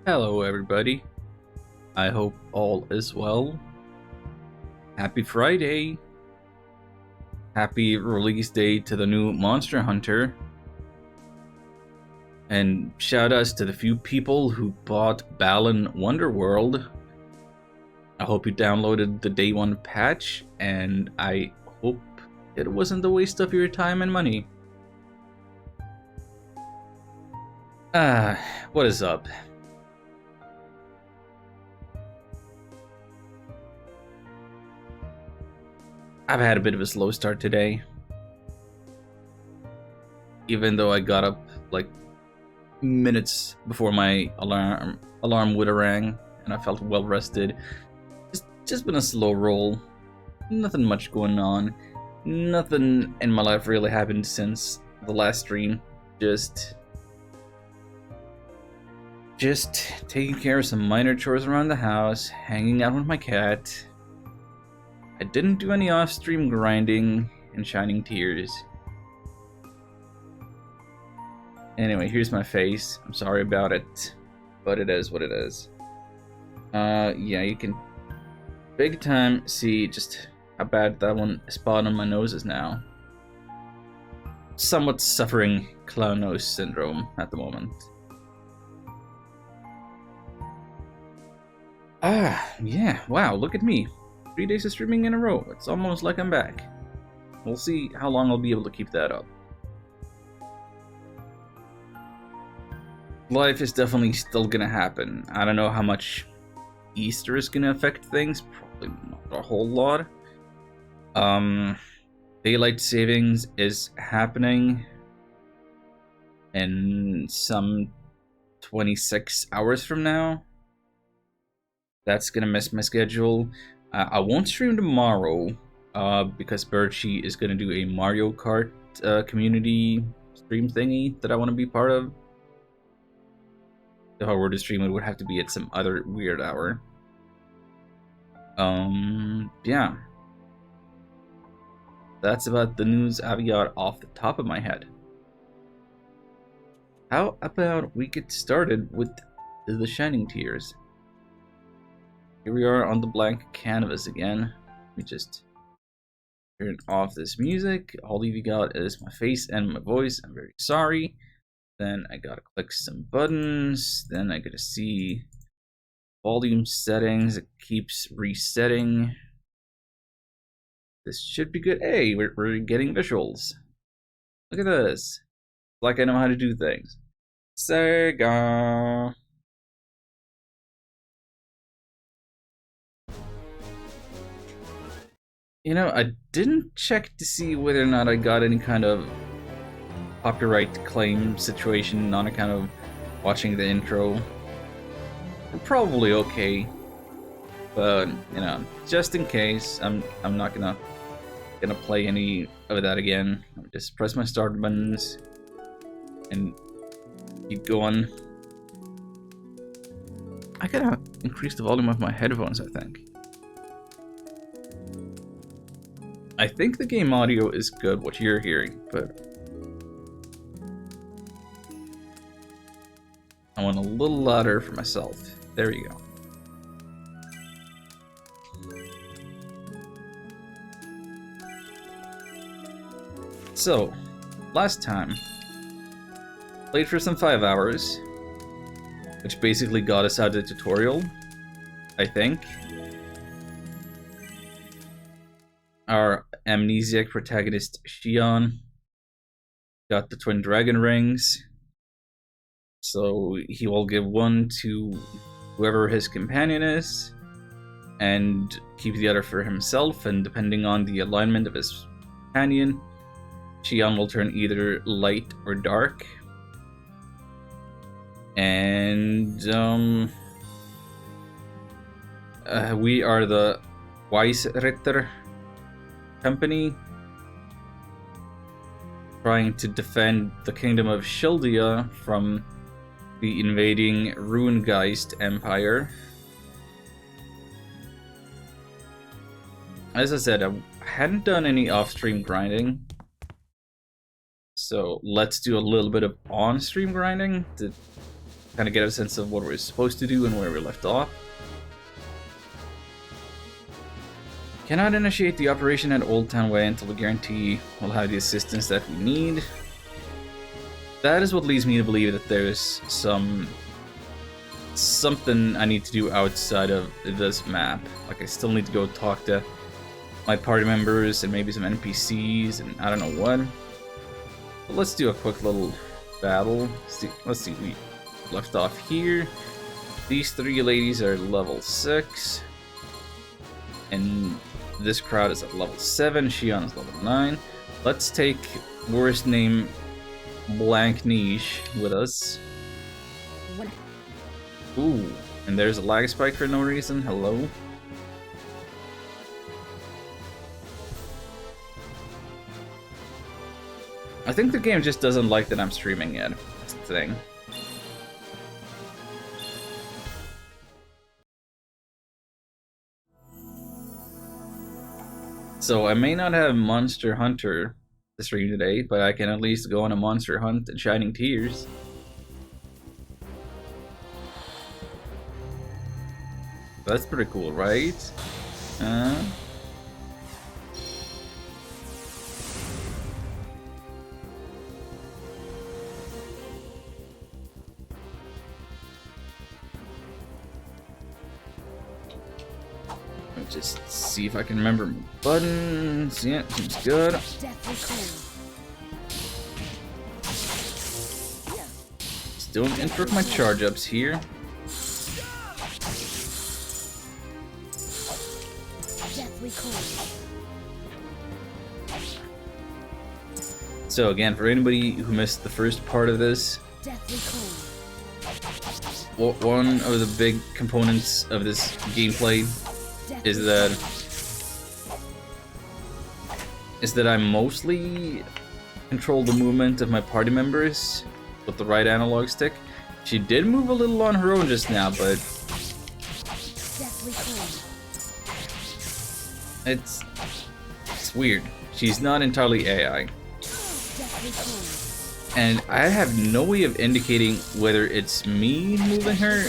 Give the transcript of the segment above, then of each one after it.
Hello, everybody. I hope all is well. Happy Friday. Happy release day to the new Monster Hunter. And shout outs to the few people who bought Balan Wonderworld. I hope you downloaded the day one patch, and I hope it wasn't a waste of your time and money. What is up? I've had a bit of a slow start today. Even though I got up like minutes before my alarm would have rang, and I felt well rested. Just been a slow roll. Nothing much going on. Nothing in my life really happened since the last stream. Just taking care of some minor chores around the house, hanging out with my cat. I didn't do any off-stream grinding and shining tears. Anyway, here's my face. I'm sorry about it, but it is what it is. Yeah, you can big time see just how bad that one spot on my nose is now. Somewhat suffering clown nose syndrome at the moment. Yeah, wow, look at me. 3 days of streaming in a row. It's almost like I'm back. We'll see how long I'll be able to keep that up. Life is definitely still gonna happen. I don't know how much Easter is gonna affect things. Probably not a whole lot. Daylight savings is happening in some 26 hours from now. That's gonna mess my schedule. I won't stream tomorrow because Birchie is gonna do a Mario Kart community stream thingy that I want to be part of. If I were to stream, it would have to be at some other weird hour. Yeah. That's about the news I've got off the top of my head. How about we get started with the Shining Tears? Here we are on the blank canvas again. Let me just turn off this music. All you got is my face and my voice. I'm very sorry. Then I gotta click some buttons. Then I gotta see volume settings. It keeps resetting. This should be good. Hey, we're getting visuals. Look at this. Like I know how to do things. Sega. You know, I didn't check to see whether or not I got any kind of copyright claim situation on account of watching the intro. I'm probably okay, but you know, just in case, I'm not gonna play any of that again. I'll just press my start buttons and keep going. I gotta increase the volume of my headphones, I think. I think the game audio is good, what you're hearing, but I want a little louder for myself. There you go. So, last time, played for some 5 hours, which basically got us out of the tutorial, I think. Our amnesiac protagonist, Xion, got the twin dragon rings, so he will give one to whoever his companion is, and keep the other for himself, and depending on the alignment of his companion, Xion will turn either light or dark. And we are the Weisritter company, trying to defend the kingdom of Shildia from the invading Runegeist Empire. As I said, I hadn't done any off-stream grinding, so let's do a little bit of on-stream grinding to kind of get a sense of what we're supposed to do and where we left off. Cannot initiate the operation at Old Town Way until we guarantee we'll have the assistance that we need. That is what leads me to believe that there's something I need to do outside of this map. Like I still need to go talk to my party members and maybe some NPCs and I don't know what. But let's do a quick little battle. Let's see, we left off here. These three ladies are level 6. And this crowd is at level 7. Shion is level 9. Let's take worst name Blank Niche with us. Ooh, and there's a lag spike for no reason. Hello. I think the game just doesn't like that I'm streaming yet. That's the thing. So I may not have Monster Hunter to stream today, but I can at least go on a monster hunt at Shining Tears. That's pretty cool, right? Just see if I can remember my buttons. Yeah, seems good. Just don't interrupt my charge ups here. So again, for anybody who missed the first part of this, one of the big components of this gameplay is that I mostly control the movement of my party members with the right analog stick. She did move a little on her own just now, but it's weird. She's not entirely AI. And I have no way of indicating whether it's me moving her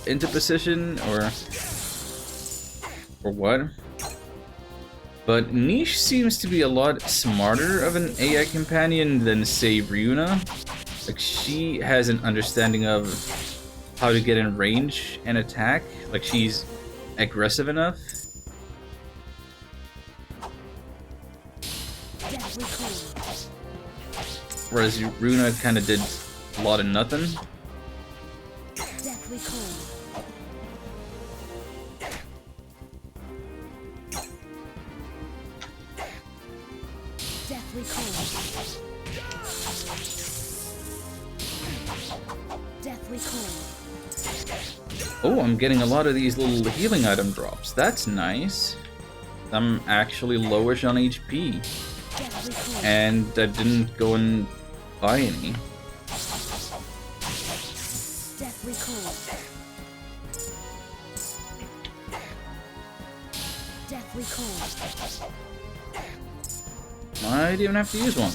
into position or what. But Niche seems to be a lot smarter of an AI companion than, say, Ryuna. Like, she has an understanding of how to get in range and attack. Like, she's aggressive enough. Whereas Ryuna kind of did a lot of nothing. Oh, I'm getting a lot of these little healing item drops. That's nice. I'm actually lowish on HP. And I didn't go and buy any. Might even have to use one.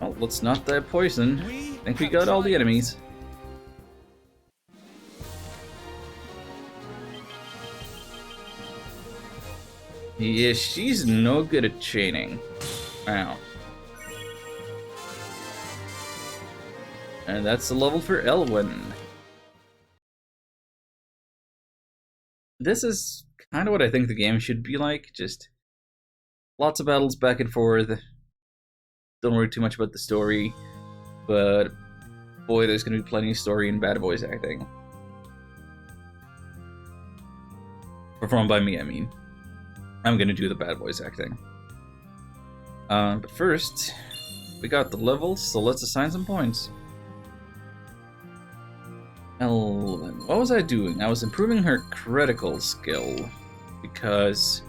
Well, let's not die poison. I think we got all the enemies. Yeah, she's no good at chaining. Wow. And that's the level for Elwyn. This is kind of what I think the game should be like. Just lots of battles back and forth. Don't worry too much about the story. But boy, there's going to be plenty of story and bad voice acting. Performed by me, I mean. I'm going to do the bad voice acting. But first, we got the levels, so let's assign some points. Elwyn. What was I doing? I was improving her critical skill because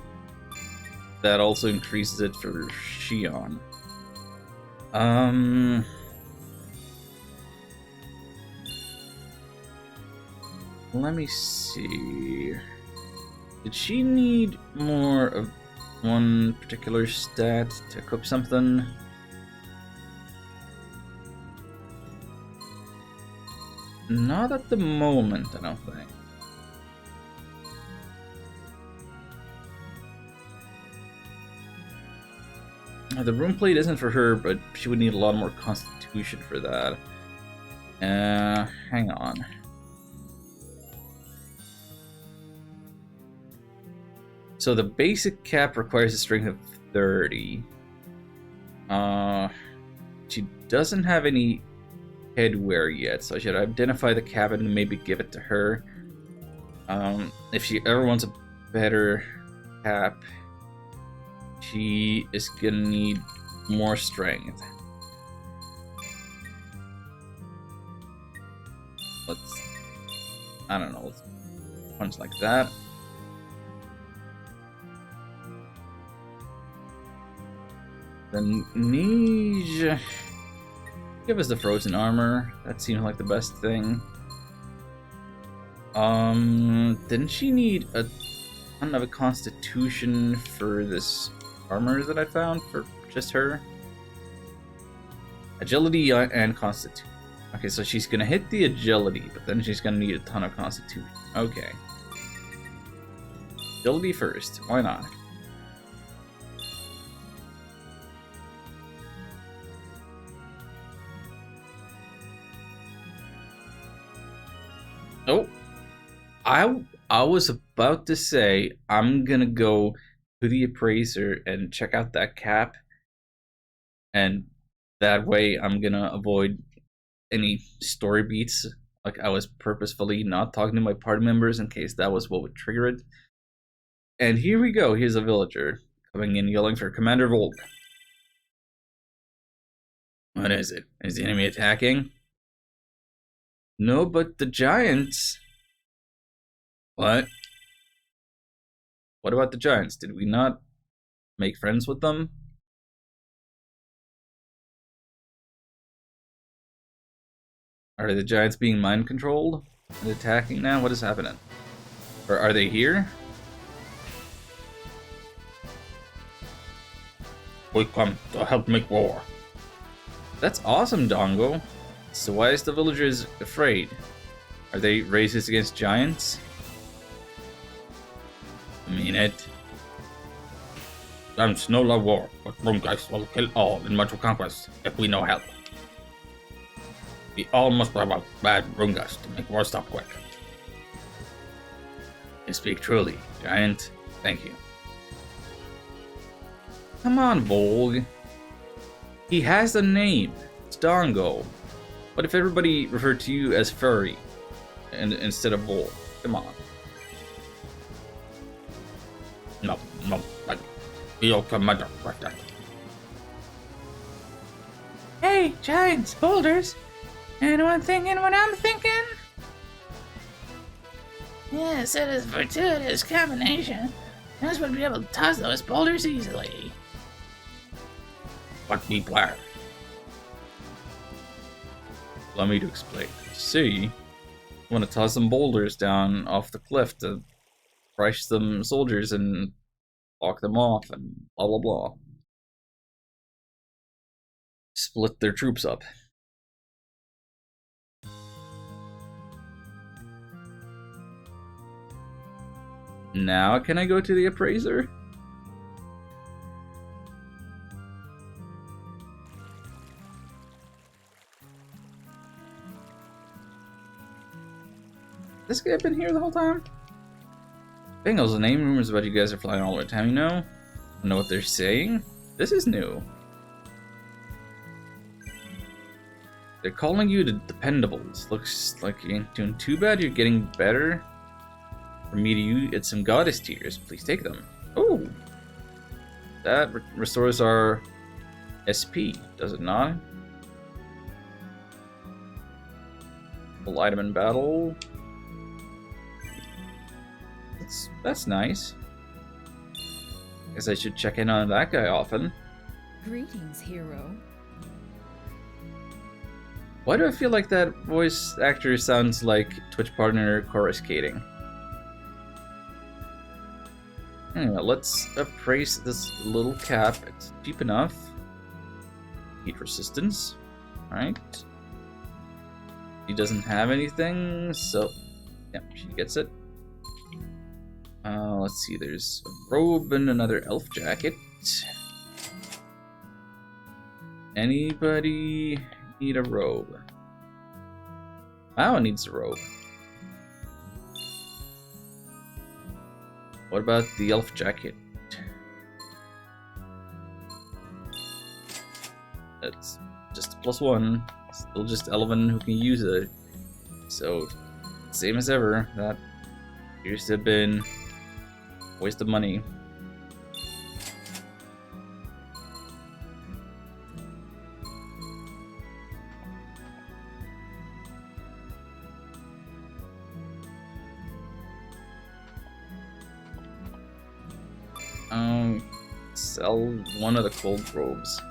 that also increases it for Shion. Let me see. Did she need more of one particular stat to equip something? Not at the moment, I don't think. The rune plate isn't for her, but she would need a lot more constitution for that. Hang on. So the basic cap requires a strength of 30. She doesn't have any headwear yet, so I should identify the cap and maybe give it to her. If she ever wants a better cap, she is gonna need more strength. I don't know, let's punch like that. Then Nij, give us the frozen armor. That seems like the best thing. Didn't she need a ton of a constitution for this armor that I found for just her? Agility and constitution. Okay, so she's gonna hit the agility, but then she's gonna need a ton of constitution. Okay. Agility first, why not? Oh, I was about to say I'm gonna go to the appraiser and check out that cap, and that way I'm gonna avoid any story beats. Like I was purposefully not talking to my party members in case that was what would trigger it. And here we go. Here's a villager coming in yelling for Commander Volk. What is it? Is the enemy attacking? No, but the giants. What? What about the giants? Did we not make friends with them? Are the giants being mind controlled and attacking now? What is happening? Or are they here? We come to help make war. That's awesome, Dongo. So why is the villagers afraid? Are they racist against giants? I mean it. There's no love war, but Rungeist will kill all in mutual conquest if we no help. We all must drive out bad Rungeist to make war stop quick. You speak truly, giant. Thank you. Come on, Volg. He has a name. It's Dongo. What if everybody referred to you as Furry and instead of Volg? Come on. No, you'll commander like that. Hey, giants, boulders. Anyone thinking what I'm thinking? Yes, it is a fortuitous combination. Us would be able to toss those boulders easily. What we plan? Allow me to explain. See, I want to toss some boulders down off the cliff to crush some soldiers and block them off and blah blah blah. Split their troops up. Now can I go to the appraiser? This guy been here the whole time? Bengals, the name rumors about you guys are flying all the time, you know? Know what they're saying? This is new. They're calling you the Dependables. Looks like you ain't doing too bad, you're getting better. From me to you, it's some goddess tears. Please take them. Oh! That restores our SP, does it not? Full item in battle. That's nice. Guess I should check in on that guy often. Greetings, hero. Why do I feel like that voice actor sounds like Twitch partner Chorus Kating? Anyway, let's appraise this little cap. It's cheap enough. Heat resistance. Alright. She doesn't have anything, so yeah, she gets it. Let's see, there's a robe and another elf jacket. Anybody need a robe? Wow, needs a robe. What about the elf jacket? That's just a +1. Still just Elven who can use it. So, same as ever. That appears to have been a waste of money. Sell one of the cold robes.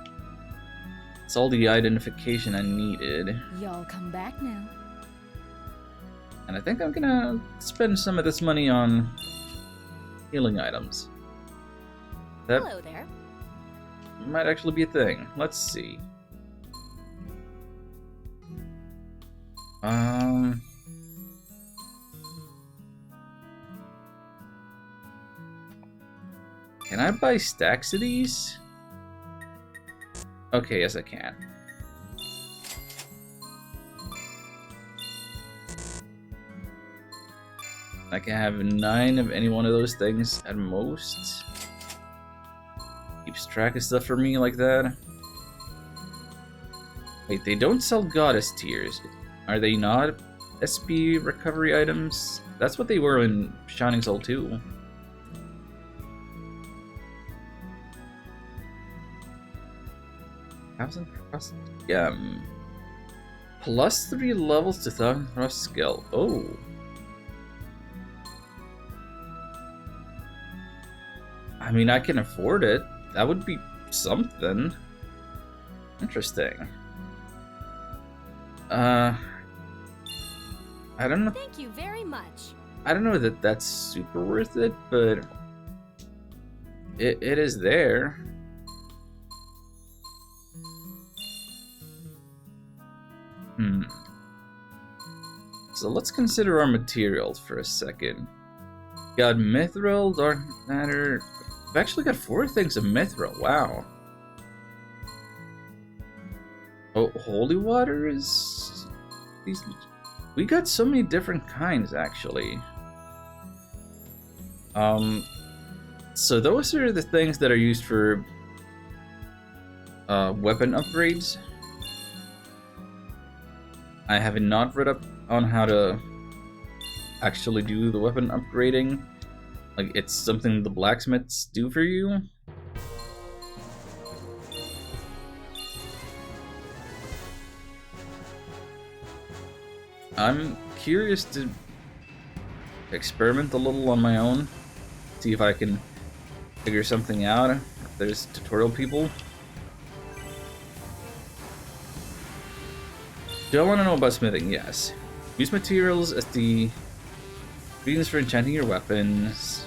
It's all the identification I needed. Y'all come back now. And I think I'm gonna spend some of this money on healing items. That Hello there. might actually be a thing. Let's see. Can I buy stacks of these? Okay, yes I can. I can have 9 of any one of those things at most. Keeps track of stuff for me like that. Wait, they don't sell goddess tiers. Are they not SP recovery items? That's what they were in Shining Soul 2. Trust. Yeah. +3 levels to Thousand Thrust skill. Oh. I mean, I can afford it. That would be something. Interesting. I don't know. Thank you very much. I don't know that that's super worth it, but it is there. So let's consider our materials for a second. Got mithril, dark matter. I've actually got 4 things of mithril. Wow. Oh, holy water is these. We got so many different kinds actually. So those are the things that are used for weapon upgrades. I have not read up on how to actually do the weapon upgrading. Like, it's something the blacksmiths do for you. I'm curious to experiment a little on my own, see if I can figure something out. If there's tutorial people. Do I want to know about smithing? Yes. Use materials as the ingredients for enchanting your weapons.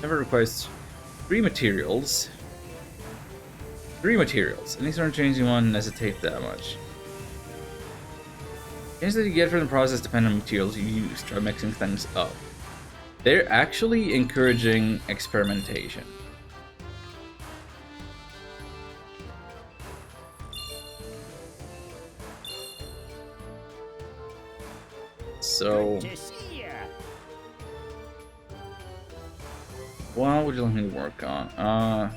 Never requires 3 materials. 3 materials. Any sort of changing one hesitate that much. Things that you get from the process depend on materials you use. Try mixing things up. They're actually encouraging experimentation. So, what would you like me to work on?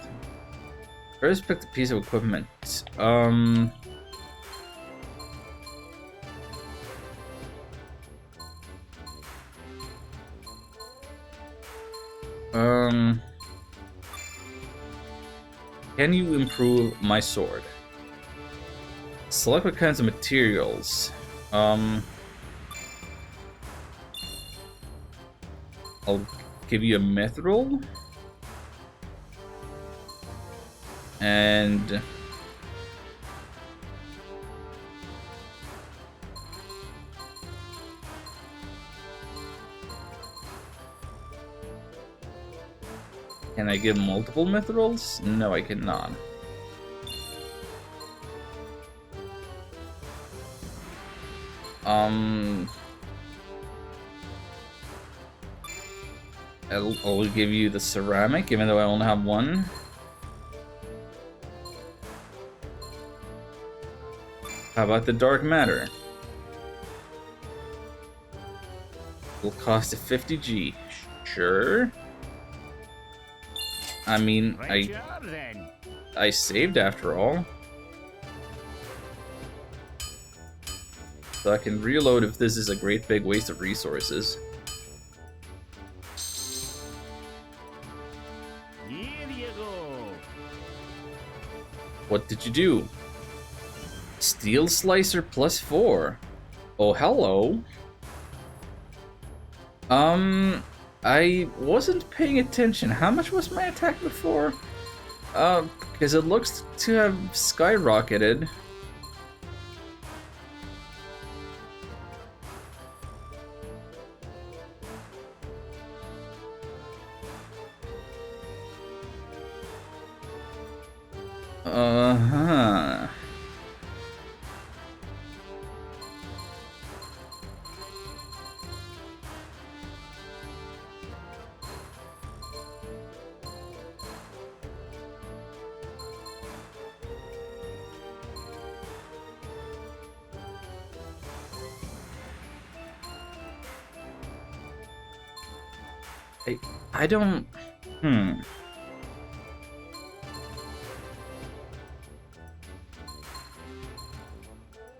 First, pick the piece of equipment. Can you improve my sword? Select what kinds of materials. I'll give you a mithril. And can I give multiple mithrils? No, I cannot. I'll give you the ceramic, even though I only have one. How about the dark matter? Will cost a 50G. Sure. I mean, I saved after all. So I can reload if this is a great big waste of resources. Here you go. What did you do? Steel Slicer +4. Oh, hello. I wasn't paying attention. How much was my attack before? Because it looks to have skyrocketed. Uh-huh. I don't...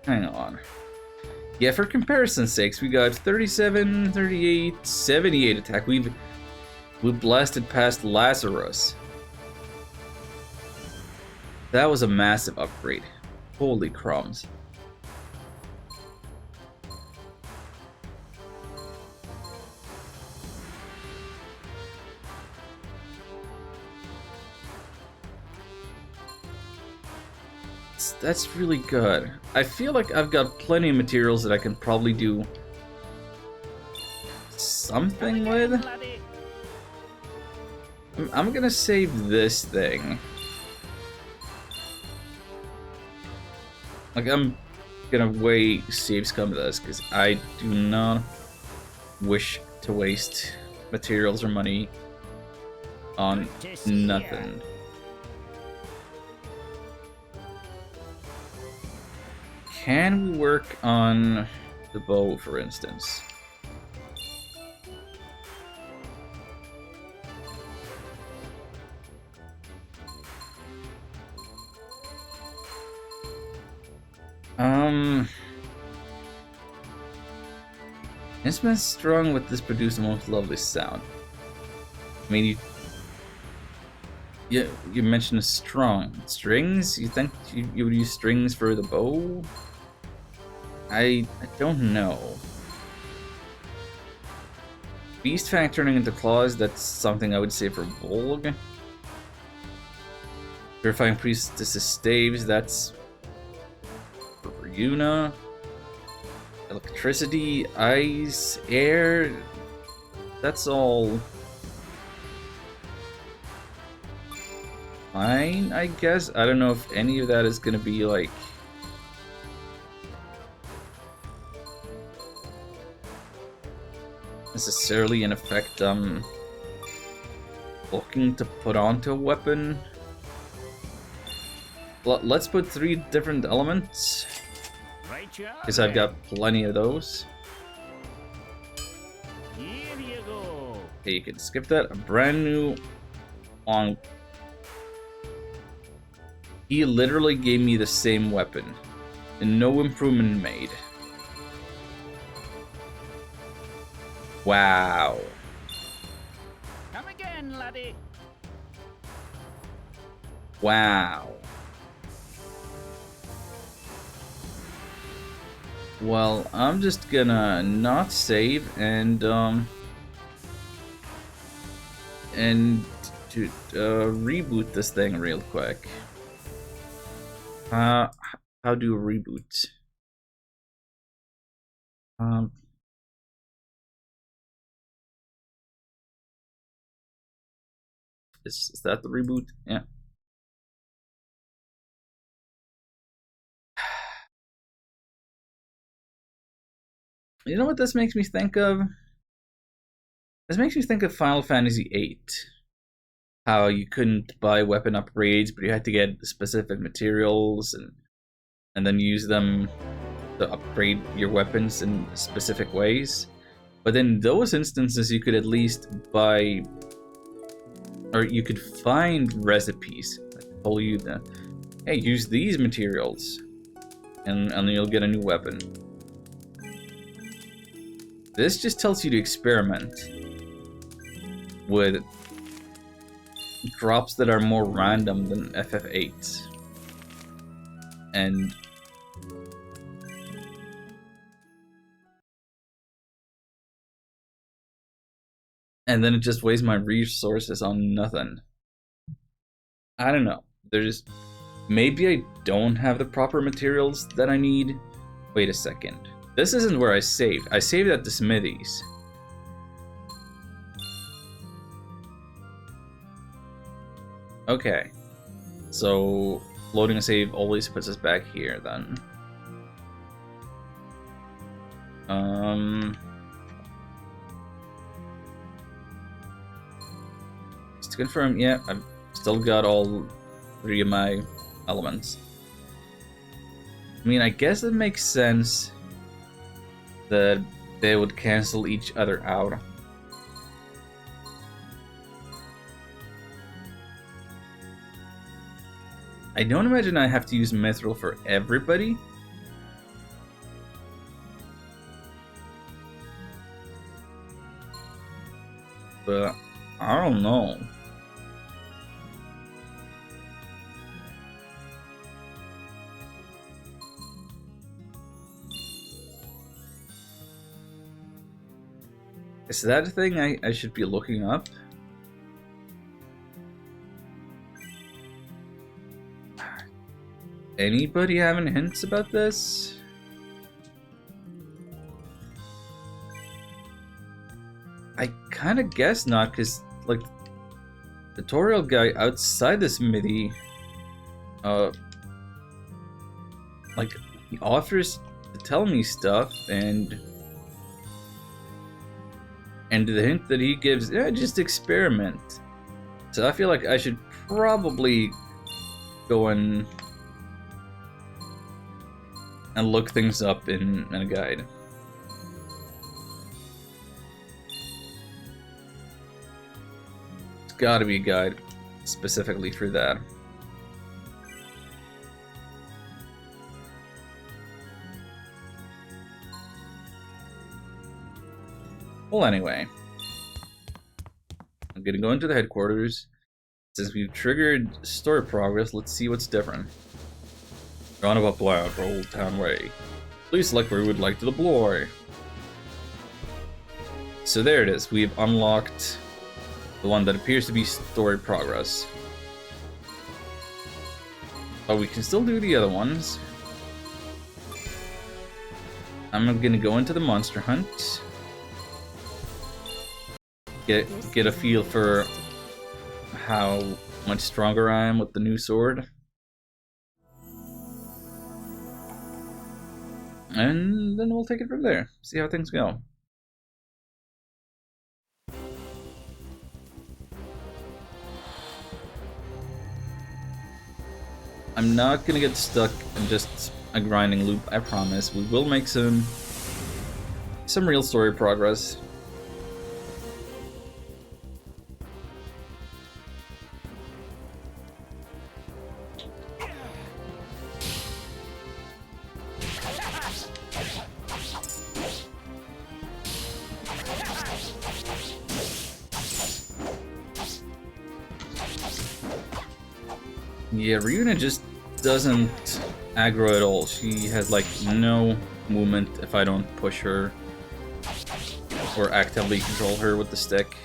Hang on. Yeah, for comparison's sakes, we got 37, 38, 78 attack. We blasted past Lazarus. That was a massive upgrade. Holy crumbs. That's really good. I feel like I've got plenty of materials that I can probably do something with. I'm gonna save this thing. Like, I'm gonna save some of this because I do not wish to waste materials or money on nothing. Can we work on the bow, for instance? Instruments strung with this produce the most lovely sound. I mean, you mentioned strung. Strings? You think you would use strings for the bow? I don't know. Beast Fang turning into claws, that's something I would say for Volg. Purifying Priestess's staves, that's for Yuna. Electricity, ice, air, that's all fine, I guess. I don't know if any of that is gonna be like necessarily an effect I'm looking to put onto a weapon. Let's put 3 different elements, because I've got plenty of those. Here you go. Okay, you can skip that. A brand new on. He literally gave me the same weapon, and no improvement made. Wow. Come again, laddie. Wow. Well, I'm just gonna not save and Dude, reboot this thing real quick. How do a reboot? Is that the reboot? Yeah. You know what this makes me think of? This makes me think of Final Fantasy VIII. How you couldn't buy weapon upgrades, but you had to get specific materials and then use them to upgrade your weapons in specific ways. But in those instances, you could at least buy, or you could find recipes that tell you that, hey, use these materials, and you'll get a new weapon. This just tells you to experiment with drops that are more random than FF8. And then it just wastes my resources on nothing. I don't know. There's maybe I don't have the proper materials that I need. Wait a second. This isn't where I saved. I saved at the smithies. Okay. So loading a save always puts us back here then. Just to confirm, yeah, I've still got all 3 of my elements. I mean, I guess it makes sense that they would cancel each other out. I don't imagine I have to use Mithril for everybody. But I don't know. Is that a thing I should be looking up? Anybody having hints about this? I kind of guess not, because, like, the tutorial guy outside the smithy, like, he offers to tell me stuff, and the hint that he gives, yeah, just experiment. So I feel like I should probably go and look things up in a guide. It's gotta be a guide specifically for that. Well, anyway, I'm gonna go into the headquarters. Since we've triggered story progress, let's see what's different. Roundabout plan for Old Town Way. Please select where you would like to deploy. So there it is. We've unlocked the one that appears to be story progress. But we can still do the other ones. I'm gonna go into the monster hunt. Get a feel for how much stronger I am with the new sword. And then we'll take it from there. See how things go. I'm not gonna get stuck in just a grinding loop, I promise. We will make some real story progress. Yeah, Ryuna just doesn't aggro at all. She has like no movement if I don't push her or actively control her with the stick.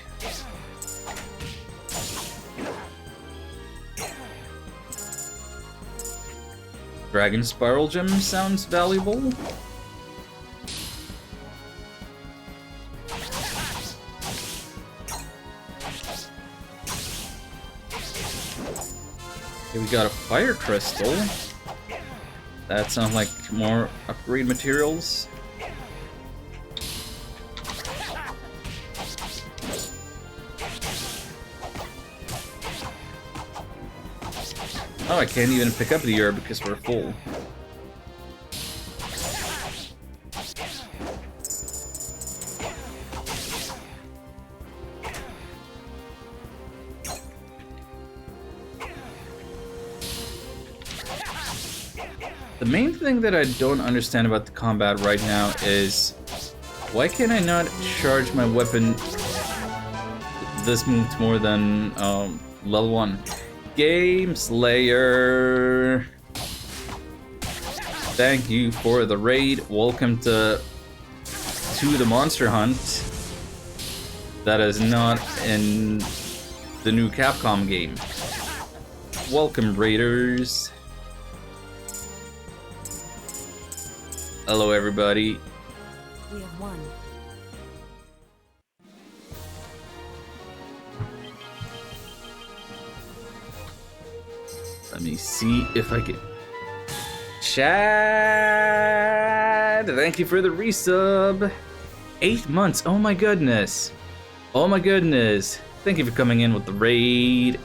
Dragon Spiral Gem sounds valuable. Okay, we got a Fire Crystal. That sounds like more upgrade materials. Oh, I can't even pick up the herb because we're full. The main thing that I don't understand about the combat right now is why can I not charge my weapon this move more than level 1? Game Slayer! Thank you for the raid. Welcome to the Monster Hunt. That is not in the new Capcom game. Welcome, raiders. Hello, everybody. We have won. Let me see if I can. Chad, thank you for the resub. 8 months. Oh my goodness. Oh my goodness. Thank you for coming in with the raid.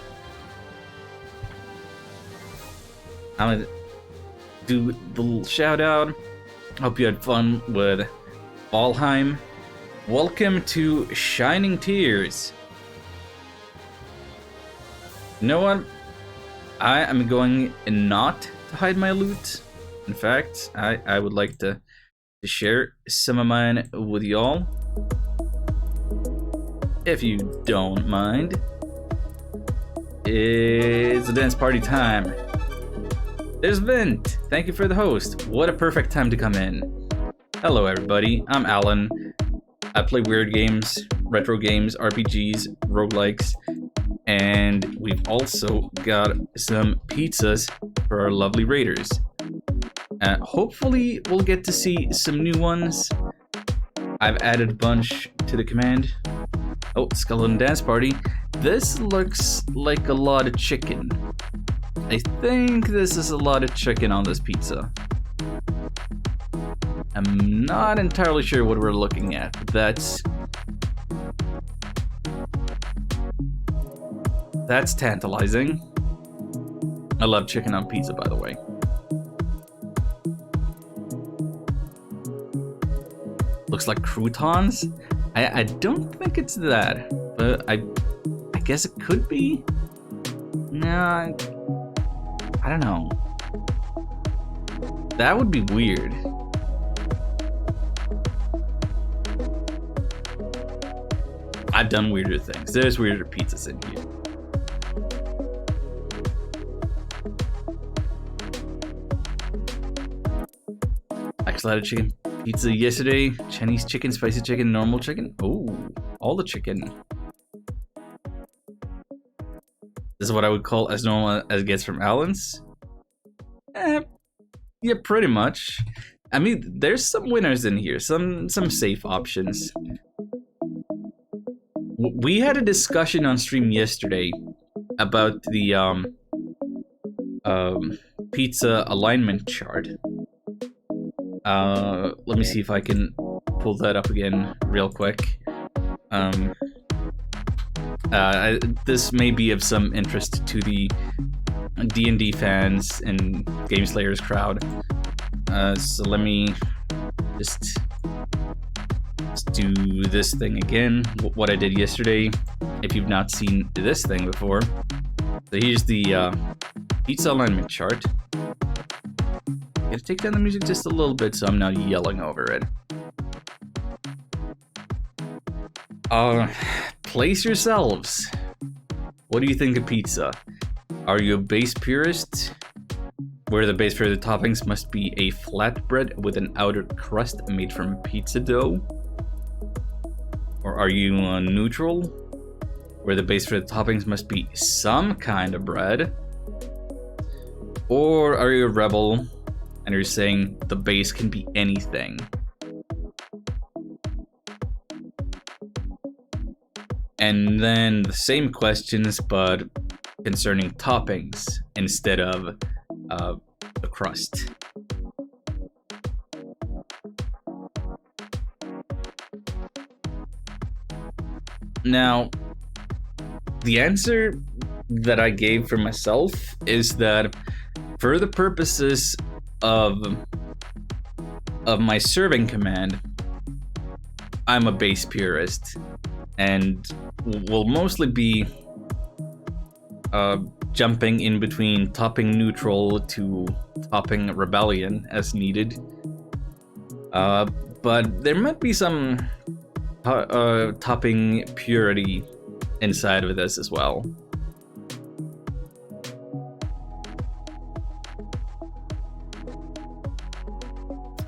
I'm gonna do the little shout out. Hope you had fun with Valheim. Welcome to Shining Tears. You know what? I am going not to hide my loot. In fact, I would like to share some of mine with y'all. If you don't mind. It's a dance party time. There's Vint. Thank you for the host. What a perfect time to come in. Hello everybody, I'm Alan. I play weird games, retro games, RPGs, roguelikes, and we've also got some pizzas for our lovely raiders. Hopefully we'll get to see some new ones. I've added a bunch to the command. Oh, Skeleton Dance Party. This looks like a lot of chicken. I think this is a lot of chicken on this pizza. I'm not entirely sure what we're looking at, but that's tantalizing. I love chicken on pizza, by the way. Looks like croutons. I don't think it's that, but I guess it could be. Nah, I don't know. That would be weird. I've done weirder things. There's weirder pizzas in here. Actually, I had a chicken pizza yesterday. Chinese chicken, spicy chicken, normal chicken. Oh, all the chicken. This is what I would call as normal as it gets from Allen's. Yeah, pretty much. I mean, there's some winners in here, some safe options. We had a discussion on stream yesterday about the pizza alignment chart. Let me see if I can pull that up again real quick. This may be of some interest to the D&D fans and Game Slayers crowd. So let me just do this thing again, what I did yesterday, if you've not seen this thing before. So here's the pizza alignment chart. Gotta take down the music just a little bit so I'm not yelling over it. Place yourselves. What do you think of pizza? Are you a base purist, where the base for the toppings must be a flatbread with an outer crust made from pizza dough? Or are you neutral, where the base for the toppings must be some kind of bread? Or are you a rebel, and you're saying the base can be anything. And then the same questions, but concerning toppings instead of the crust. Now, the answer that I gave for myself is that for the purposes of my serving command, I'm a base purist and will mostly be jumping in between topping neutral to topping rebellion as needed. But there might be some topping purity inside of this as well.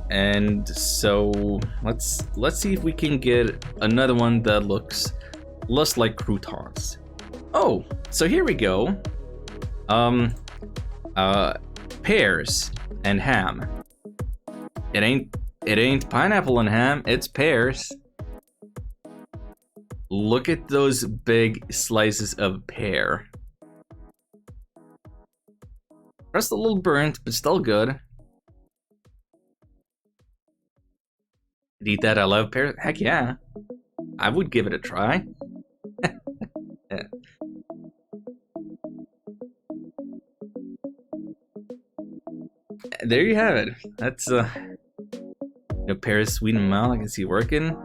And so let's see if we can get another one that looks less like croutons. Oh, so here we go. Pears and ham. It ain't pineapple and ham, it's pears. Look at those big slices of pear. Just a little burnt, but still good. I'd eat that, I love pears. Heck yeah. I would give it a try. Yeah. There you have it. That's pears sweet and mild. I can see working.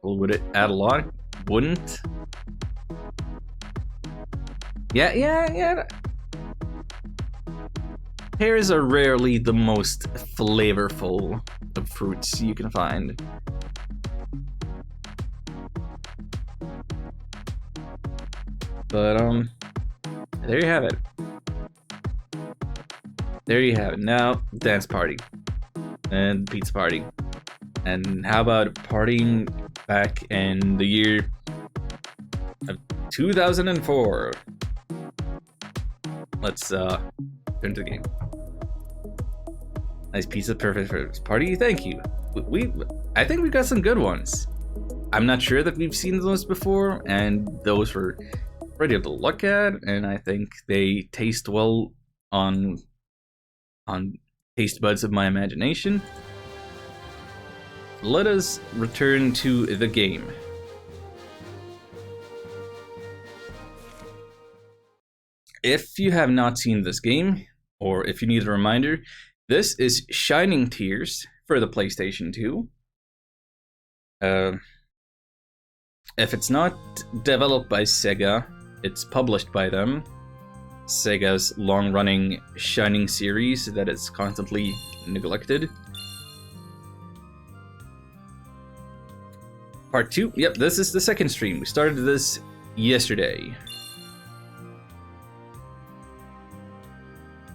Well, would it add a lot? Wouldn't. Yeah. Pears are rarely the most flavorful of fruits you can find. But there you have it. There you have it. Now, dance party and pizza party. And how about partying back in the year of 2004? Let's turn to the game. Nice pizza, perfect for this party. Thank you. I think we got some good ones. I'm not sure that we've seen those before, and those were pretty to look at, and I think they taste well on taste buds of my imagination. Let us return to the game. If you have not seen this game, or if you need a reminder, this is Shining Tears for the PlayStation 2. If it's not developed by Sega, it's published by them. Sega's long-running Shining series that is constantly neglected. Part 2, yep, this is the second stream. We started this yesterday.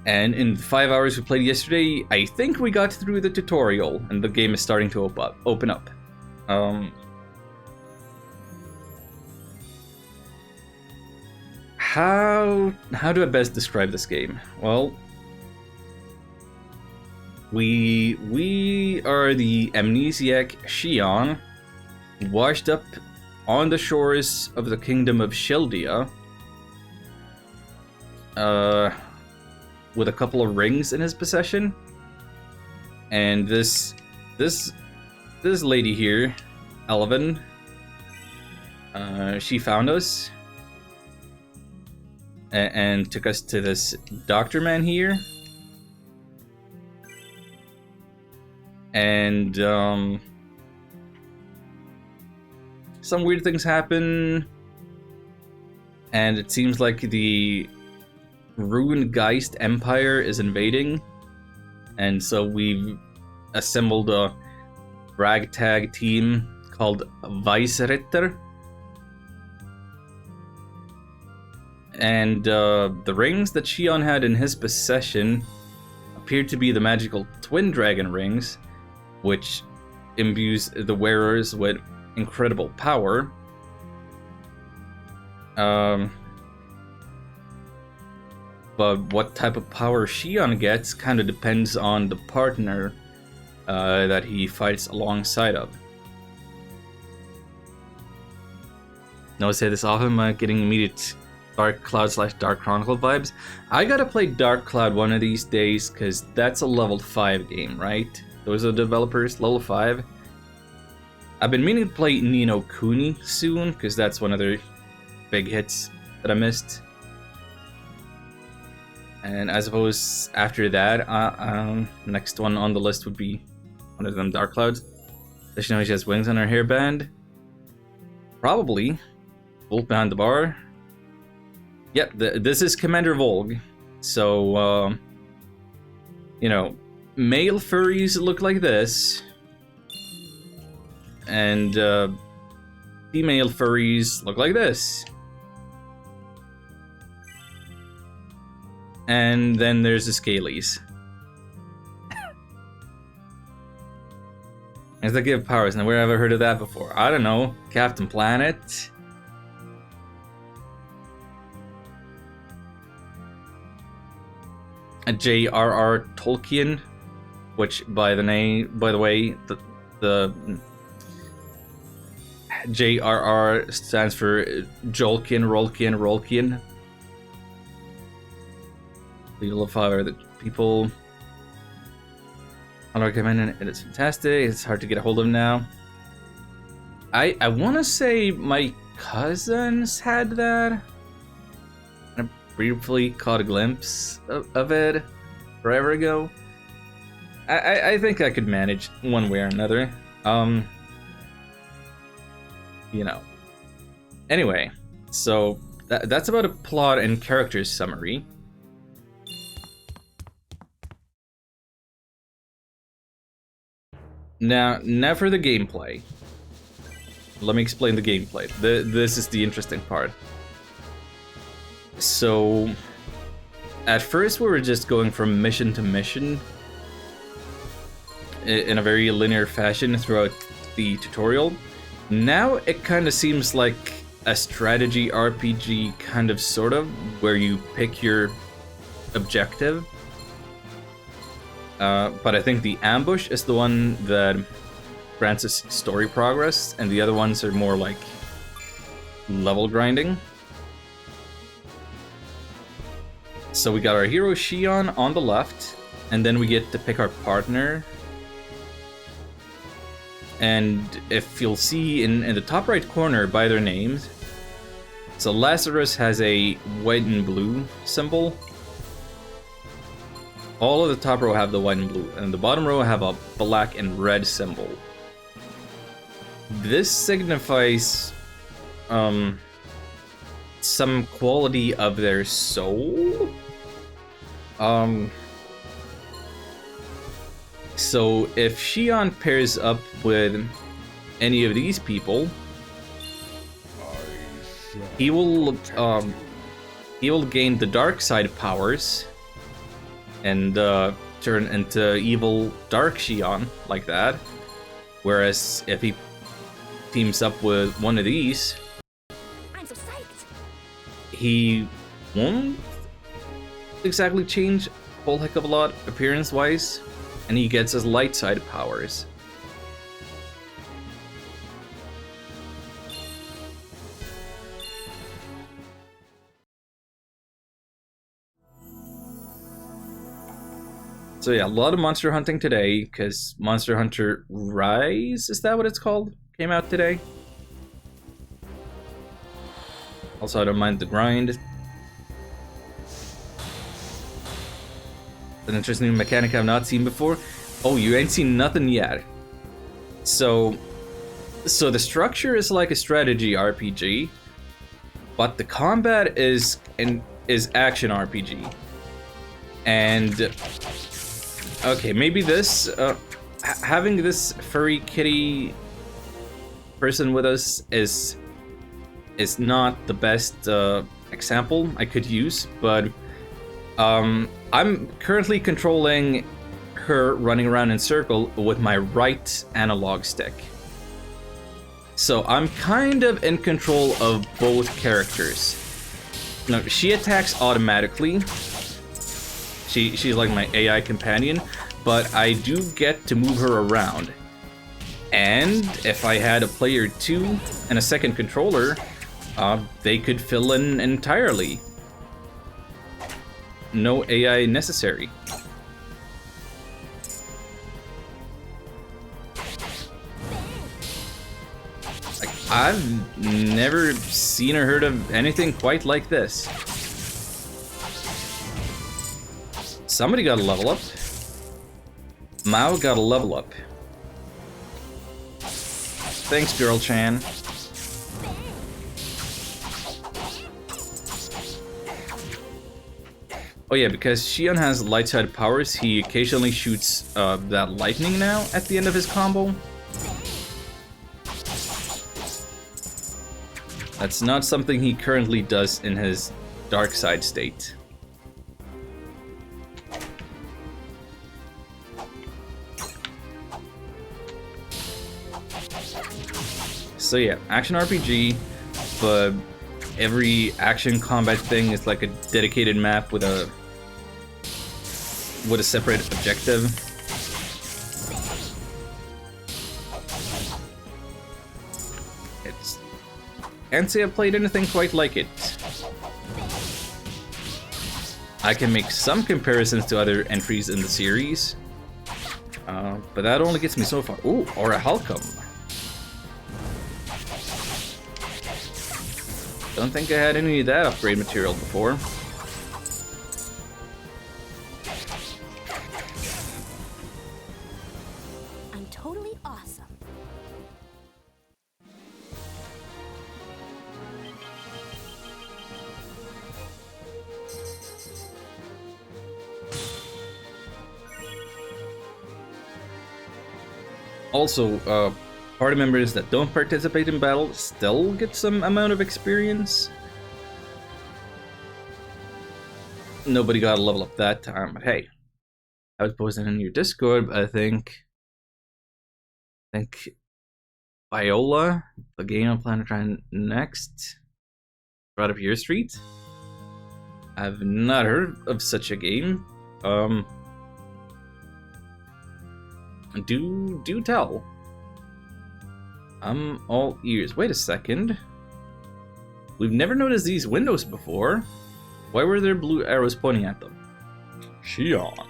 And in the 5 hours we played yesterday, I think we got through the tutorial, and the game is starting to open up. How do I best describe this game? Well, we are the amnesiac Xion, washed up on the shores of the kingdom of Sheldia, with a couple of rings in his possession, and this lady here, Elven, she found us and took us to this doctor man here, and some weird things happen, and it seems like the Runegeist Empire is invading, and so we've assembled a ragtag team called Weisritter. And the rings that Xion had in his possession appeared to be the magical Twin Dragon rings, which imbues the wearers with incredible power. but what type of power Xion gets kind of depends on the partner that he fights alongside of. No, I say this often, I'm getting immediate Dark Cloud / Dark Chronicle vibes. I gotta play Dark Cloud one of these days, because that's a level 5 game, right? Those are the developers, level 5. I've been meaning to play Ni no Kuni soon, because that's one of their big hits that I missed. And I suppose after that, next one on the list would be one of them Dark Clouds. Does she know she has wings on her hairband? Probably. Wolf behind the bar. Yep, this is Commander Volg. So, you know, male furries look like this. And female furries look like this. And then there's the Scalies. As they give powers, now where have I heard of that before? I don't know. Captain Planet. A J.R.R. Tolkien, which by the way, the J.R.R. stands for Rolkien. Legal of Fire, the people. I'll recommend it. It's fantastic. It's hard to get a hold of now. I want to say my cousins had that. I briefly caught a glimpse of it forever ago. I think I could manage one way or another. You know. Anyway, so that's about a plot and characters summary. Now for the gameplay. Let me explain the gameplay. This is the interesting part. So, at first we were just going from mission to mission in a very linear fashion throughout the tutorial. Now it kind of seems like a strategy RPG, kind of, sort of, where you pick your objective. But I think the ambush is the one that grants us story progress, and the other ones are more like level grinding. So we got our hero Xion on the left, and then we get to pick our partner. And if you'll see in the top right corner by their names, so Lazarus has a white and blue symbol. All of the top row have the white and blue, and the bottom row have a black and red symbol. This signifies some quality of their soul. So if Xion pairs up with any of these people, he will gain the dark side powers and turn into evil dark Xion like that. Whereas if he teams up with one of these, I'm so psyched. he won't exactly change a whole heck of a lot appearance-wise, and he gets his light side powers. So yeah, a lot of monster hunting today, because Monster Hunter Rise, is that what it's called? Came out today. Also, I don't mind the grind. An interesting mechanic I've not seen before. Oh, you ain't seen nothing yet. So the structure is like a strategy RPG, but the combat is action RPG. And okay, maybe this having this furry kitty person with us is not the best example I could use, but I'm currently controlling her running around in circle with my right analog stick. So I'm kind of in control of both characters. Now, she attacks automatically, She's like my AI companion, but I do get to move her around. And if I had a player 2 and a second controller, they could fill in entirely. No AI necessary. Like, I've never seen or heard of anything quite like this. Somebody got a level up. Mao got a level up. Thanks, Girl Chan. Oh yeah, because Xion has light side powers, he occasionally shoots that lightning now at the end of his combo. That's not something he currently does in his dark side state. So yeah, action RPG, but every action combat thing is like a dedicated map with a separate objective. Can't say I've played anything quite like it. I can make some comparisons to other entries in the series, but that only gets me so far. Ooh, or a Halcom. Don't think I had any of that upgrade material before. I'm totally awesome. Also, party members that don't participate in battle still get some amount of experience. Nobody got a level up that time, but hey, I was posting in your Discord, but I think Viola, the game I'm planning to try next, right up your street. I've not heard of such a game. Do tell. I'm all ears. Wait a second. We've never noticed these windows before. Why were there blue arrows pointing at them? Xion.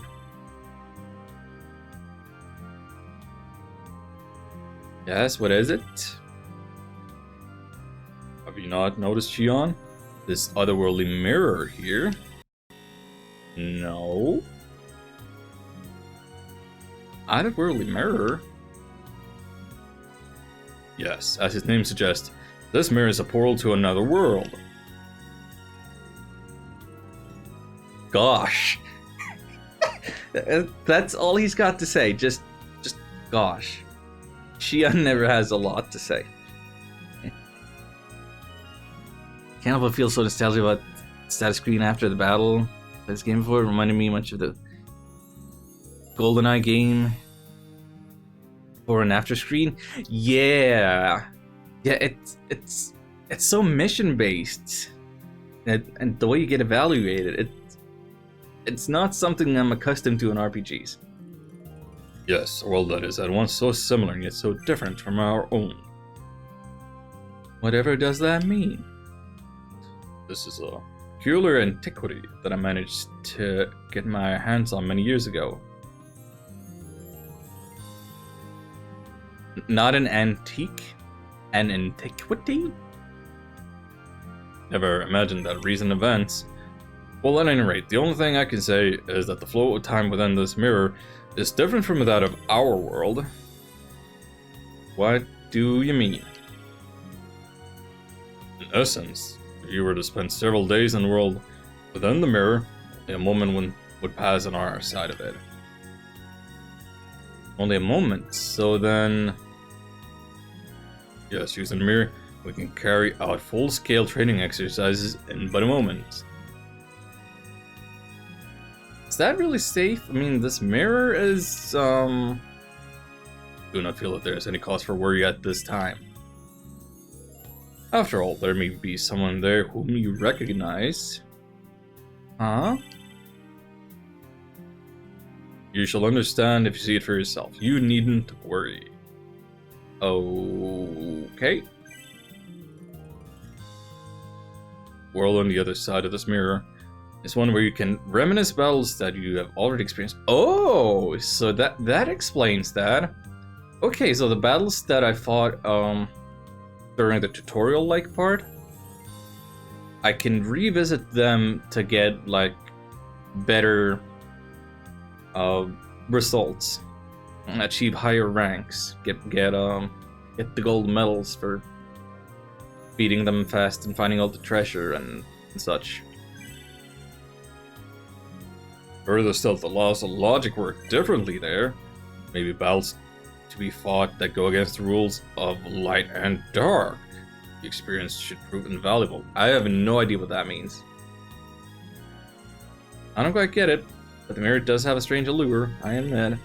Yes, what is it? Have you not noticed, Xion? This otherworldly mirror here? No. Otherworldly mirror? Yes, as its name suggests, this mirror is a portal to another world. Gosh. That's all he's got to say, just gosh. Xion never has a lot to say. Can't help but feel so nostalgic about status screen after the battle. This game before it reminded me much of the GoldenEye game. Or an after screen. Yeah, it's so mission based, and the way you get evaluated, it's not something I'm accustomed to in RPGs. Yes, a world that is at once so similar and yet so different from our own. Whatever does that mean? This is a peculiar antiquity that I managed to get my hands on many years ago. Not an antique, an antiquity? Never imagined that recent events. Well, at any rate, the only thing I can say is that the flow of time within this mirror is different from that of our world. What do you mean? In essence, if you were to spend several days in the world within the mirror, a moment would pass on our side of it. Only a moment, so then... Yes, using the mirror, we can carry out full-scale training exercises in but a moment. Is that really safe? I mean, this mirror is, do not feel that there is any cause for worry at this time. After all, there may be someone there whom you recognize. Huh? You shall understand if you see it for yourself. You needn't worry. Okay. World on the other side of this mirror is one where you can reminisce battles that you have already experienced. Oh, so that explains that. Okay, so the battles that I fought during the tutorial-like part, I can revisit them to get like better results, achieve higher ranks, get the gold medals for beating them fast and finding all the treasure and such. Further still, the laws of logic work differently there. Maybe battles to be fought that go against the rules of light and dark. The experience should prove invaluable. I have no idea what that means. I don't quite get it, but the mirror does have a strange allure, I admit.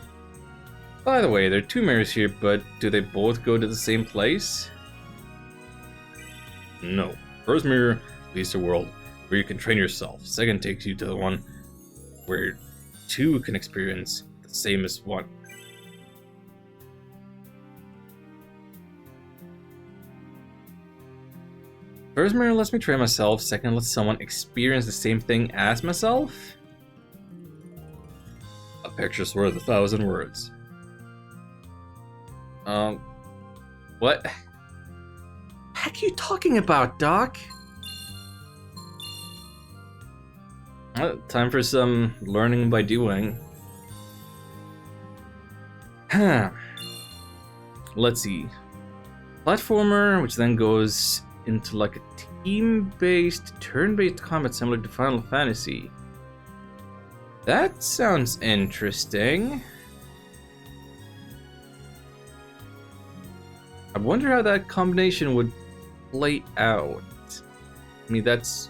By the way, there are two mirrors here, but do they both go to the same place? No. First mirror leads to a world where you can train yourself. Second takes you to the one where two can experience the same as one. First mirror lets me train myself, second lets someone experience the same thing as myself? A picture's worth 1,000 words. What? Heck you talking about, Doc? Time for some learning by doing. Let's see. Platformer, which then goes into like a team-based, turn-based combat similar to Final Fantasy. That sounds interesting. I wonder how that combination would play out. I mean, that's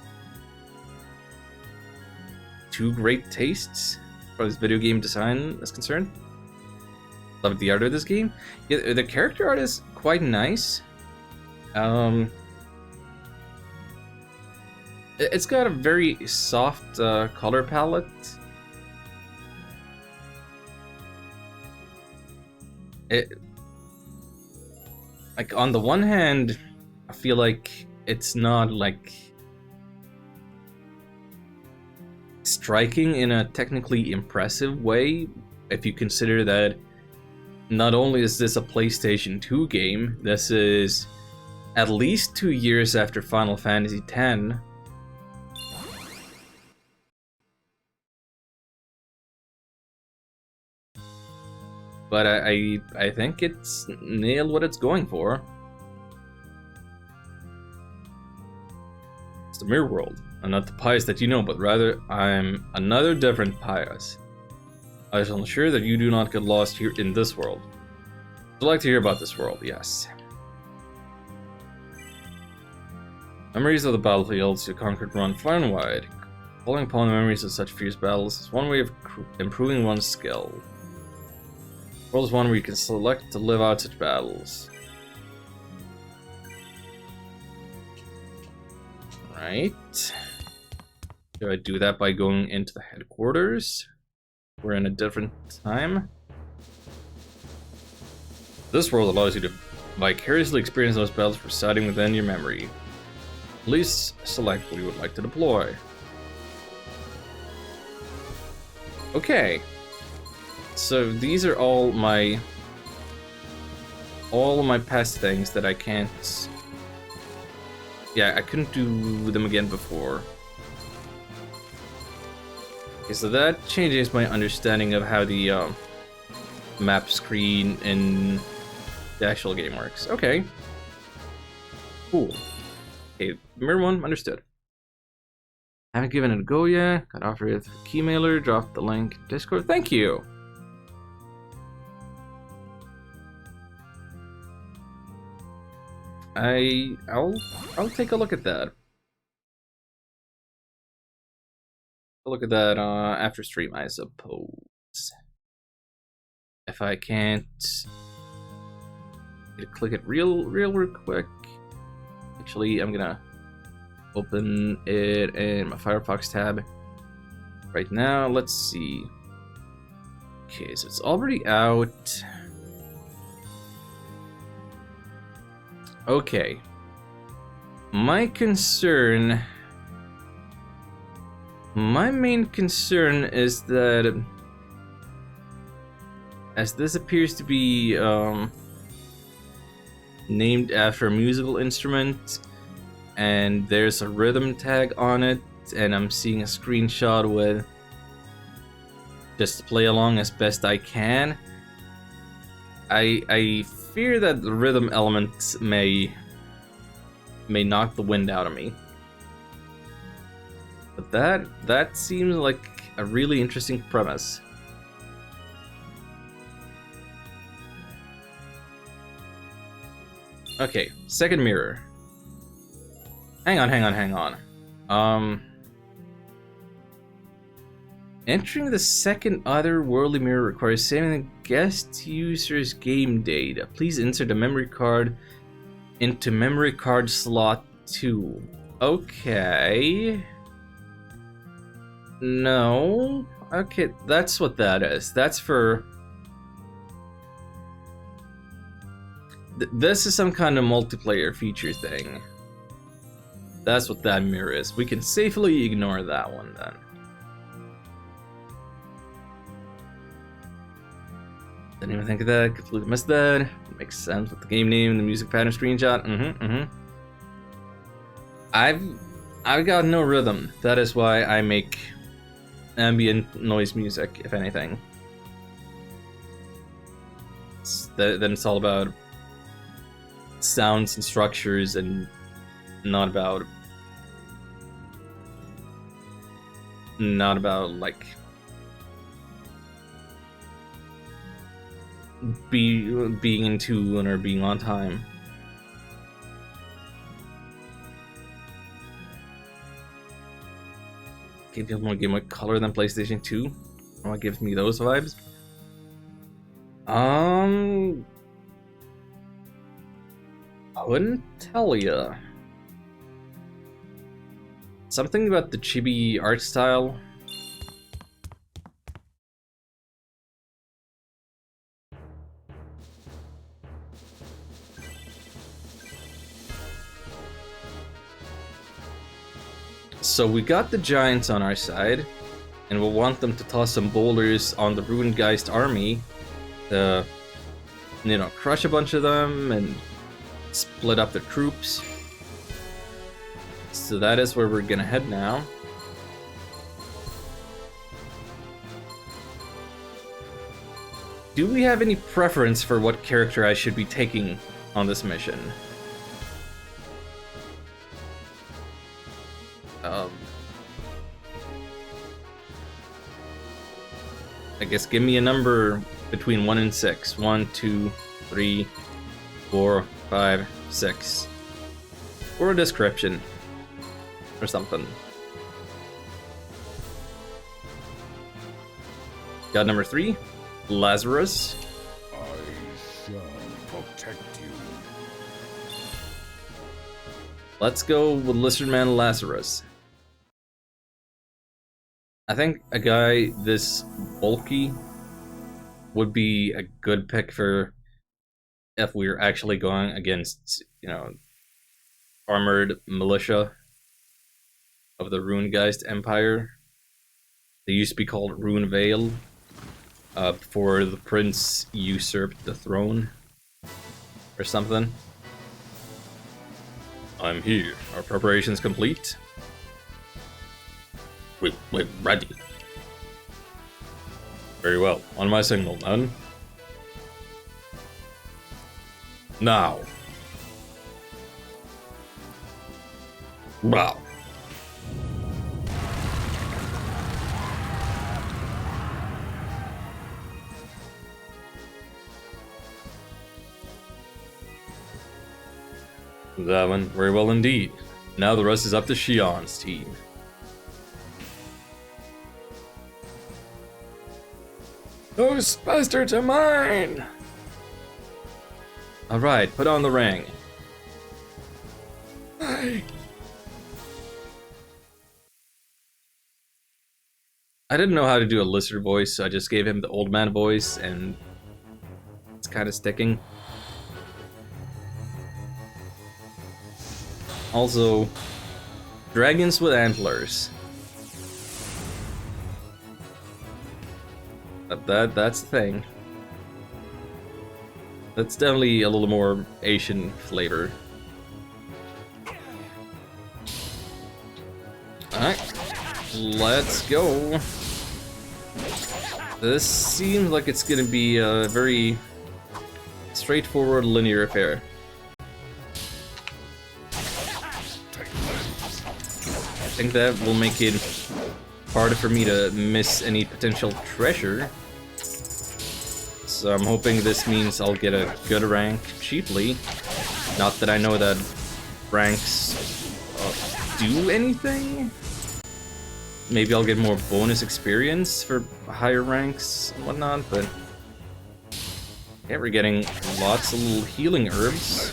two great tastes as far as video game design is concerned. Love the art of this game. Yeah, the character art is quite nice. It's got a very soft color palette. Like, on the one hand, I feel like it's not like striking in a technically impressive way, if you consider that not only is this a PlayStation 2 game, this is at least 2 years after Final Fantasy X. But I think it's nailed what it's going for. It's the mirror world. I'm not the Pius that you know, but rather I'm another different Pius. I shall ensure that you do not get lost here in this world. Would you like to hear about this world? Yes. Memories of the battlefields you conquered run far and wide. Calling upon the memories of such fierce battles is one way of improving one's skill. The world is one where you can select to live out such battles. Right. Do I do that by going into the headquarters? We're in a different time. This world allows you to vicariously experience those battles residing within your memory. Please select what you would like to deploy. Okay. So these are all my past things that I can't. Yeah, I couldn't do them again before. Okay, so that changes my understanding of how the map screen in the actual game works. Okay. Cool. Okay, mirror one, understood. Haven't given it a go yet. Got offered it through Keymailer. Dropped the link in Discord. Thank you. I'll take a look at that. I'll look at that after stream, I suppose. If I can't click it real quick. Actually, I'm gonna open it in my Firefox tab right now. Let's see. Okay, so it's already out. Okay. My main concern is that as this appears to be named after a musical instrument and there's a rhythm tag on it, and I'm seeing a screenshot with just play along as best I can, I fear that the rhythm elements may knock the wind out of me. But that seems like a really interesting premise. Okay, second mirror. Hang on. Entering the second otherworldly mirror requires saving the guest user's game data. Please insert a memory card into memory card slot 2. Okay. No. Okay, that's what that is. That's for... This is some kind of multiplayer feature thing. That's what that mirror is. We can safely ignore that one then. Didn't even think of that. Completely missed that. Makes sense with the game name and the music pattern screenshot. I've got no rhythm. That is why I make ambient noise music, if anything. Then it's all about sounds and structures and not about like being in tune or being on time. Game feels more Game Boy Color than PlayStation 2. What gives me those vibes? Couldn't tell ya. Something about the chibi art style. So we got the giants on our side, and we'll want them to toss some boulders on the Runegeist army to, you know, crush a bunch of them and split up the troops. So that is where we're gonna head now. Do we have any preference for what character I should be taking on this mission? I guess give me a number between 1 and 6. 1, 2, 3, 4, 5, 6. Or a description. Or something. Got number 3, Lazarus. I shall protect you. Let's go with Lizardman Lazarus. I think a guy this bulky would be a good pick for if we were actually going against, you know, armored militia of the Runegeist Empire. They used to be called Runevale before the prince usurped the throne or something. I'm here. Are preparations complete? We're ready. Very well. On my signal, then. Now. Wow. That went very well indeed. Now the rest is up to Shion's team. Those bastards are mine! Alright, put on the ring. I didn't know how to do a lizard voice, so I just gave him the old man voice, and it's kind of sticking. Also, dragons with antlers. That's the thing. That's definitely a little more Asian flavor. Alright, let's go. This seems like it's gonna be a very straightforward linear affair. I think that will make it harder for me to miss any potential treasure. So I'm hoping this means I'll get a good rank cheaply. Not that I know that ranks do anything. Maybe I'll get more bonus experience for higher ranks and whatnot, but yeah, we're getting lots of little healing herbs.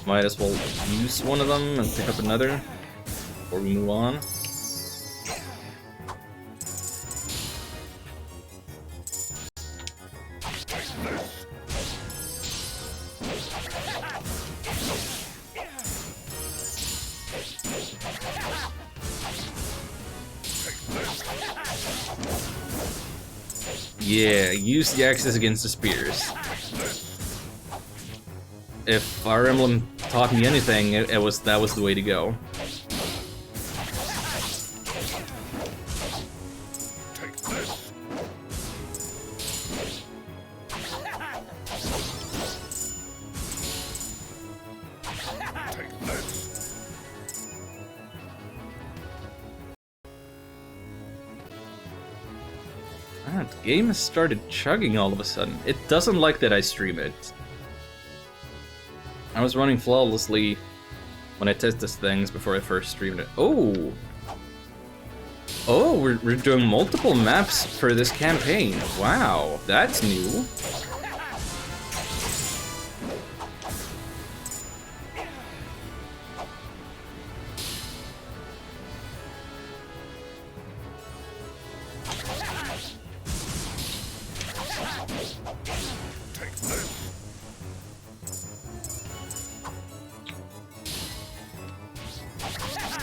Might as well use one of them and pick up another before we move on. Yeah, use the axes against the spears. If Fire Emblem taught me anything, that was the way to go. The game has started chugging all of a sudden. It doesn't like that I stream it. I was running flawlessly when I tested things before I first streamed it. Oh! Oh, we're doing multiple maps for this campaign. Wow, that's new.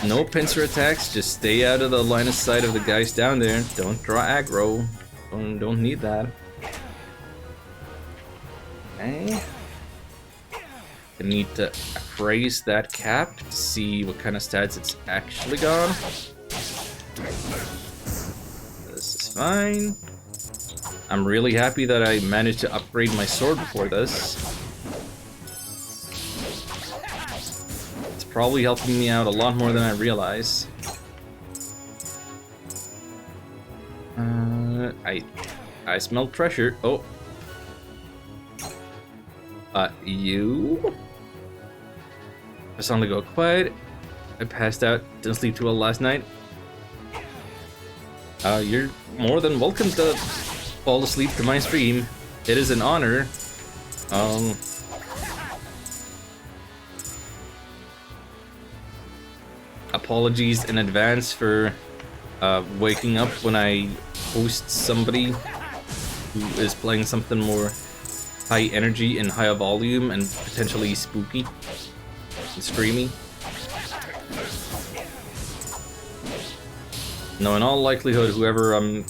No pincer attacks, just stay out of the line of sight of the guys down there. Don't draw aggro. Don't need that. Okay. I need to appraise that cap to see what kind of stats it's actually got. This is fine. I'm really happy that I managed to upgrade my sword before this. Probably helping me out a lot more than I realize. I smell treasure. Oh. You? I suddenly go quiet. I passed out, didn't sleep too well last night. You're more than welcome to fall asleep to my stream. It is an honor. Apologies in advance for waking up when I host somebody who is playing something more high energy and higher volume and potentially spooky and screamy. No, in all likelihood, whoever I'm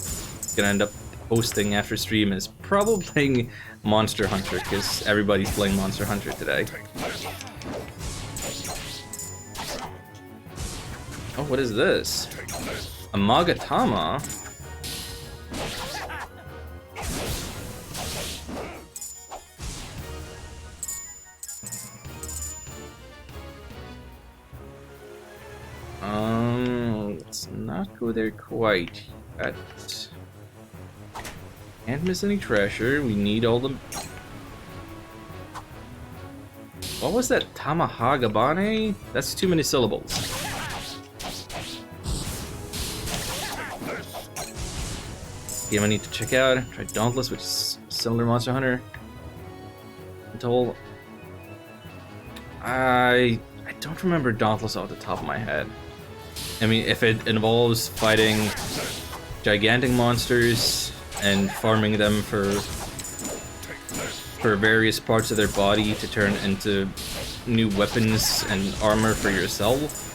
gonna end up hosting after stream is probably playing Monster Hunter, because everybody's playing Monster Hunter today. Oh, what is this? A Magatama? Let's not go there quite yet. Can't miss any treasure. We need all the... What was that? Tamahagabane? That's too many syllables. Game I need to check out. Try Dauntless, which is similar to Monster Hunter. Until I don't remember Dauntless off the top of my head. I mean, if it involves fighting gigantic monsters and farming them for various parts of their body to turn into new weapons and armor for yourself,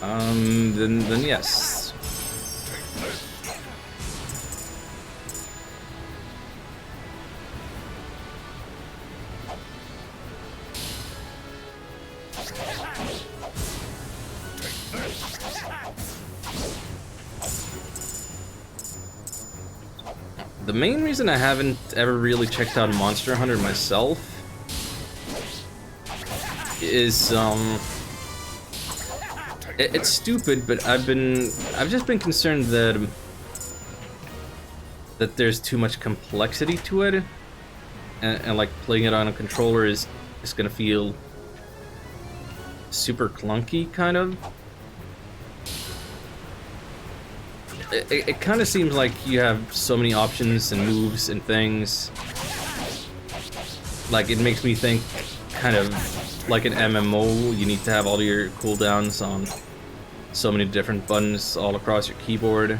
then yes. The main reason I haven't ever really checked out Monster Hunter myself is it's stupid, but I've just been concerned that there's too much complexity to it, and like playing it on a controller is gonna feel super clunky, kind of. It kind of seems like you have so many options and moves and things. Like, it makes me think kind of like an MMO. You need to have all your cooldowns on so many different buttons all across your keyboard.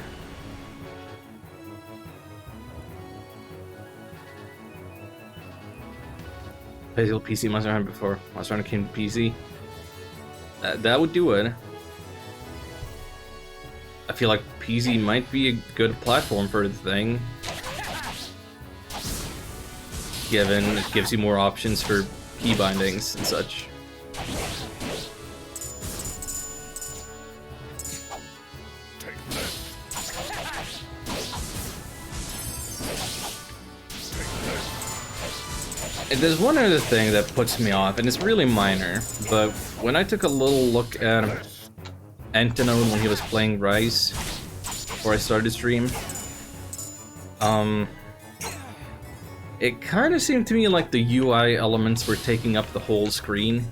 Played PC Monster Hunter before Monster Hunter came to PC. That would do it. I feel like PC might be a good platform for the thing, given it gives you more options for key bindings and such. And there's one other thing that puts me off, and it's really minor, but when I took a little look at Antonode when he was playing Rise before I started the stream, it kind of seemed to me like the UI elements were taking up the whole screen.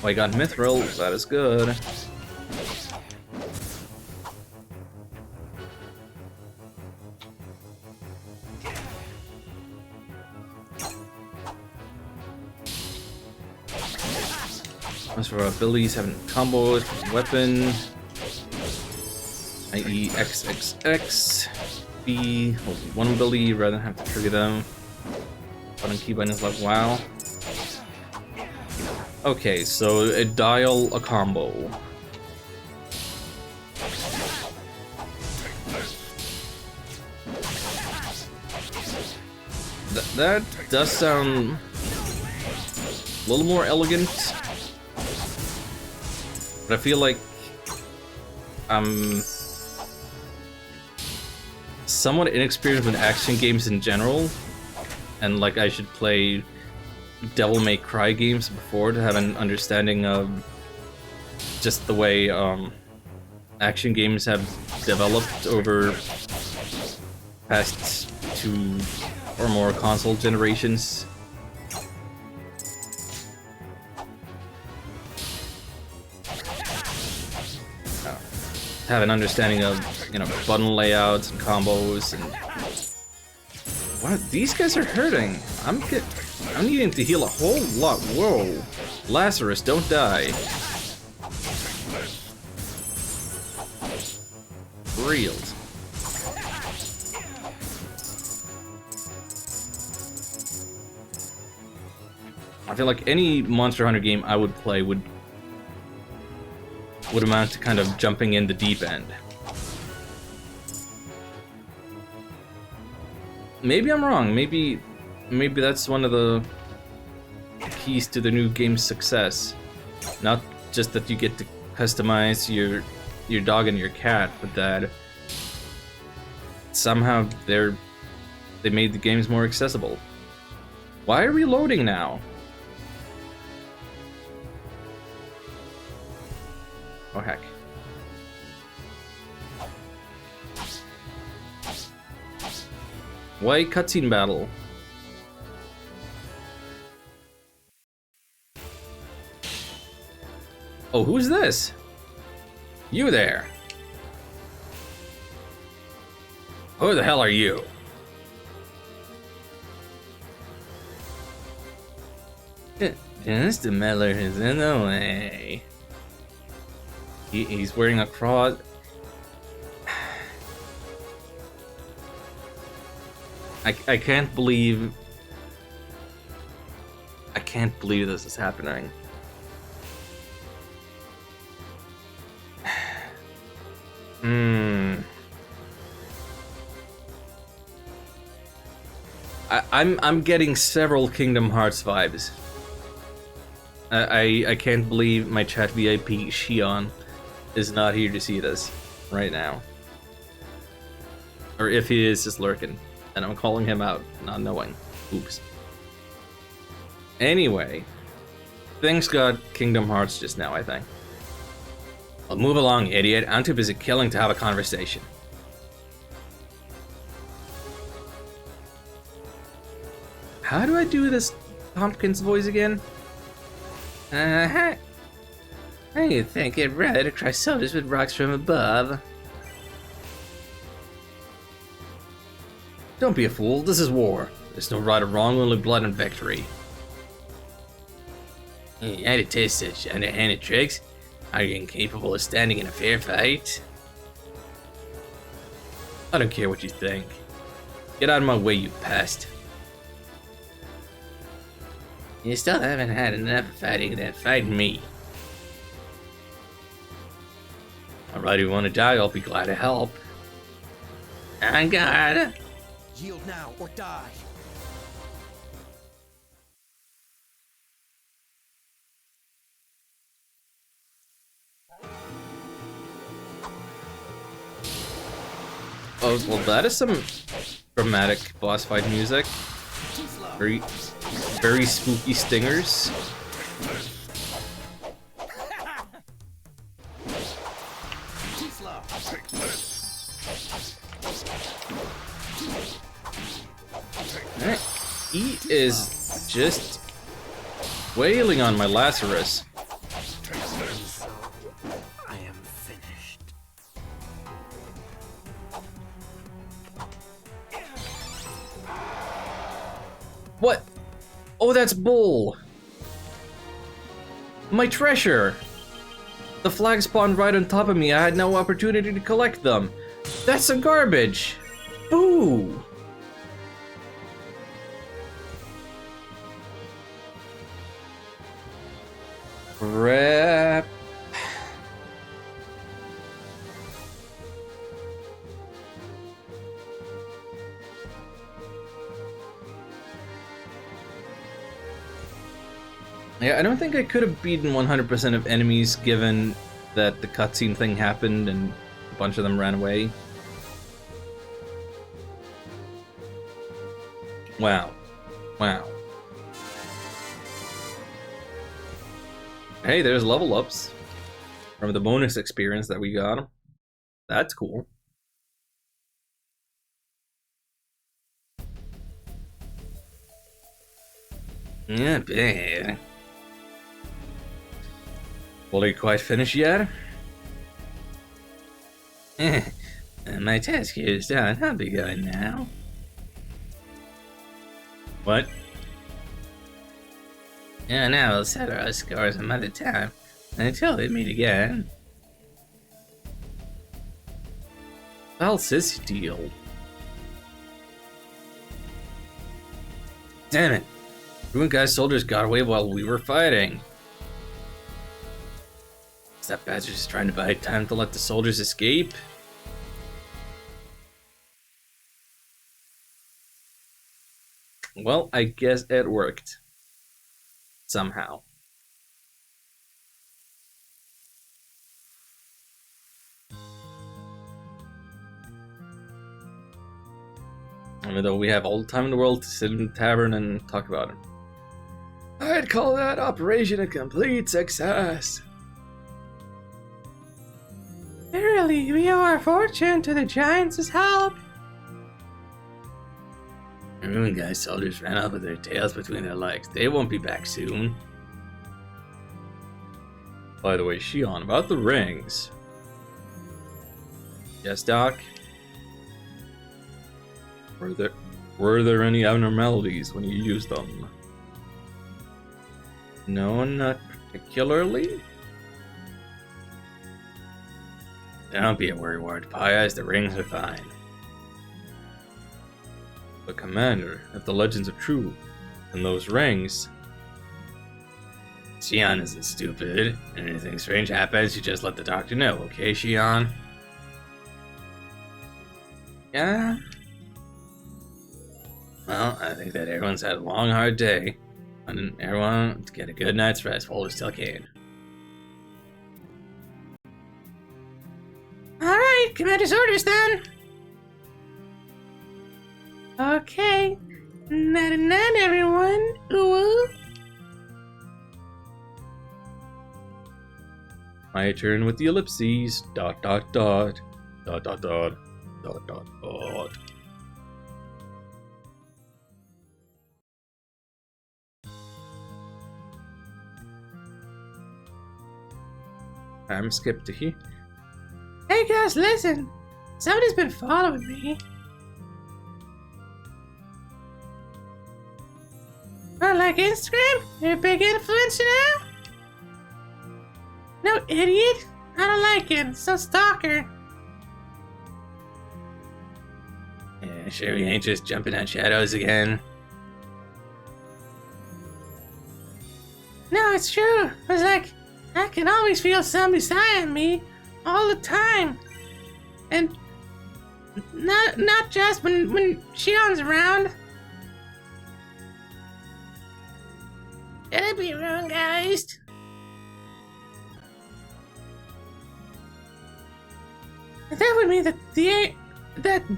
Oh, I got Mithril, that is good. As for abilities, having combos, weapon, i.e. XXX, B, one ability rather than have to trigger them. Button key button is like wow. Okay, so a dial a combo. That does sound a little more elegant. But I feel like I'm somewhat inexperienced with action games in general, and like I should play Devil May Cry games before to have an understanding of just the way action games have developed over past 2 or more console generations. Have an understanding of, you know, button layouts and combos and... Wow, these guys are hurting. I'm needing to heal a whole lot. Whoa. Lazarus, don't die. Reeled. I feel like any Monster Hunter game I would play would amount to kind of jumping in the deep end. Maybe I'm wrong. Maybe that's one of the keys to the new game's success. Not just that you get to customize your dog and your cat, but that somehow they made the games more accessible. Why are we loading now? Oh heck. Why cutscene battle? Oh, who's this? You there. Who the hell are you? Just the Miller is in the way. He's wearing a cross. I can't believe. I can't believe this is happening. I'm getting several Kingdom Hearts vibes. I can't believe my chat VIP Shion is not here to see this right now. Or if he is, just lurking. And I'm calling him out, not knowing. Oops. Anyway, things got Kingdom Hearts just now, I think. Well, move along, idiot. I'm too busy killing to have a conversation. How do I do this Tompkins voice again? I think it rather to cry soldiers with rocks from above. Don't be a fool, this is war. There's no right or wrong, only blood and victory. I detest such underhanded tricks. Are you incapable of standing in a fair fight? I don't care what you think. Get out of my way, you pest. You still haven't had enough of fighting that fight me. Alright, if you want to die, I'll be glad to help. On guard. Yield now or die. Oh, well, that is some dramatic boss fight music. Very, very spooky stingers. Alright, he is just wailing on my Lazarus. I am finished. What? Oh, that's bull. My treasure. The flag spawned right on top of me. I had no opportunity to collect them. That's a garbage. Boo. Crap. Yeah, I don't think I could have beaten 100% of enemies given that the cutscene thing happened and a bunch of them ran away. Wow. Wow. Hey, there's level ups from the bonus experience that we got. That's cool. Yeah, bad. Well, are you quite finished yet? My task here is done. I'll be going now. What? Yeah, now we'll settle our scores some other time. Until we meet again. How's this deal? Damn it! Ruined Guy's soldiers got away while we were fighting. Is that bastard just trying to buy time to let the soldiers escape? Well, I guess it worked. Somehow. Even though we have all the time in the world to sit in the tavern and talk about it. I'd call that operation a complete success. Verily, we owe our fortune to the giants' help. The Ruined Guy's soldiers ran off with their tails between their legs. They won't be back soon. By the way, Shion, about the rings. Yes, Doc? Were there any abnormalities when you used them? No, not particularly. Don't be a worrywart, Pius. The rings are fine. But Commander, if the legends are true, then those rings... Xion isn't stupid. Anything strange happens, you just let the doctor know, okay, Xion? Yeah? Well, I think that everyone's had a long, hard day. And everyone to get a good night's rest while we still can. Alright, Commander's orders then. Okay. Night, everyone. Ooh. My turn with the ellipses. Dot dot dot. Dot dot dot. Dot dot dot. I'm skip to here. Hey guys, listen. Somebody's been following me. Oh, like Instagram? You're a big influencer now? No, idiot. I don't like it. It's so stalker. Yeah, sure we ain't just jumping on shadows again. No, it's true. I was like, I can always feel somebody beside me all the time. And not just when Shion's around. Could I be wrong, guys? That would mean that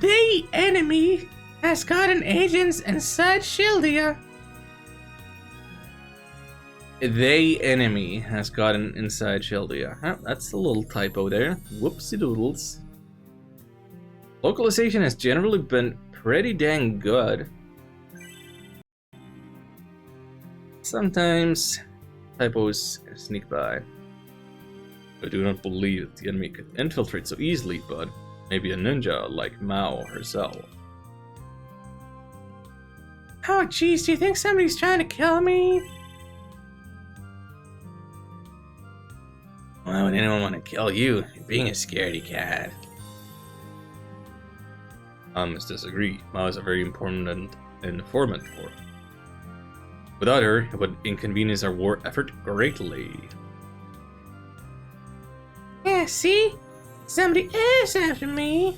the enemy has gotten agents inside Shieldia. They enemy has gotten inside Shieldia. Oh, that's a little typo there. Whoopsie doodles. Localization has generally been pretty dang good. Sometimes typos sneak by. I do not believe that the enemy could infiltrate so easily, but maybe a ninja like Mao herself. Oh jeez, do you think somebody's trying to kill me? Why would anyone want to kill you? You're being a scaredy cat. I must disagree. Mao is a very important informant for her. Without her, it would inconvenience our war effort greatly. Yeah, see? Somebody is after me.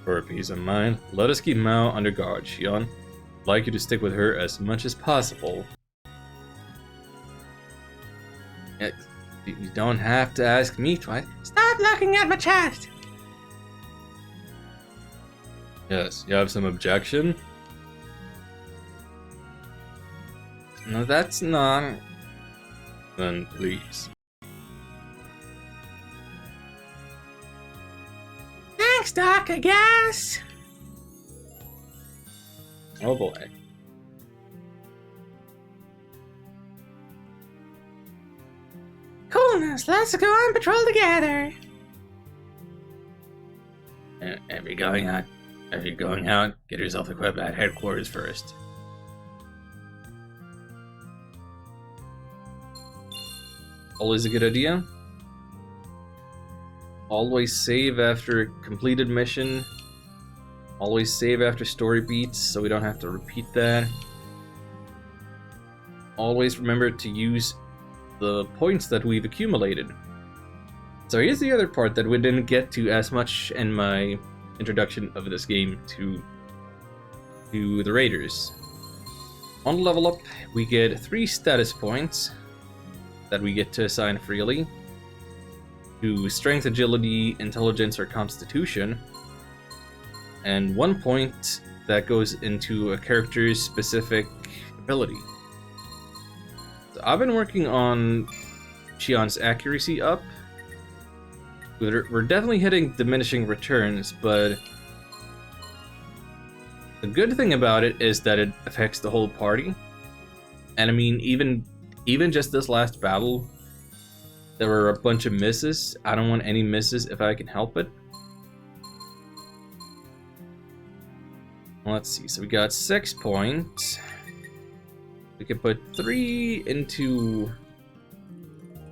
For peace of mind, let us keep Mao under guard, Xion. I'd like you to stick with her as much as possible. You don't have to ask me twice. Stop looking at my chest. Yes, you have some objection? No, that's not. Then please. Thanks, Doc, I guess. Oh boy. Coolness, let's go on patrol together. If you're going out, get yourself equipped at headquarters first. Always a good idea. Always save after completed mission. Always save after story beats so we don't have to repeat that. Always remember to use the points that we've accumulated. So here's the other part that we didn't get to as much in my introduction of this game to the Raiders. On level up, we get 3 status points that we get to assign freely to Strength, Agility, Intelligence, or Constitution, and 1 point that goes into a character's specific ability. So I've been working on Xion's accuracy up. We're definitely hitting diminishing returns, but the good thing about it is that it affects the whole party. And I mean, even just this last battle, there were a bunch of misses. I don't want any misses if I can help it. Let's see, so we got 6 points. We could put 3 into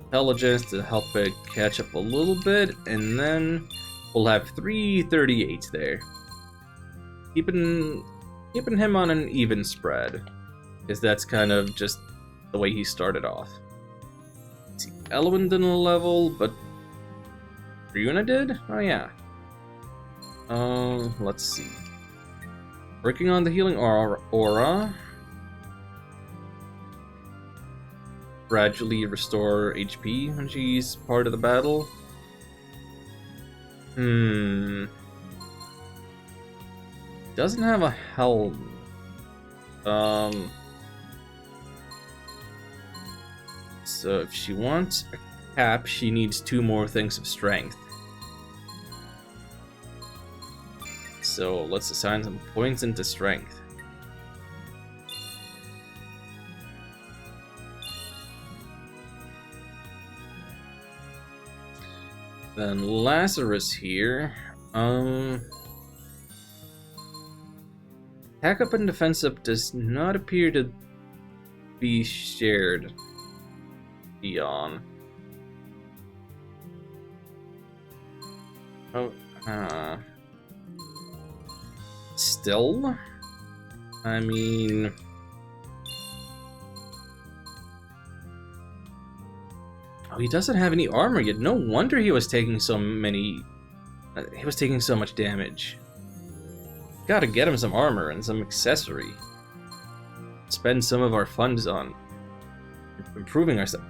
intelligence to help it catch up a little bit, and then we'll have 3 38s there. Keeping him on an even spread, because that's kind of just the way he started off. Let's see, Elwyn didn't level, but Ryuna did? Oh yeah. Let's see. Working on the healing aura. Gradually restore HP when she's part of the battle. Doesn't have a helm. So if she wants a cap, she needs 2 more things of strength. So let's assign some points into strength. Then Lazarus here. Attack up and defense up does not appear to be shared beyond. Still? I mean... Oh, he doesn't have any armor yet. No wonder he was taking so many... he was taking so much damage. Gotta get him some armor and some accessory. Spend some of our funds on improving ourselves.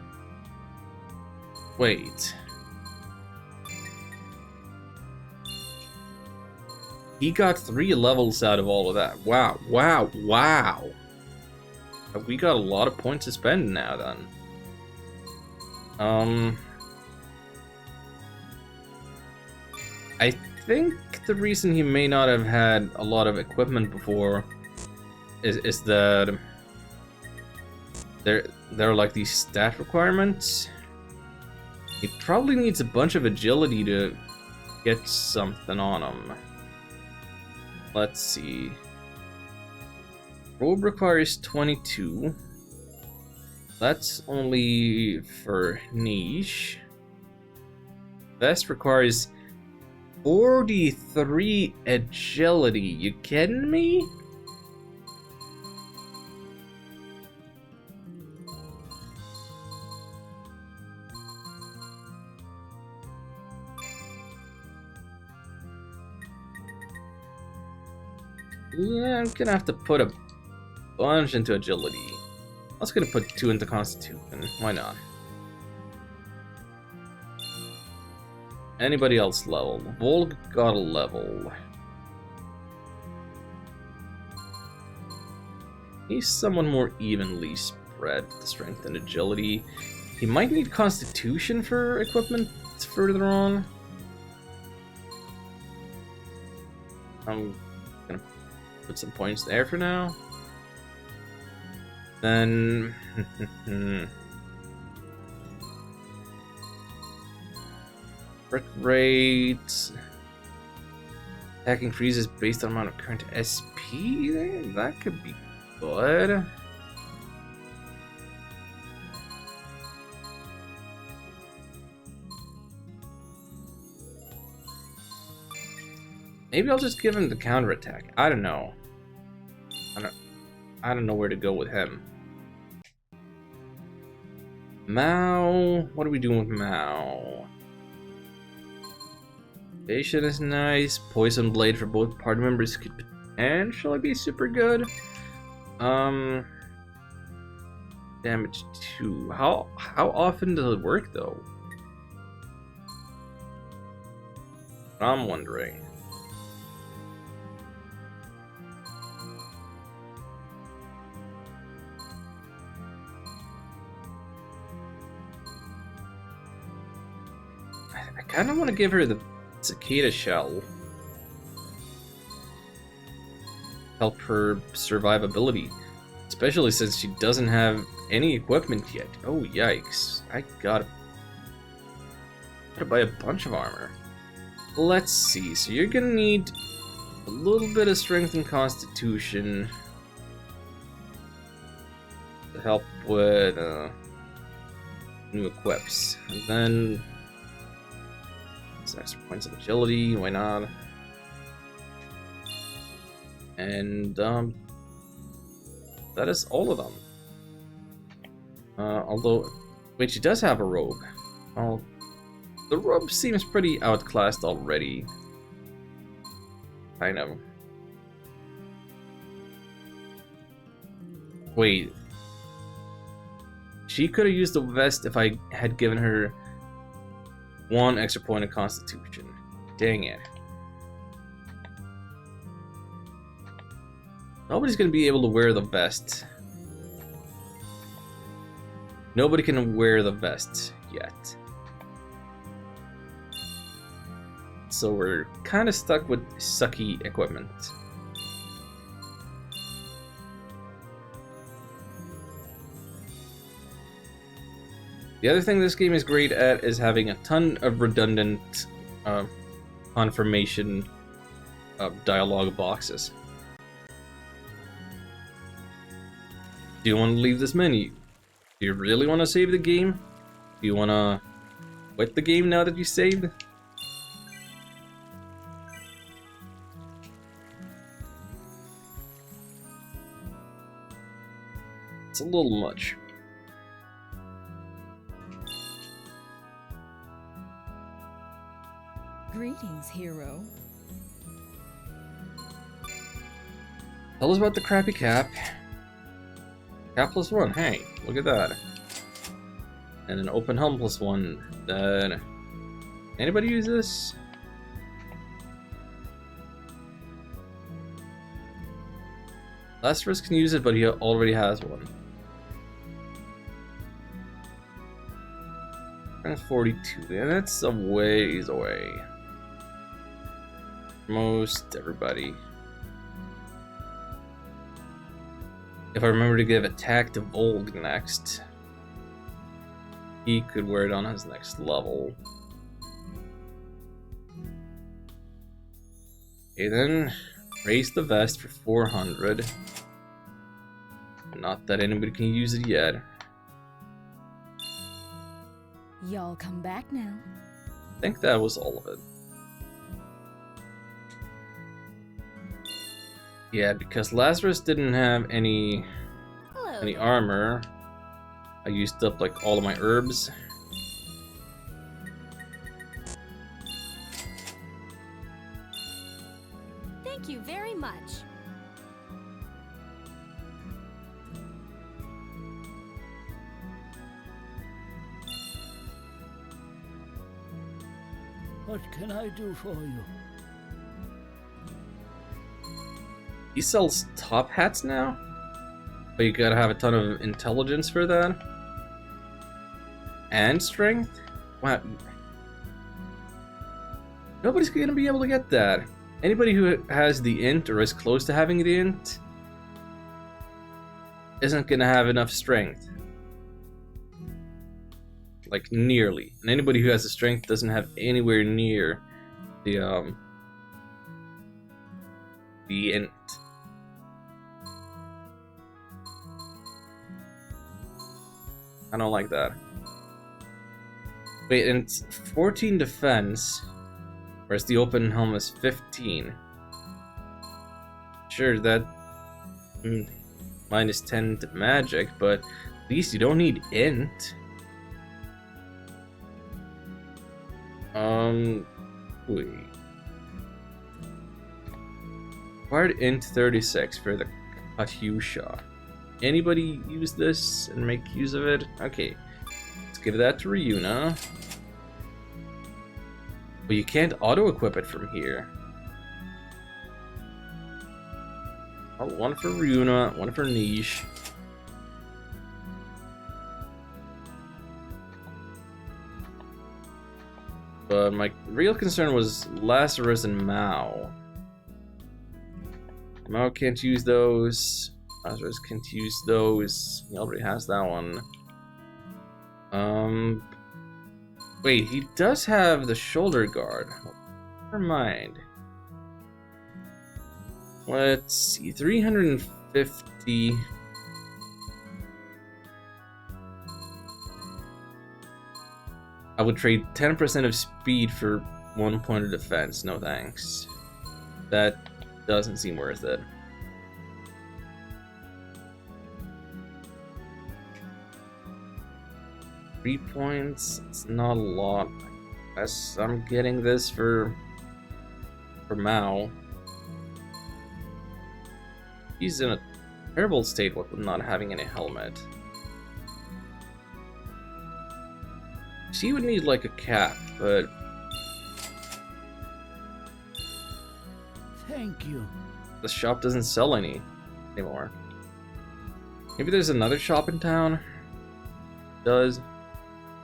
Wait. He got 3 levels out of all of that. Wow, wow, wow. We got a lot of points to spend now then. I think the reason he may not have had a lot of equipment before is that there are like these stat requirements. He probably needs a bunch of agility to get something on him. Let's see. Robe requires 22. That's only for niche. Vest requires 43 agility. You kidding me? Yeah, I'm gonna have to put a bunch into agility. I was gonna put 2 into constitution. Why not? Anybody else level? Volg got a level. He's someone more evenly spread with strength and agility. He might need constitution for equipment further on. I'm gonna put some points there for now. Then crit rate, attack increases based on amount of current SP. That could be good. Maybe I'll just give him the counterattack. I don't know. I don't know where to go with him. Mao, what are we doing with Mao? Patient is nice. Poison Blade for both party members could potentially be super good. Damage 2. How often does it work though? I'm wondering. I kind of want to give her the cicada shell. Help her survivability. Especially since she doesn't have any equipment yet. Oh, yikes. I gotta buy a bunch of armor. Let's see. So you're gonna need a little bit of strength and constitution. to help with new equips. And then some extra points of agility, why not? And that is all of them. Although, wait, she does have a robe. Well, the robe seems pretty outclassed already. Kind of. Wait. She could have used the vest if I had given her 1 extra point of Constitution. Dang it. Nobody's gonna be able to wear the vest. Nobody can wear the vest yet. So we're kind of stuck with sucky equipment. The other thing this game is great at is having a ton of redundant confirmation dialogue boxes. Do you want to leave this menu? Do you really want to save the game? Do you want to quit the game now that you saved? It's a little much. Greetings, hero. Tell us about the crappy cap. Cap +1, hey, look at that. And an open helm +1. Then, anybody use this? Lazarus can use it, but he already has one. And 42, and that's a ways away. Most everybody. If I remember to give attack to Volg next, he could wear it on his next level. Okay, then raise the vest for 400. Not that anybody can use it yet. Y'all come back now. I think that was all of it. Yeah, because Lazarus didn't have any Hello. armor. I used up like all of my herbs. Thank you very much. What can I do for you? He sells top hats now? But you gotta have a ton of intelligence for that? And strength? Wow. Nobody's gonna be able to get that. Anybody who has the int or is close to having the int isn't gonna have enough strength. Like, nearly. And anybody who has the strength doesn't have anywhere near the int. I don't like that. Wait, and it's 14 defense, whereas the open helm is 15. Sure, that minus 10 to magic, but at least you don't need int. Wait. Required int 36 for the Katyusha. Anybody use this and make use of it? Okay, let's give that to Ryuna. But you can't auto-equip it from here. Oh, one for Ryuna, one for Niche. But my real concern was Lazarus and Mao. Mao can't use those. Lazarus can't use those. He already has that one. Wait, he does have the shoulder guard. Never mind. Let's see, 350. would trade 10% of speed for 1 point of defense. No thanks. That doesn't seem worth it. Three points, it's not a lot. I guess I'm getting this for Mao. He's in a terrible state with not having any helmet. She would need like a cap, but Thank you. the shop doesn't sell any anymore. Maybe there's another shop in town. Does.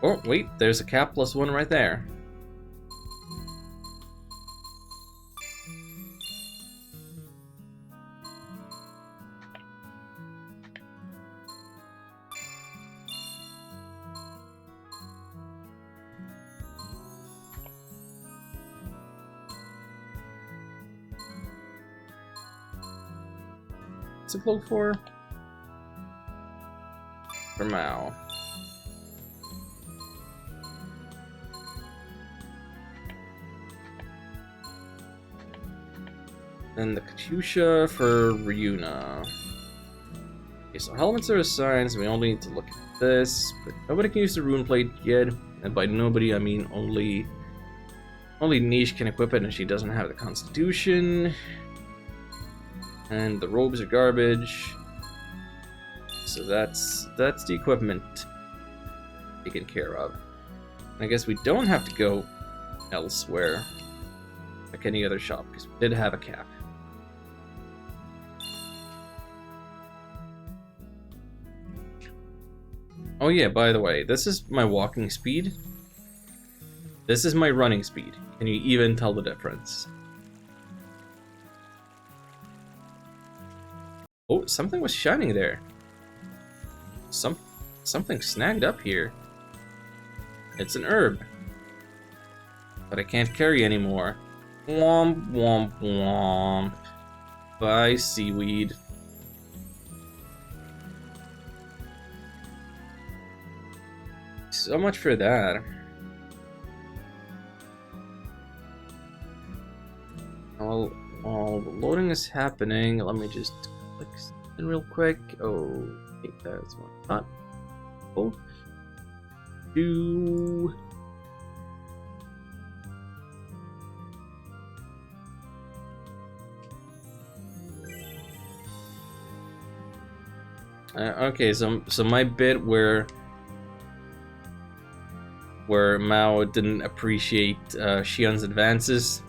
Oh, wait, there's a cap +1 right there. What's it cloak for? For Mao. And the Katusha for Ryuna. Okay, so helmets are assigned, so we only need to look at this, but nobody can use the rune plate yet. And by nobody, I mean only Niche can equip it, and she doesn't have the Constitution. And the robes are garbage. So that's the equipment taken care of. And I guess we don't have to go elsewhere, like any other shop, because we did have a cap. Oh yeah, by the way, this is my walking speed. This is my running speed. Can you even tell the difference? Oh, something was shining there. Something snagged up here. It's an herb. But I can't carry anymore. Womp womp womp. Bye, seaweed. So much for that. While the loading is happening, let me just click in real quick. Oh, okay, that's one. Not. Oh. Two. Okay, so my bit where Mao didn't appreciate Shion's advances,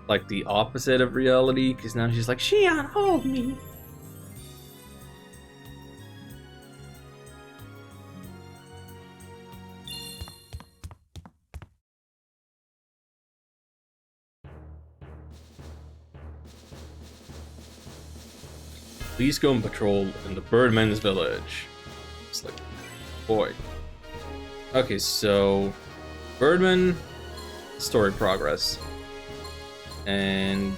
like the opposite of reality, because now she's like, Shion, hold me. Please go and patrol in the Birdman's village. It's like, boy. Okay, so Birdman, story progress. And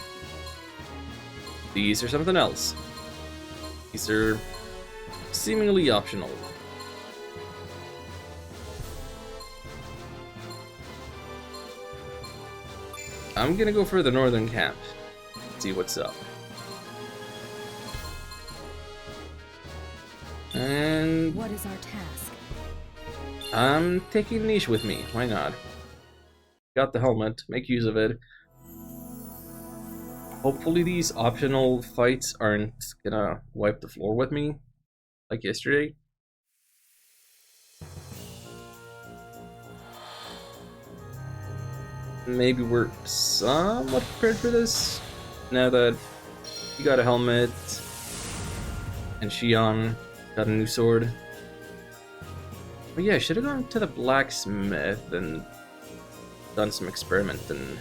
these are something else. These are seemingly optional. I'm gonna go for the northern camp. See what's up. And What is our task? I'm taking Niche with me. Why not? Got the helmet. Make use of it. Hopefully these optional fights aren't gonna wipe the floor with me, like yesterday. Maybe we're somewhat prepared for this, now that you got a helmet, and Shion got a new sword. But yeah, I should have gone to the blacksmith and done some experimenting.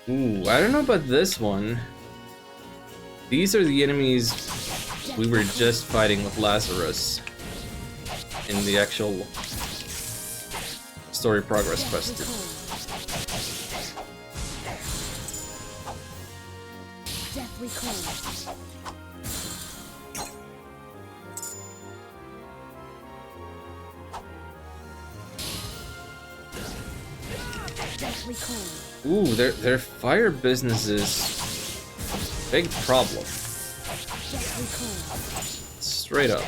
Ooh, I don't know about this one. These are the enemies we were just fighting with Lazarus in the actual story progress quest. Deathly cold. Deathly cold. Ooh, their fire business is a big problem. Deathly cold. Straight up.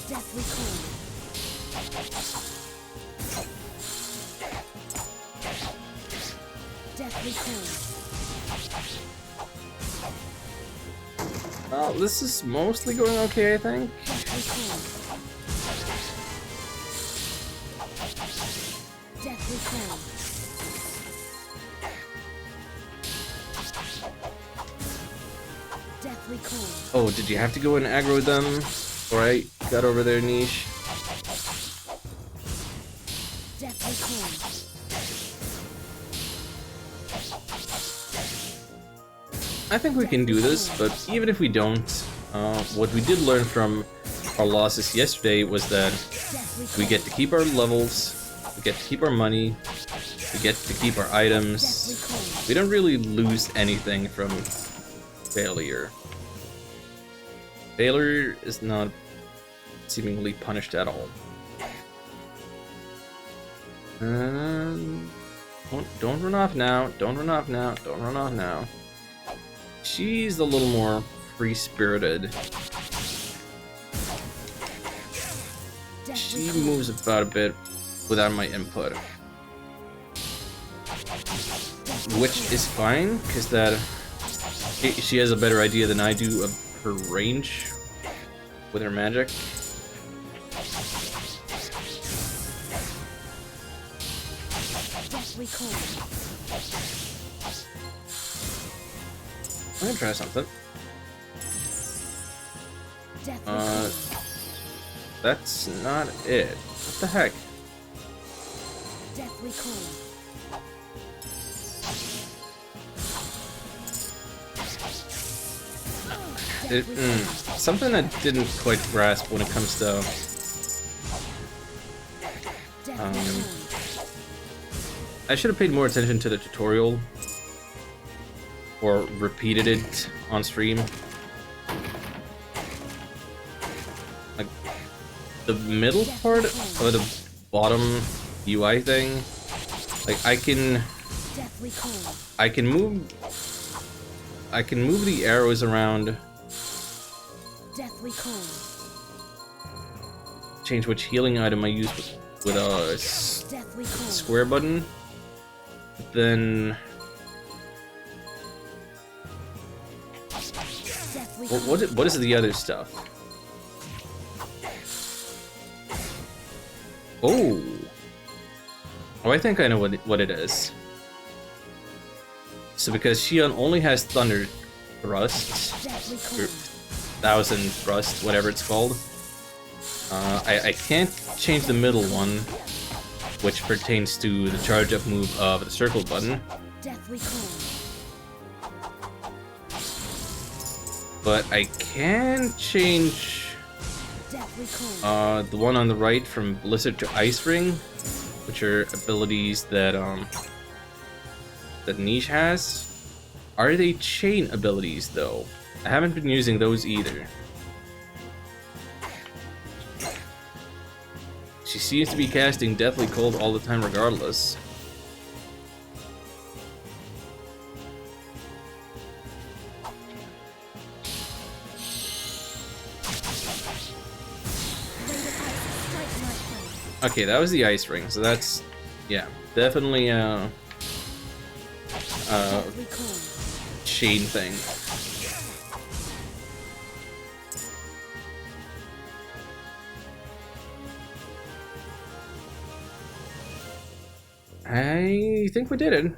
Deathly cold. Deathly cold. Well, this is mostly going okay, I think. Deathly cold. Deathly cold. Deathly cold. Oh, did you have to go and aggro them before I got over their niche? Deathly cold. I think we can do this, but even if we don't, what we did learn from our losses yesterday was that Deathly cold. we get to keep our levels, we get to keep our money, we get to keep our items. Deathly cold. We don't really lose anything from failure. Failure is not seemingly punished at all. Don't run off now. Don't run off now. Don't run off now. She's a little more free-spirited. Deathly She cold. moves about a bit without my input. Which is fine, because that she has a better idea than I do of her range with her magic. Deathly cold. I'm gonna try something. Deathly Uh, cold. That's not it. What the heck? Deathly cold. Deathly cold. Something I didn't quite grasp when it comes to Deathly cold. I should have paid more attention to the tutorial or repeated it on stream. Like the middle part or the bottom UI thing, like I can Deathly cold. move the arrows around, Deathly cold. change which healing item I use with a Deathly cold. square button. But then Deathly what is the other stuff? Oh, I think I know what it is. So because Shion only has Thunder Thrust, Deathly or cold. 1000 Thrust, whatever it's called. I can't change the middle one, which pertains to the charge up move of the circle button, Deathly cold. but I can change Deathly cold. the one on the right from Blizzard to Ice Ring, which are abilities that that Niche has. Are they chain abilities though? I haven't been using those either. She seems to be casting Deathly Cold all the time regardless. Strike my flame. Okay, that was the Ice Ring, so that's, yeah, definitely a Deathly cold. chain thing. I think we did it.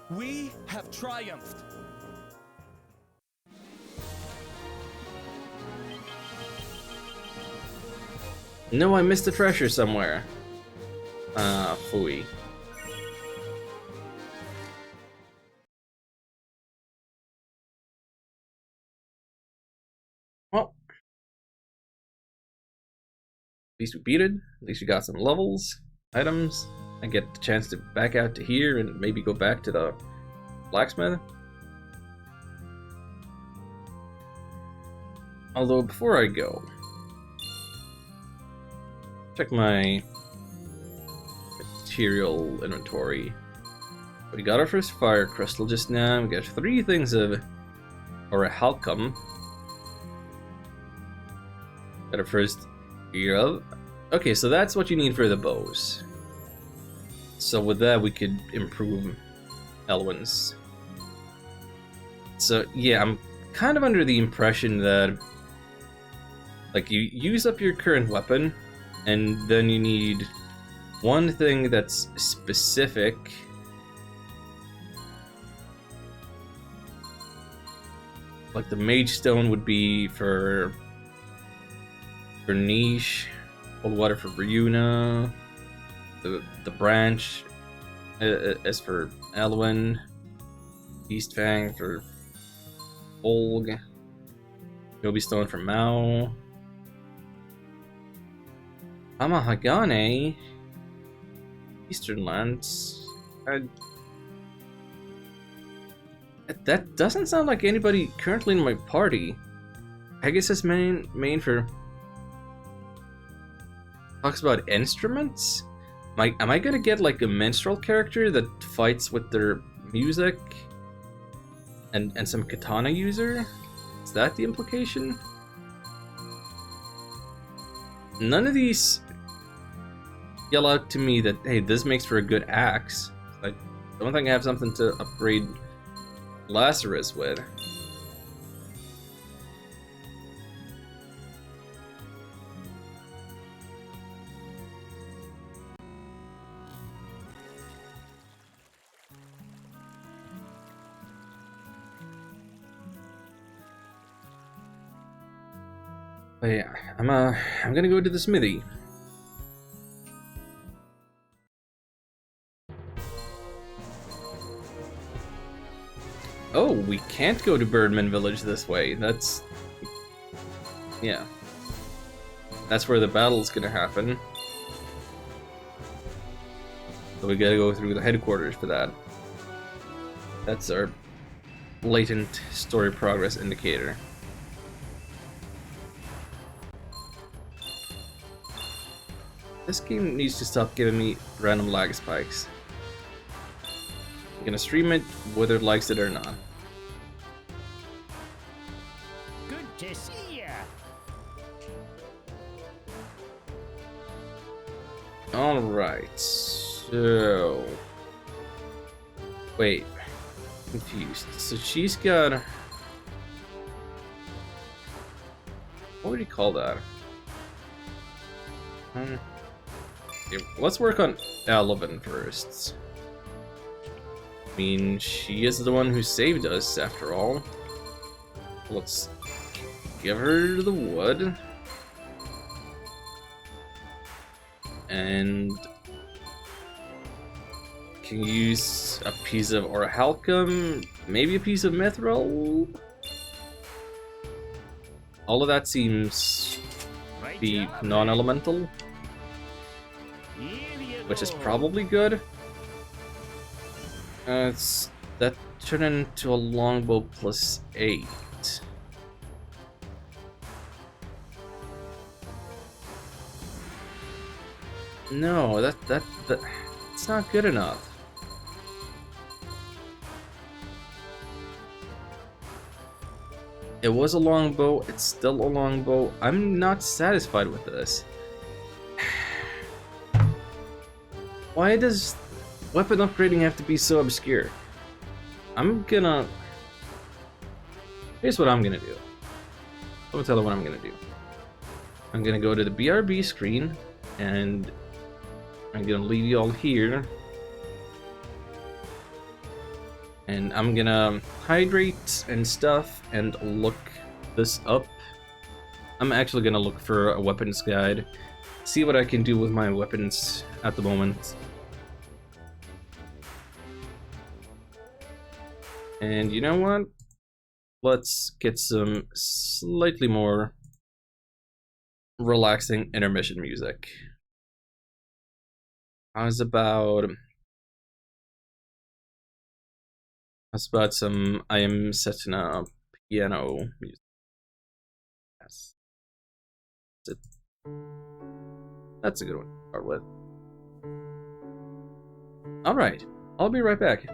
We have triumphed. No, I missed a treasure somewhere. Phooey. Well, least we beat it. At least we got some levels, items. I get the chance to back out to here and maybe go back to the blacksmith. Although before I go, check my material inventory. We got our first fire crystal just now. We got 3 things of orichalcum. Got our first ear of. Okay, so that's what you need for the bows. So with that, we could improve Elwyn's. So yeah, I'm kind of under the impression that, like, you use up your current weapon, and then you need one thing that's specific. Like the Mage Stone would be for Niche, Cold Water for Ryuna, the Branch is for Elwyn, East Fang for Olg, Yobi Stone for Mao, Amahagane, Eastern Lands. That doesn't sound like anybody currently in my party. I guess it's main for talks about instruments. Am I gonna get like a minstrel character that fights with their music, and some katana user? Is that the implication? None of these yell out to me that, hey, this makes for a good axe. I don't think I have something to upgrade Lazarus with. But yeah, I'm gonna go to the smithy. Oh, we can't go to Birdman Village this way. That's... yeah. That's where the battle's gonna happen. So we gotta go through the headquarters for that. That's our latent story progress indicator. This game needs to stop giving me random lag spikes. I'm gonna stream it whether it likes it or not. Good to see ya. Alright, so... wait. Confused. So she's got... what would you call that? Okay, let's work on Elvin first. I mean, she is the one who saved us, after all. Let's give her the wood. And... can use a piece of orichalcum, maybe a piece of mithril. All of that seems to be non-elemental, which is probably good. That turned into a longbow plus 8. No, that's not good enough. It was a longbow, it's still a longbow. I'm not satisfied with this. Why does weapon upgrading have to be so obscure? Here's what I'm gonna do. I'll tell you what I'm gonna do. I'm gonna go to the BRB screen, and I'm gonna leave you all here. And I'm gonna hydrate and stuff and look this up. I'm actually gonna look for a weapons guide, see what I can do with my weapons at the moment. And you know what? Let's get some slightly more relaxing intermission music. How's about some I am setting up piano music? Yes. That's a good one to start with. Alright, I'll be right back.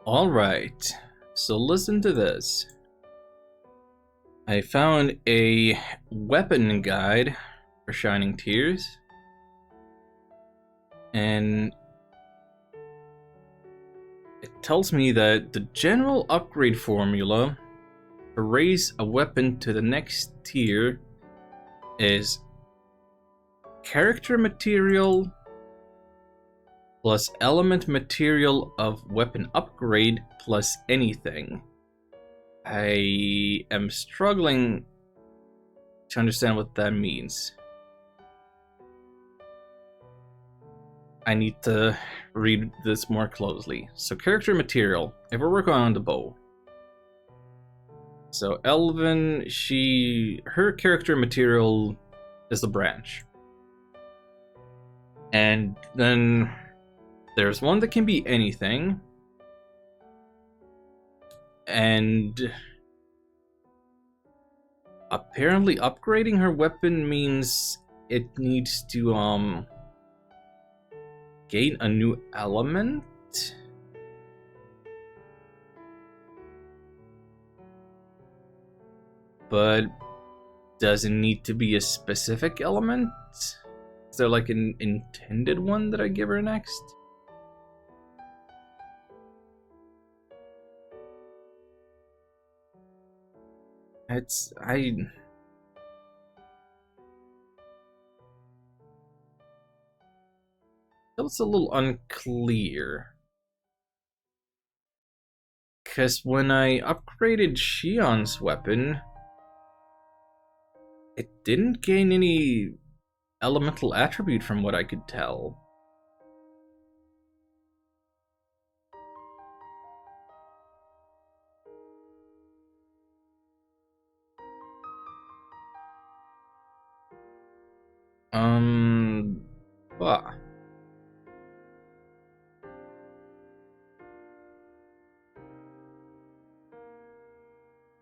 Alright, so listen to this. I found a weapon guide for Shining Tears. And it tells me that the general upgrade formula to raise a weapon to the next tier is character material plus element material of weapon upgrade plus anything. I am struggling to understand what that means. I need to read this more closely. So character material, if we're working on the bow. So Elven, her character material is the branch. And then there's one that can be anything. And apparently upgrading her weapon means it needs to gain a new element. But does it need to be a specific element? Is there like an intended one that I give her next? It's a little unclear. Because when I upgraded Shion's weapon, it didn't gain any elemental attribute from what I could tell. Bah.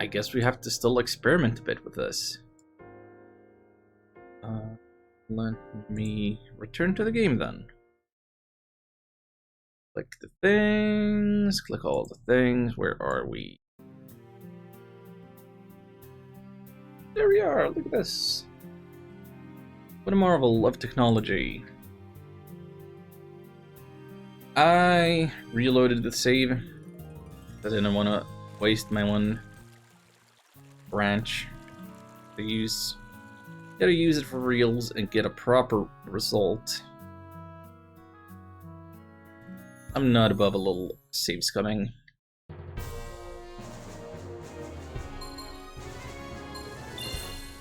I guess we have to still experiment a bit with this. Let me return to the game then. Click the things, click all the things. Where are we? There we are, look at this. What a marvel of technology. I reloaded the save. I didn't want to waste my one branch to use. Gotta use it for reals and get a proper result. I'm not above a little save scumming.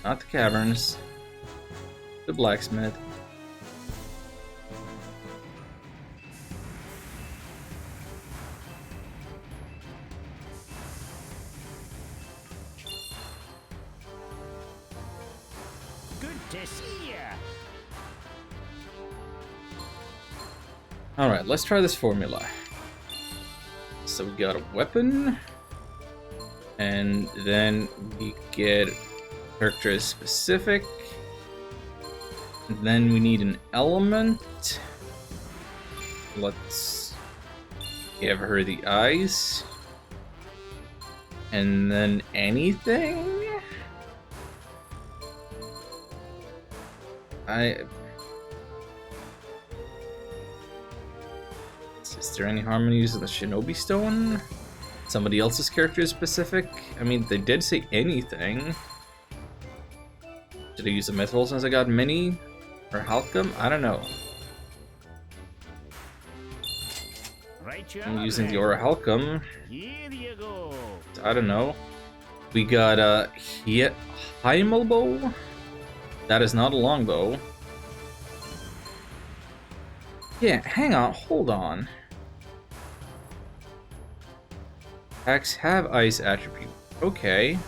Not the caverns. The blacksmith. To see ya. Alright, let's try this formula. So we got a weapon, and then we get character specific, and then we need an element. Let's give her the eyes, and then anything. Is there any harm in using the Shinobi Stone? Somebody else's character is specific? I mean, they did say anything. Should I use a Mithril since I got Mini? Or Halcum? I don't know. I'm using the Aura Halcum. Here you go. I don't know. We got a Heimelbow. That is not a longbow. Yeah, hang on, hold on. Attacks have ice attribute. Okay.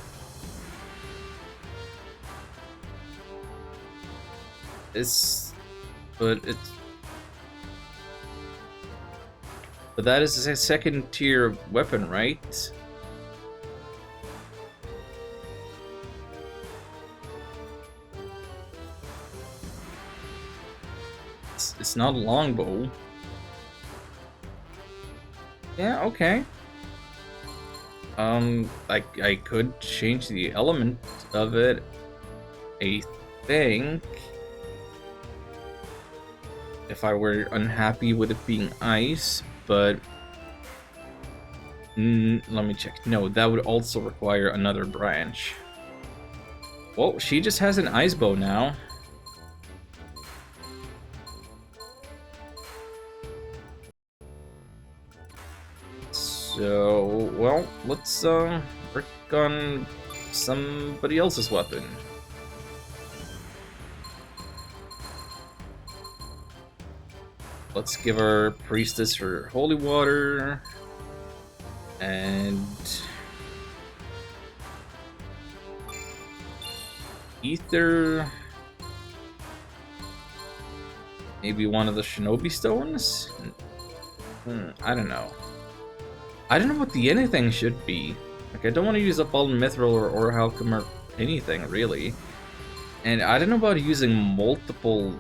But that is a second tier weapon, right? It's not a longbow. Yeah, okay. I could change the element of it, I think. If I were unhappy with it being ice, but let me check. No, that would also require another branch. Well, she just has an ice bow now. So, well, let's work on somebody else's weapon. Let's give our priestess her holy water. And ether. Maybe one of the shinobi stones? I don't know. I don't know what the anything should be. Like, I don't want to use up all mithril or halchem or anything, really. And I don't know about using multiple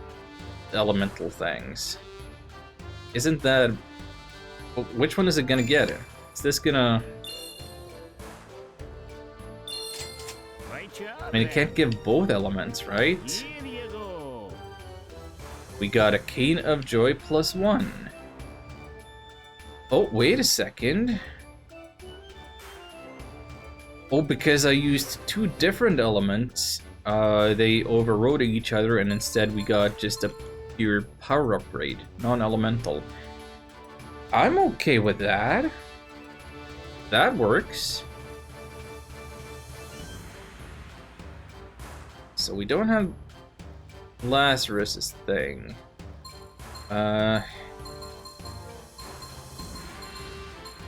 elemental things. Isn't that... Which one is it gonna get? Is this gonna... I mean, it can't give both elements, right? Here you go. We got a Cane of Joy +1. Oh, wait a second. Oh, because I used two different elements, they overrode each other, and instead we got just a pure power upgrade, non-elemental. I'm okay with that. That works. So we don't have Lazarus's thing.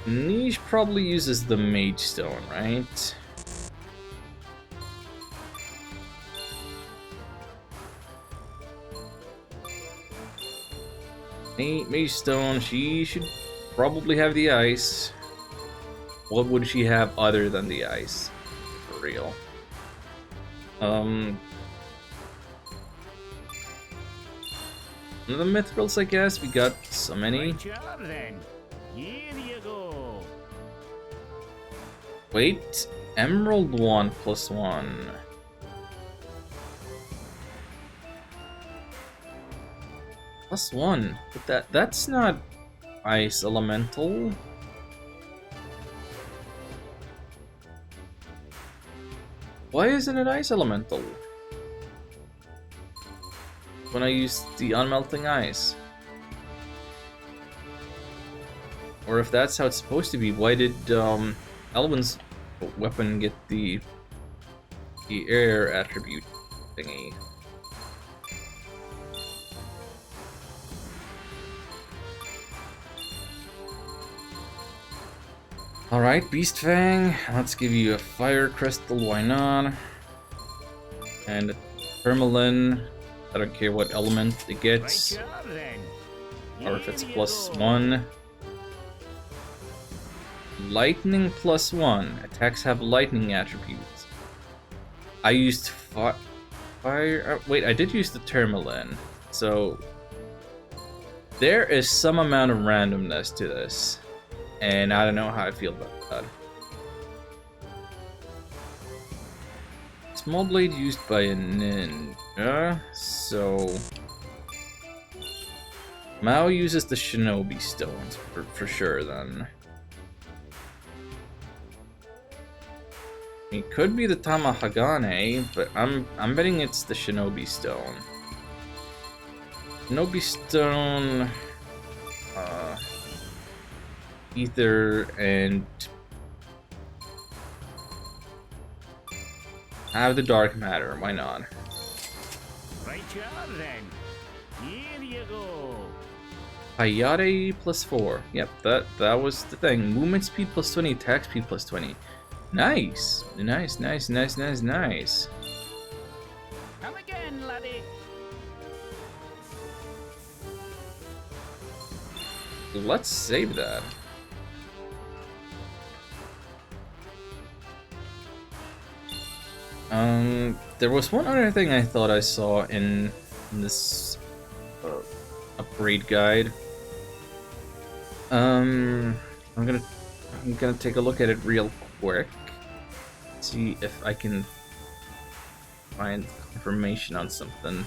Niche probably uses the Mage Stone, right? Mage Stone, she should probably have the ice. What would she have other than the ice? For real. The mithrils, I guess. We got so many. Right job, then. Here you go. Wait, Emerald 1 +1. +1, but that's not ice elemental. Why isn't it ice elemental? When I use the unmelting ice. Or if that's how it's supposed to be, why did Elwyn's weapon get the air attribute thingy? Alright, Beast Fang, let's give you a Fire Crystal, why not? And a Tourmaline, I don't care what element it gets, Right job, then. or if it's Here you go. +1. Lightning +1, attacks have lightning attributes. I used fire, wait, I did use the Tourmaline, so there is some amount of randomness to this. And I don't know how I feel about that. Small blade used by a ninja, so Mao uses the shinobi stones for sure then. It could be the Tamahagane, but I'm betting it's the shinobi stone. Shinobi stone, ether, and have the dark matter, why not? Right job, then. Here you go. Hayate +4. Yep, that was the thing. Movement speed +20, attack speed +20. Nice. Nice. Come again, laddie. Let's save that. There was one other thing I thought I saw in this upgrade guide. I'm gonna take a look at it real quick. See if I can find information on something.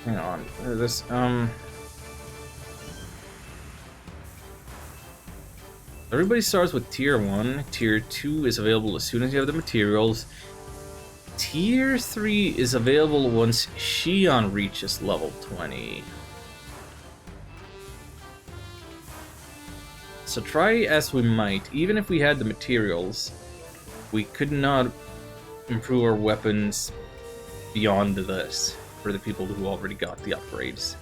Hang on. This everybody starts with tier 1. Tier 2 is available as soon as you have the materials. Tier 3 is available once Xion reaches level 20. So try as we might, even if we had the materials, we could not improve our weapons beyond this for the people who already got the upgrades.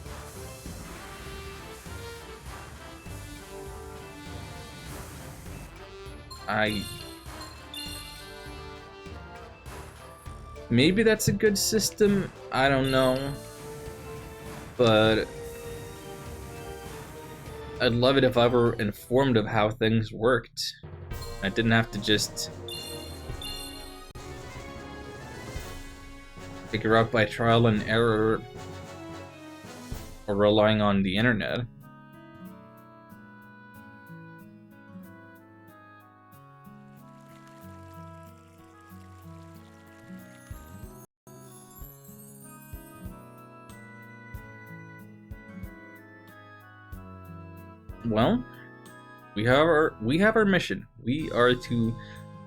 Maybe that's a good system, I don't know. But I'd love it if I were informed of how things worked. I didn't have to just figure out by trial and error or relying on the internet. Well, we have our mission. We are to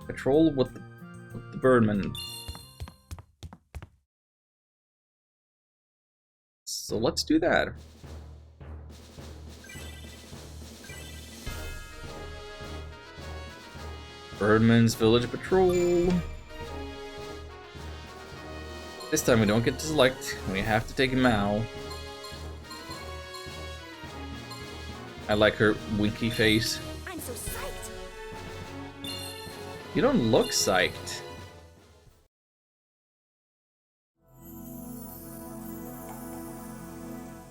patrol with the Birdmen. So let's do that. Birdman's Village Patrol. This time we don't get to select. We have to take Mao. I like her winky face. I'm so psyched. You don't look psyched.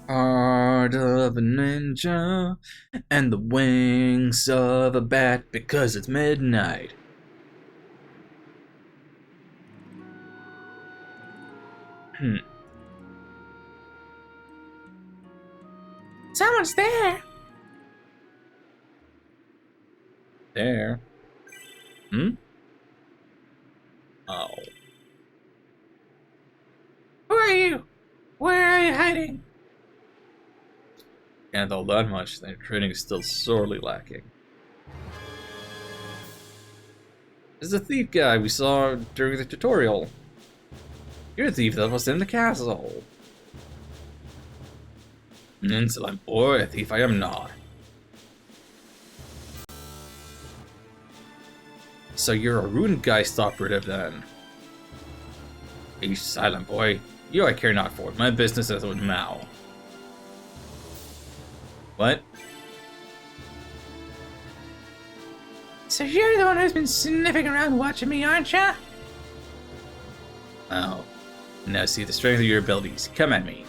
Heart of a ninja and the wings of a bat because it's midnight. Someone's there. There. Oh. Who are you? Where are you hiding? Can't tell that much. Their training is still sorely lacking. This is the thief guy we saw during the tutorial. You're a thief that was in the castle. An insolent boy, a thief I am not. So you're a ruined geist operative then. Be silent, boy. You I care not for. My business is with Mao. What? So you're the one who's been sniffing around watching me, aren't ya? Oh. Now see the strength of your abilities. Come at me.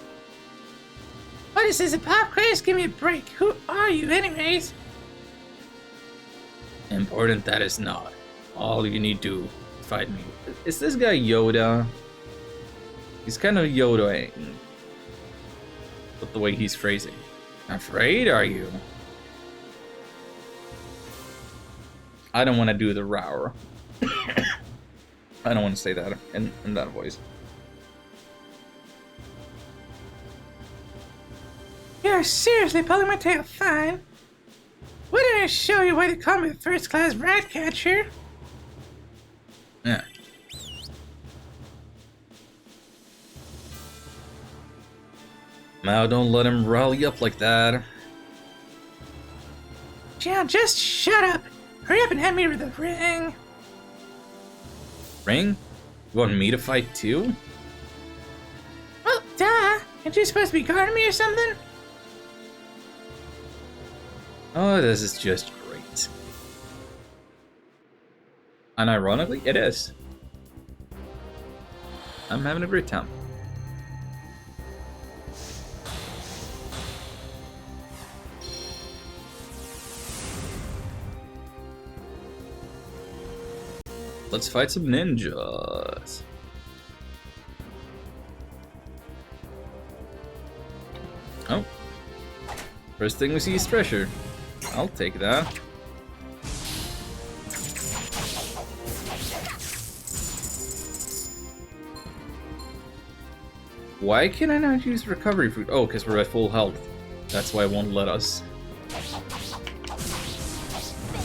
What is this, a pop quiz? Give me a break. Who are you, anyways? Important that is not. All you need to fight me. Is this guy Yoda? He's kind of Yoda-ing with the way he's phrasing. Afraid, are you? I don't want to do the roar. I don't want to say that in that voice. You're seriously pulling my tail fine. Why didn't I show you why they call me the first-class rat catcher? Yeah. Mao, don't let him rile you up like that. Yeah, just shut up. Hurry up and hand me the ring. Ring? You want me to fight too? Well, duh. Aren't you supposed to be guarding me or something? Oh, this is just great. And ironically, it is. I'm having a great time. let's fight some ninjas. Oh. First thing we see is treasure. I'll take that. Why can I not use recovery fruit? Oh, because we're at full health. That's why it won't let us.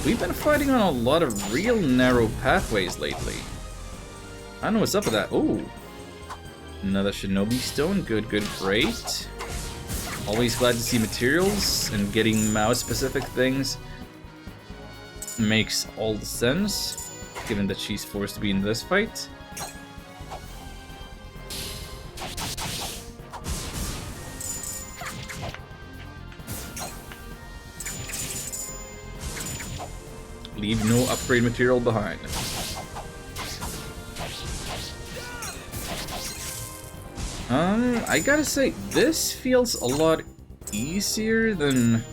We've been fighting on a lot of real narrow pathways lately. I don't know what's up with that. Oh, another shinobi stone. Good, good, great. Always glad to see materials, and getting mouse-specific things makes all the sense, given that she's forced to be in this fight. Leave no upgrade material behind. I gotta say, this feels a lot easier than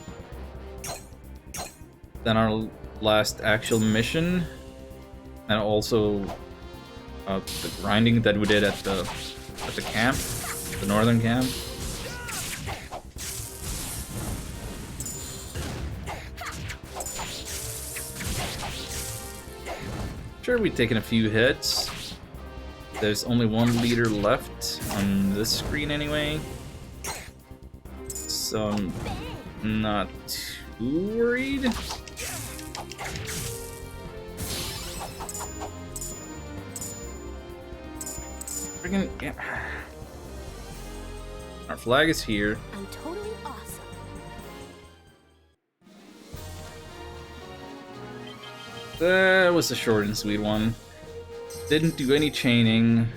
our last actual mission, and also the grinding that we did at the camp, the northern camp. Sure, we've taken a few hits. There's only one leader left on this screen anyway, so I'm not too worried. Friggin' yeah. Our flag is here. I'm totally awesome. That was a short and sweet one. Didn't do any chaining,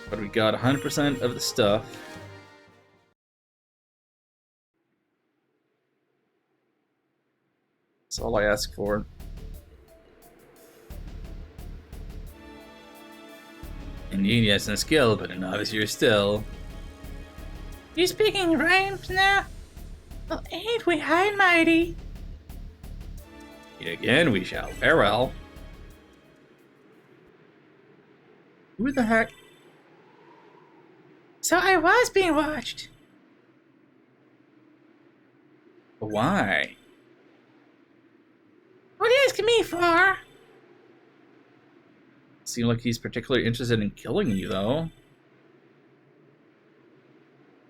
but we got 100% of the stuff. That's all I ask for. Indeed, yes, and skill, but a novice you're still. You speaking rhymes now? Well, ain't we high and mighty? Yet again we shall. Farewell. Who the heck? So I was being watched. Why? What are you asking me for? Seemed like he's particularly interested in killing you, though.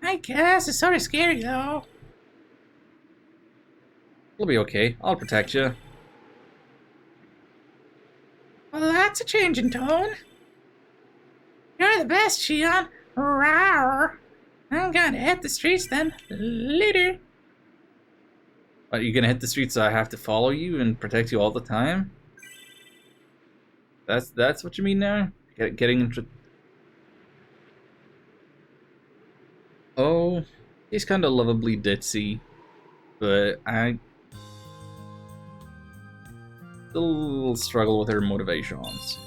I guess it's sort of scary, though. It'll be okay. I'll protect you. Well, that's a change in tone. You're the best, Shion. Rawr. I'm gonna hit the streets then. Later. Are you gonna hit the streets so I have to follow you and protect you all the time? That's what you mean now? Getting into... Oh, he's kind of lovably ditzy, but I still struggle with her motivations.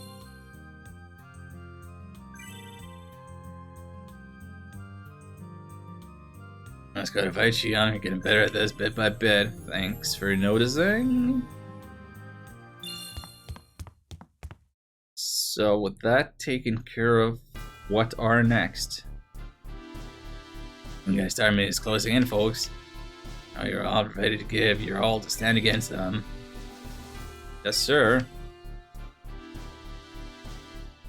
Let's go to fight Shion. You're getting better at this bit by bit. Thanks for noticing. So with that taken care of, what are next? You guys, Star Minute is closing in, folks. Now you're all ready to give your all to stand against them. Yes, sir.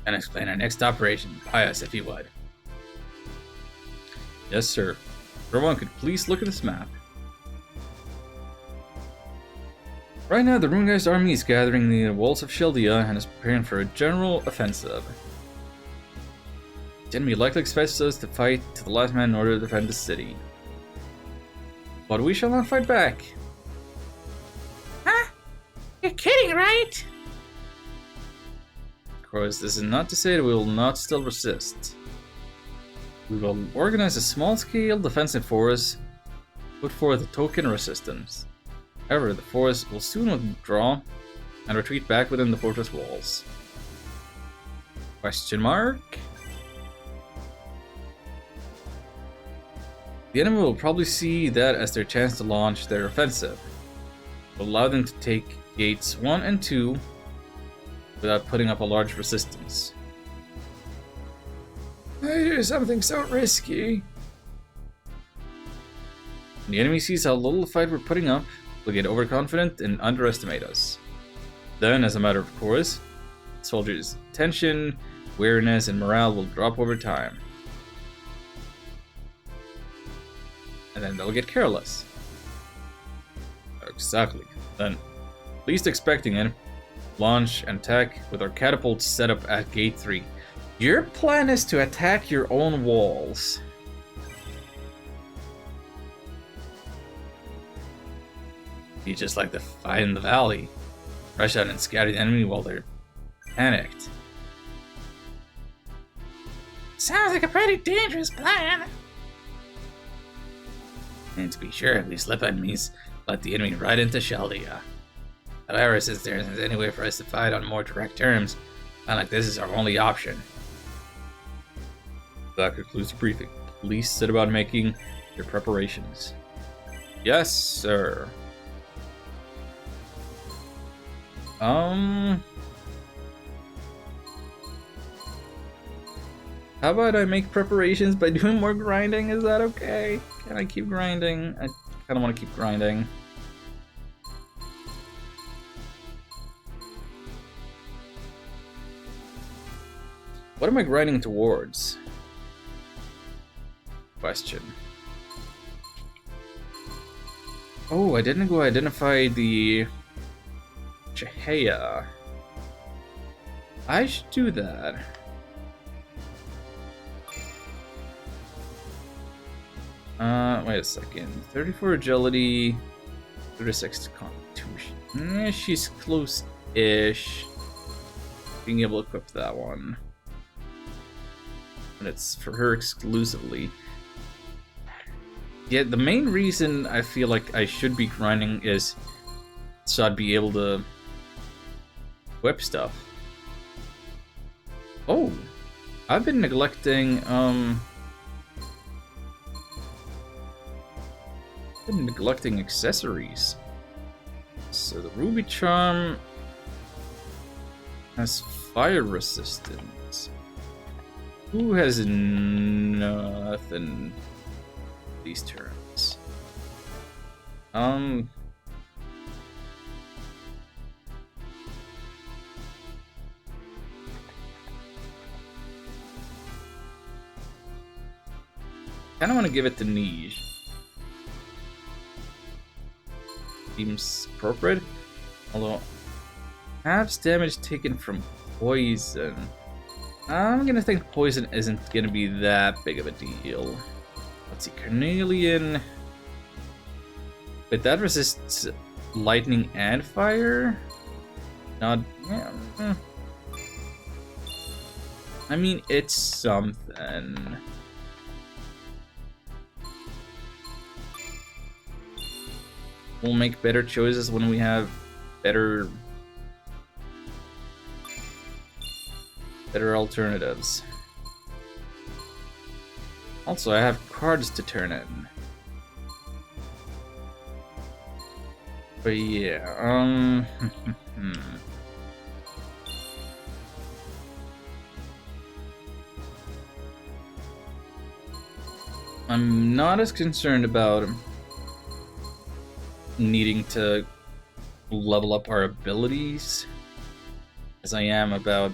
And explain our next operation. By us, if you would. Yes, sir. Everyone could please look at this map. Right now, the Runegeist army is gathering the walls of Sheldia and is preparing for a general offensive. The enemy likely expects us to fight to the last man in order to defend the city. But we shall not fight back. Huh? You're kidding, right? Of course, this is not to say that we will not still resist. We will organize a small-scale defensive force, put forth a token resistance. However, the force will soon withdraw and retreat back within the fortress walls. Question mark? The enemy will probably see that as their chance to launch their offensive. It will allow them to take gates 1 and 2 without putting up a large resistance. I do something so risky. When the enemy sees how little fight we're putting up, they'll get overconfident and underestimate us. Then, as a matter of course, soldiers' tension, awareness, and morale will drop over time. And then they'll get careless. Exactly. Then, least expecting it, launch and attack with our catapults set up at Gate 3. Your plan is to attack your own walls. You just like to fight in the valley. Rush out and scatter the enemy while they're panicked. Sounds like a pretty dangerous plan. And to be sure, we slip enemies, let the enemy right into Shaldia. However, since there isn't any way for us to fight on more direct terms, I like this is our only option. That concludes the briefing. Please set about making your preparations. Yes, sir. How about I make preparations by doing more grinding? Is that okay? Can I keep grinding? I kind of want to keep grinding. What am I grinding towards? Question. Oh, I didn't go identify the Chahaya. I should do that. Wait a second. 34 agility, 36 constitution. She's close-ish. Being able to equip that one. And it's for her exclusively. Yeah, the main reason I feel like I should be grinding is so I'd be able to equip stuff. Oh, I've been neglecting, accessories. So the Ruby Charm has fire resistance. Who has nothing these turns? Kinda wanna give it to Niche. Seems appropriate. Although halves damage taken from poison. I'm gonna think poison isn't gonna be that big of a deal. Let's see, Carnelian. But that resists lightning and fire? Not, yeah. I mean, it's something. We'll make better choices when we have better alternatives. Also, I have cards to turn in. But yeah, I'm not as concerned about needing to level up our abilities as I am about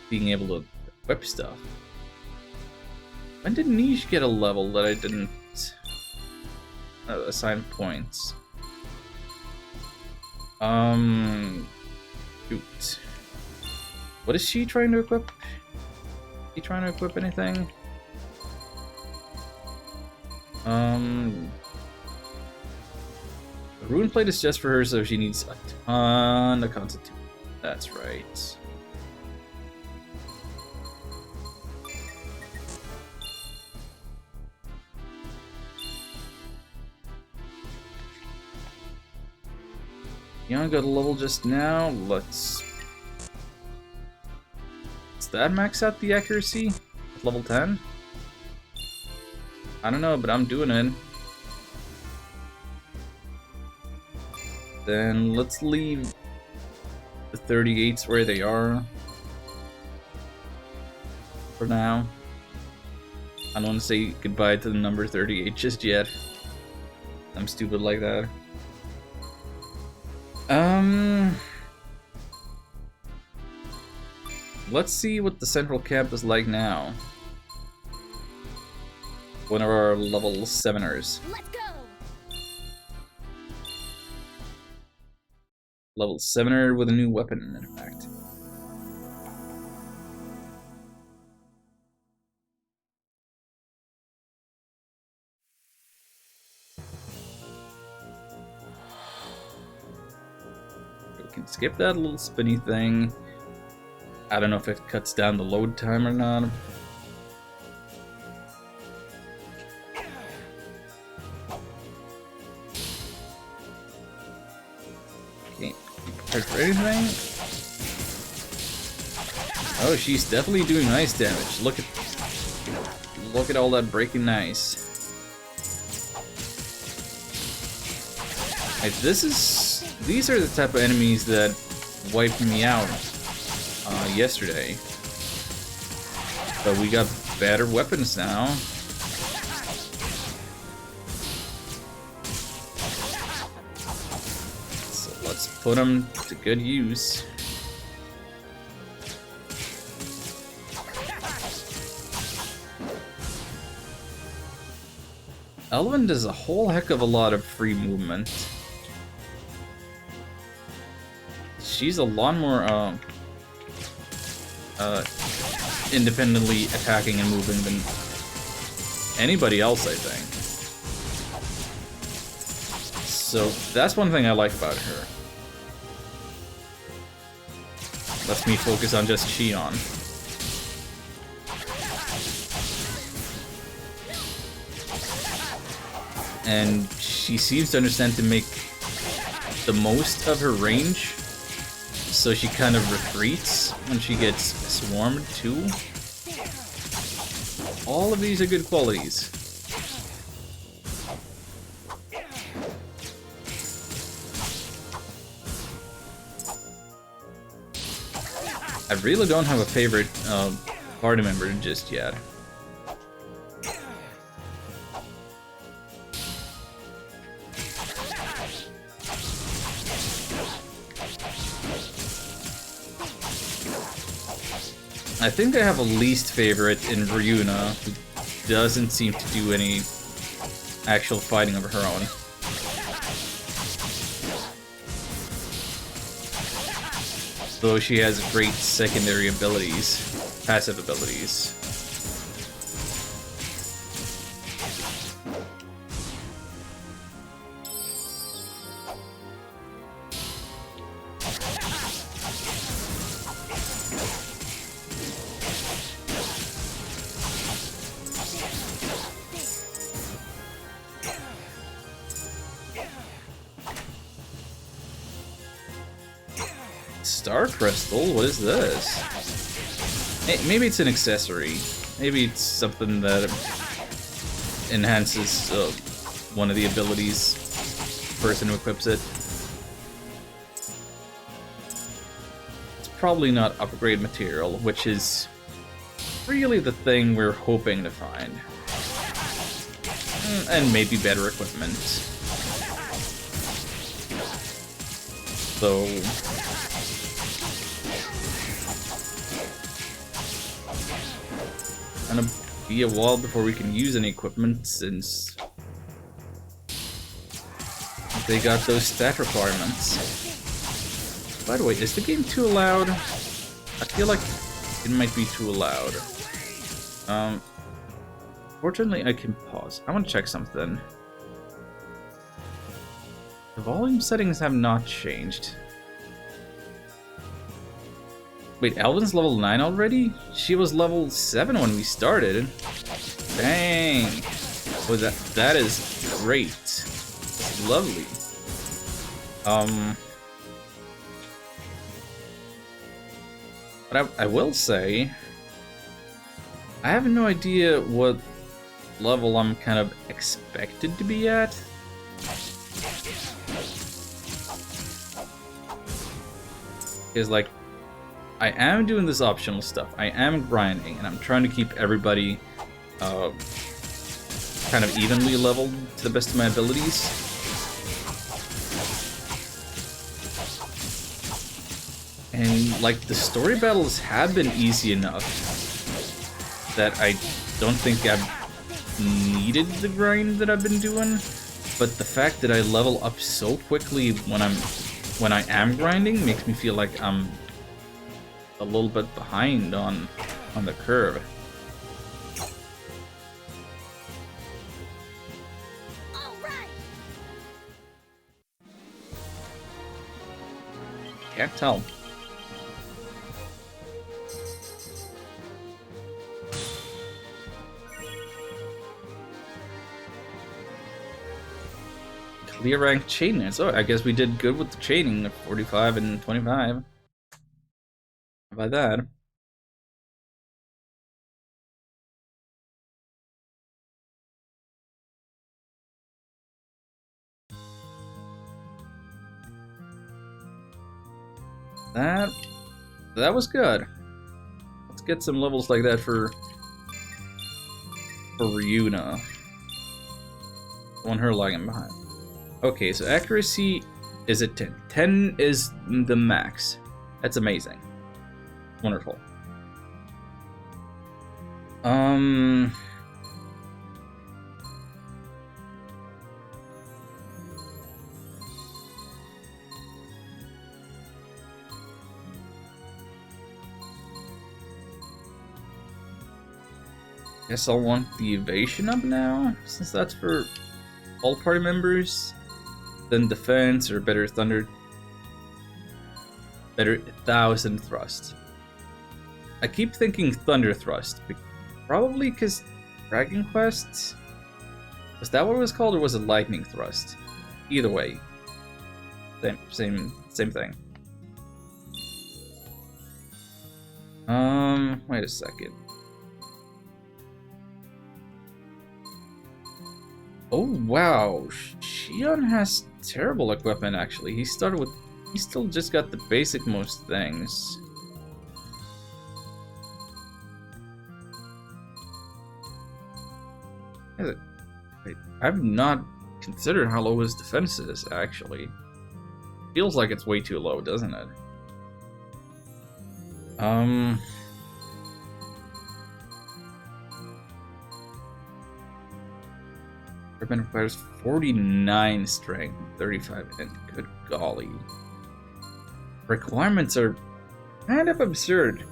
being able to equip stuff. When did Niche get a level that I didn't assign points? Shoot. What is she trying to equip? Is she trying to equip anything? The Rune Plate is just for her, so she needs a ton of Constitution. That's right. Young got a level just now. Let's. Does that max out the accuracy? Level 10? I don't know, but I'm doing it. Then let's leave the 38s where they are. for now. I don't want to say goodbye to the number 38 just yet. I'm stupid like that. Let's see what the central camp is like now. One of our level 7ers. Let's go. Level 7er with a new weapon, in fact. We can skip that little spinny thing. I don't know if it cuts down the load time or not. Okay, prepared for anything? Oh, she's definitely doing ice damage. Look at all that breaking ice. Like, these are the type of enemies that wiped me out yesterday. But we got better weapons now. So let's put them to good use. Elven does a whole heck of a lot of free movement. She's a lot more independently attacking and moving than anybody else, I think. So that's one thing I like about her. Lets me focus on just Xion. And she seems to understand to make the most of her range, so she kind of retreats when she gets swarmed too. All of these are good qualities. I really don't have a favorite party member just yet. I think I have a least favorite in Ryuna, who doesn't seem to do any actual fighting of her own. Though she has great secondary abilities, passive abilities. Star Crystal? What is this? Maybe it's an accessory. Maybe it's something that enhances one of the abilities person who equips it. It's probably not upgrade material, which is really the thing we're hoping to find. And maybe better equipment. So gonna be a while before we can use any equipment, since they got those stat requirements. By the way, is the game too loud? I feel like it might be too loud. Fortunately, I can pause. I want to check something. The volume settings have not changed. Wait, Alvin's level 9 already? She was level 7 when we started. Dang. Oh, that is great. It's lovely. But I will say, I have no idea what level I'm kind of expected to be at. Because, like, I am doing this optional stuff. I am grinding, and I'm trying to keep everybody kind of evenly leveled to the best of my abilities. And like the story battles have been easy enough that I don't think I've needed the grind that I've been doing. But the fact that I level up so quickly when I am grinding makes me feel like I'm a little bit behind on the curve. Can't tell. Clear rank chaining. So I guess we did good with the chaining of 45 and 25. How about that? That was good. Let's get some levels like that for Ryuna. The one her lagging behind. Okay, so accuracy is at 10. 10 is the max. That's amazing. Wonderful. Guess I'll want the evasion up now, since that's for all party members. Then defense or better 1000 thrust. I keep thinking thunder thrust, probably because Dragon Quest. Was that what it was called, or was it lightning thrust? Either way, same thing. Wait a second. Oh wow, Xion has terrible equipment actually. He still just got the basic most things. Wait, I've not considered how low his defense is actually. Feels like it's way too low, doesn't it? Urban requires 49 strength, 35 and good golly. Requirements are kind of absurd.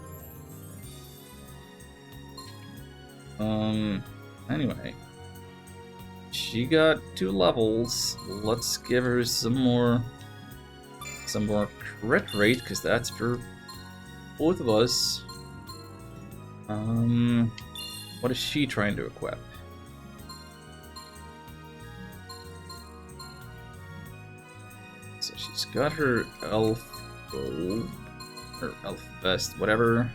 Anyway. She got 2 levels. Let's give her some more crit rate, because that's for both of us. What is she trying to equip? So she's got her elf robe, or elf vest, whatever.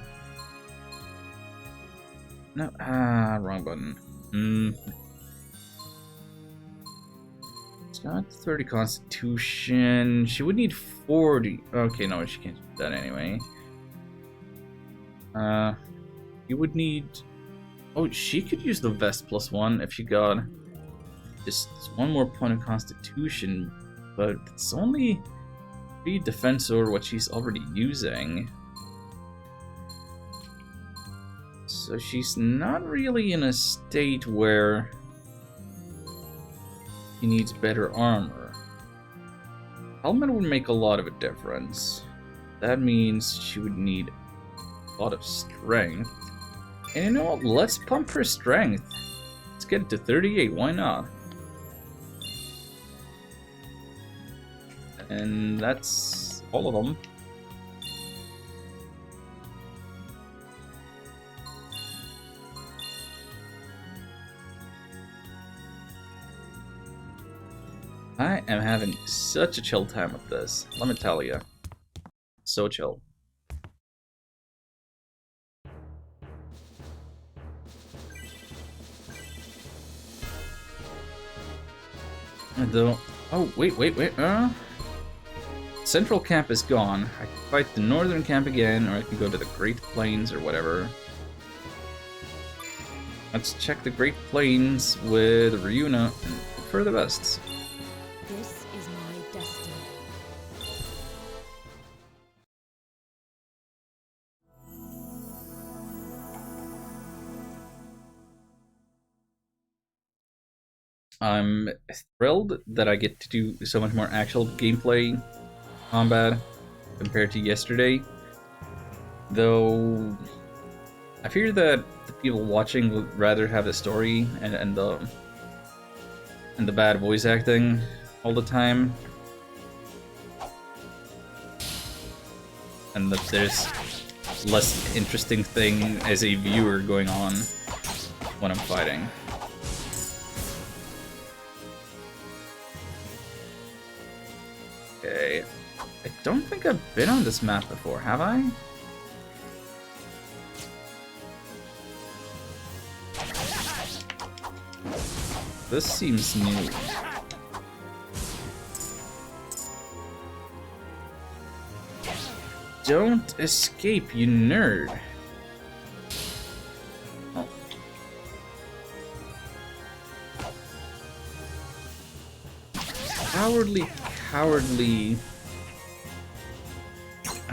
No, wrong button. It's got 30 constitution. She would need 40. Okay, no, she can't do that anyway. You would need. Oh, she could use the vest +1 if she got just 1 more point of constitution. But it's only 3 defense over what she's already using. So she's not really in a state where she needs better armor. Helmet would make a lot of a difference. That means she would need a lot of strength. And you know what? Let's pump her strength. Let's get it to 38. Why not? And that's all of them. I am having such a chill time with this, let me tell you. So chill. And though, oh wait. Central Camp is gone. I can fight the Northern Camp again, or I can go to the Great Plains or whatever. Let's check the Great Plains with Ryuna and hope for the best. This is my destiny. I'm thrilled that I get to do so much more actual gameplay combat compared to yesterday. Though I fear that the people watching would rather have the story and the bad voice acting all the time. And that there's less interesting thing as a viewer going on when I'm fighting. Okay, I don't think I've been on this map before, have I? This seems new. Don't escape, you nerd. Oh. Cowardly.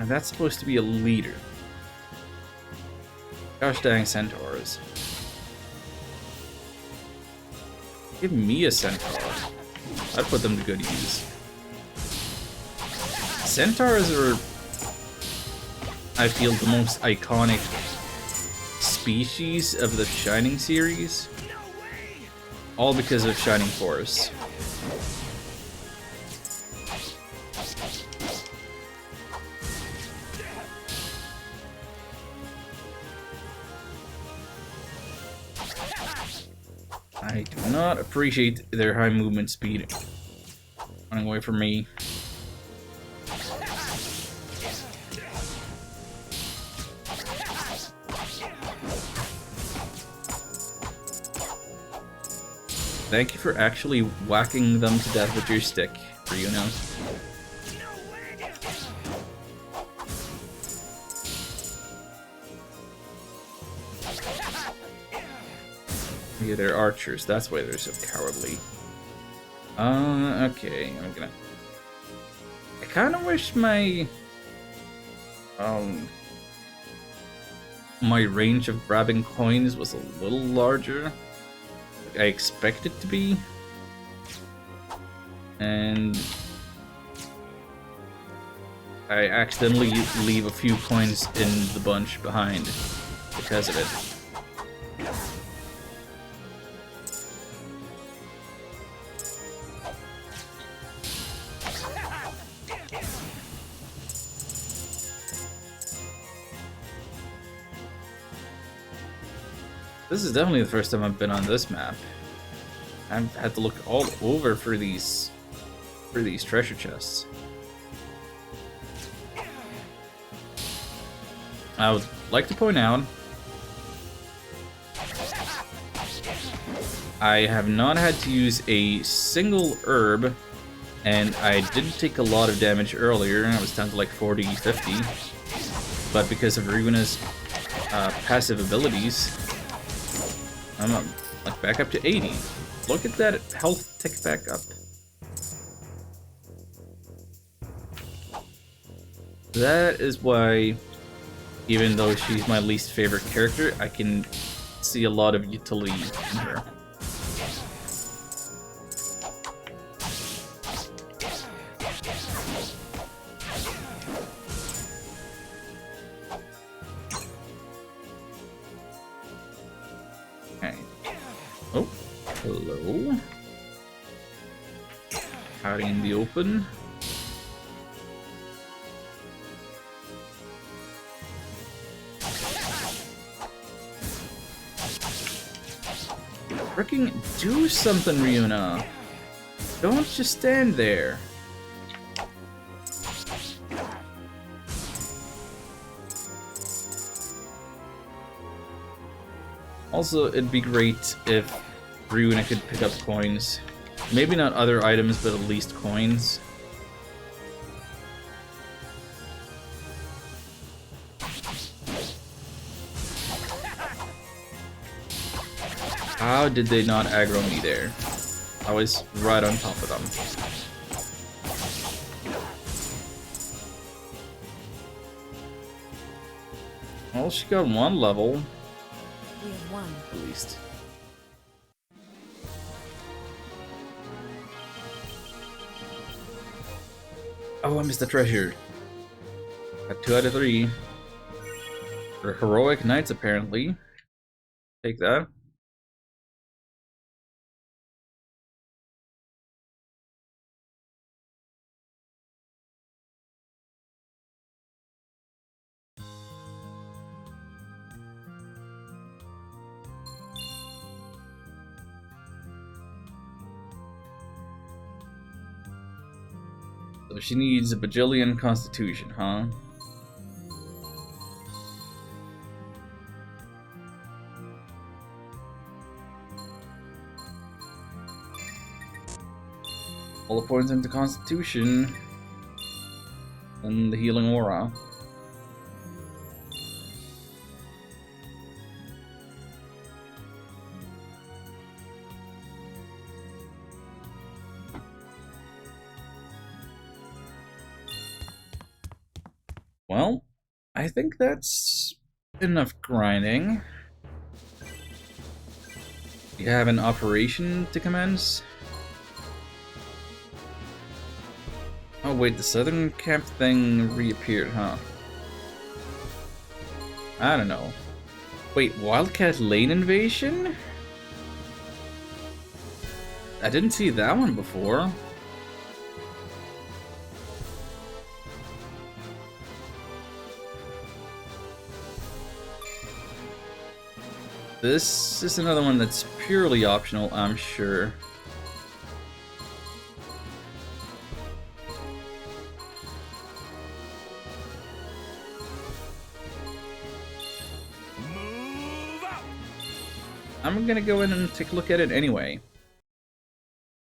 That's supposed to be a leader. Gosh dang centaurs. Give me a centaur. I'd put them to good use. Centaurs are, I feel, the most iconic species of the Shining series. All because of Shining Force. I do not appreciate their high movement speed. Running away from me. Thank you for actually whacking them to death with your stick, Ryuna. Yeah, they're archers. That's why they're so cowardly. Okay. I kind of wish my my range of grabbing coins was a little larger. Like I expect it to be. And I accidentally leave a few coins in the bunch behind because of it. This is definitely the first time I've been on this map. I've had to look all over for these treasure chests. I would like to point out I have not had to use a single herb, and I didn't take a lot of damage earlier. I was down to like 40, 50, but because of Ryuna's passive abilities, I'm like back up to 80. Look at that health tick back up. That is why, even though she's my least favorite character, I can see a lot of utility in her. Okay. Oh, hello. Out in the open. Fricking do something, Ryuna. Don't just stand there. Also, it'd be great if Ryuna could pick up coins. Maybe not other items, but at least coins. How did they not aggro me there? I was right on top of them. Well, she got one level, We have won. at least. Oh, I missed the treasure. Got 2 out of 3. For heroic knights, apparently. Take that. So she needs a bajillion constitution, huh? All the points into constitution and the healing aura. Well, I think that's enough grinding. You have an operation to commence? Oh wait, the southern camp thing reappeared, huh? I don't know. Wait, Wildcat Lane invasion? I didn't see that one before. This is another one that's purely optional, I'm sure. Move up! I'm gonna go in and take a look at it anyway.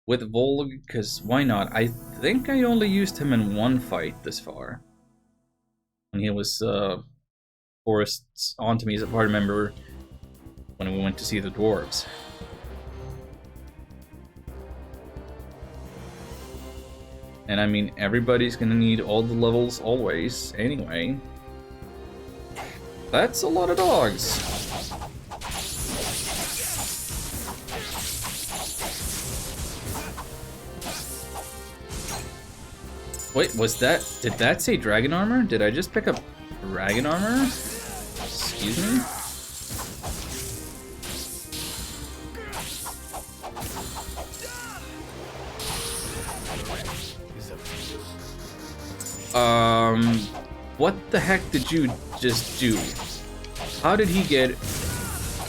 With Volg, because why not? I think I only used him in one fight this far. When he was forced onto me as a party member when we went to see the dwarves. And I mean, everybody's gonna need all the levels always, anyway. That's a lot of dogs. Wait, was that... Did that say dragon armor? Did I just pick up dragon armor? Excuse me? What the heck did you just do? How did he get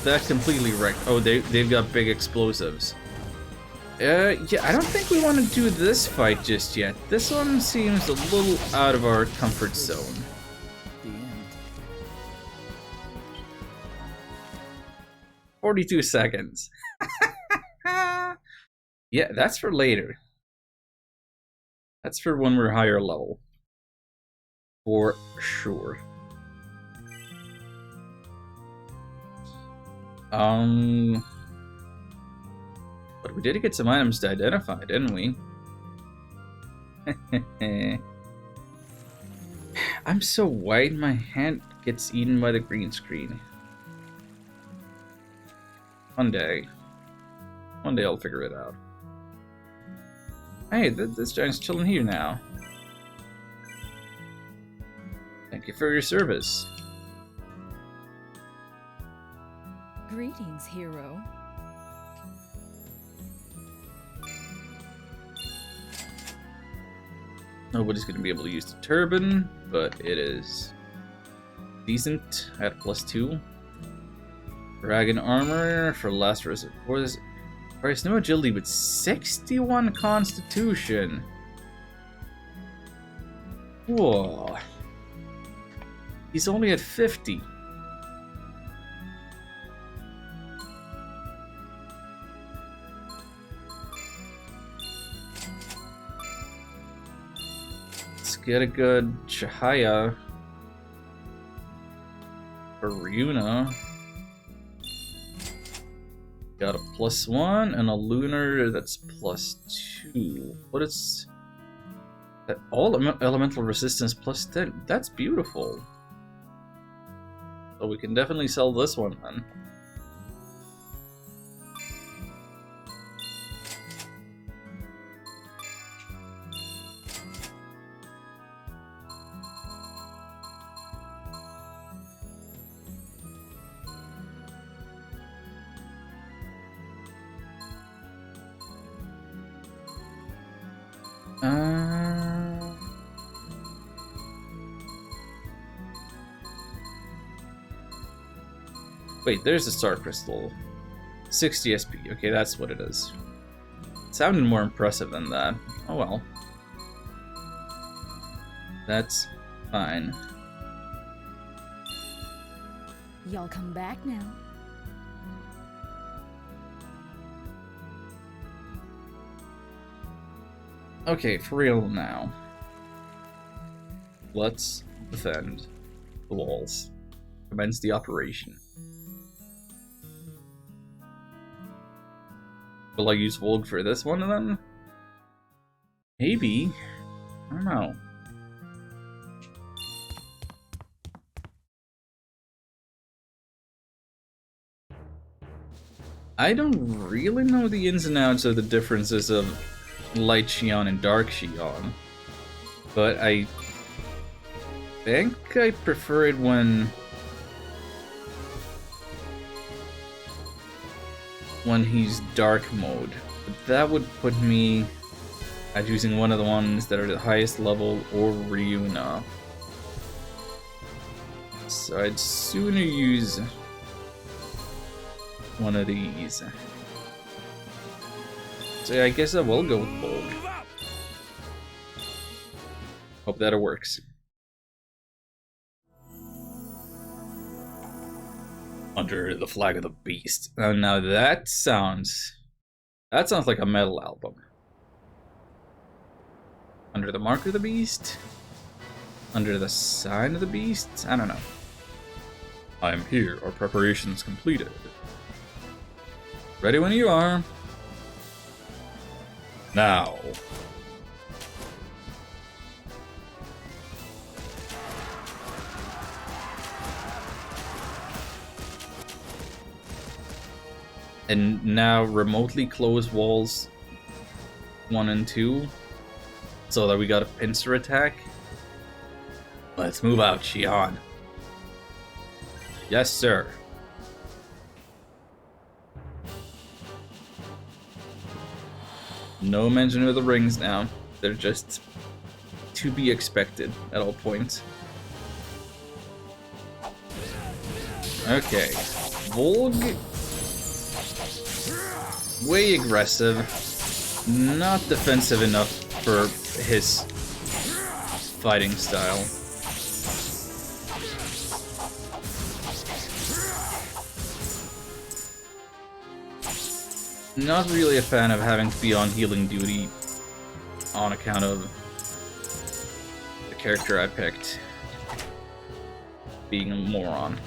that completely wrecked? Oh, they've got big explosives. Yeah, I don't think we want to do this fight just yet. This one seems a little out of our comfort zone. The end. 42 seconds. Yeah, that's for later. That's for when we're higher level. For sure. But we did get some items to identify, didn't we? I'm so white, my hand gets eaten by the green screen. One day I'll figure it out. Hey, this giant's chilling here now. Thank you for your service. Greetings, hero. Nobody's going to be able to use the turban, but it is decent at +2. Dragon armor for last resort. What is it? Price no agility, but 61 constitution. Whoa. He's only at 50. Let's get a good Chahaya for Ryuna. Got a +1 and a lunar that's +2. But it's that all elemental resistance +10. That's beautiful. So we can definitely sell this one then. Wait, there's a star crystal. 60 SP. Okay, that's what it is. It sounded more impressive than that. Oh well. That's fine. Y'all come back now. Okay, for real now. Let's defend the walls. Commence the operation. Will I use Volg for this one then? Maybe. I don't know. I don't really know the ins and outs of the differences of Light Xion and Dark Xion, but I think I prefer it when he's dark mode. But that would put me at using one of the ones that are the highest level or Ryuna. So I'd sooner use one of these. So yeah, I guess I will go with Volg. Hope that it works. Under the Flag of the Beast. Now that sounds like a metal album. Under the Mark of the Beast? Under the Sign of the Beast? I don't know. I am here. Our preparations completed. Ready when you are. Now. And now remotely close walls 1 and 2 so that we got a pincer attack. Let's move out, Xion. Yes, sir. No mention of the rings now. They're just to be expected at all points. Okay. Volg. Way aggressive. Not defensive enough for his fighting style. Not really a fan of having to be on healing duty on account of the character I picked being a moron.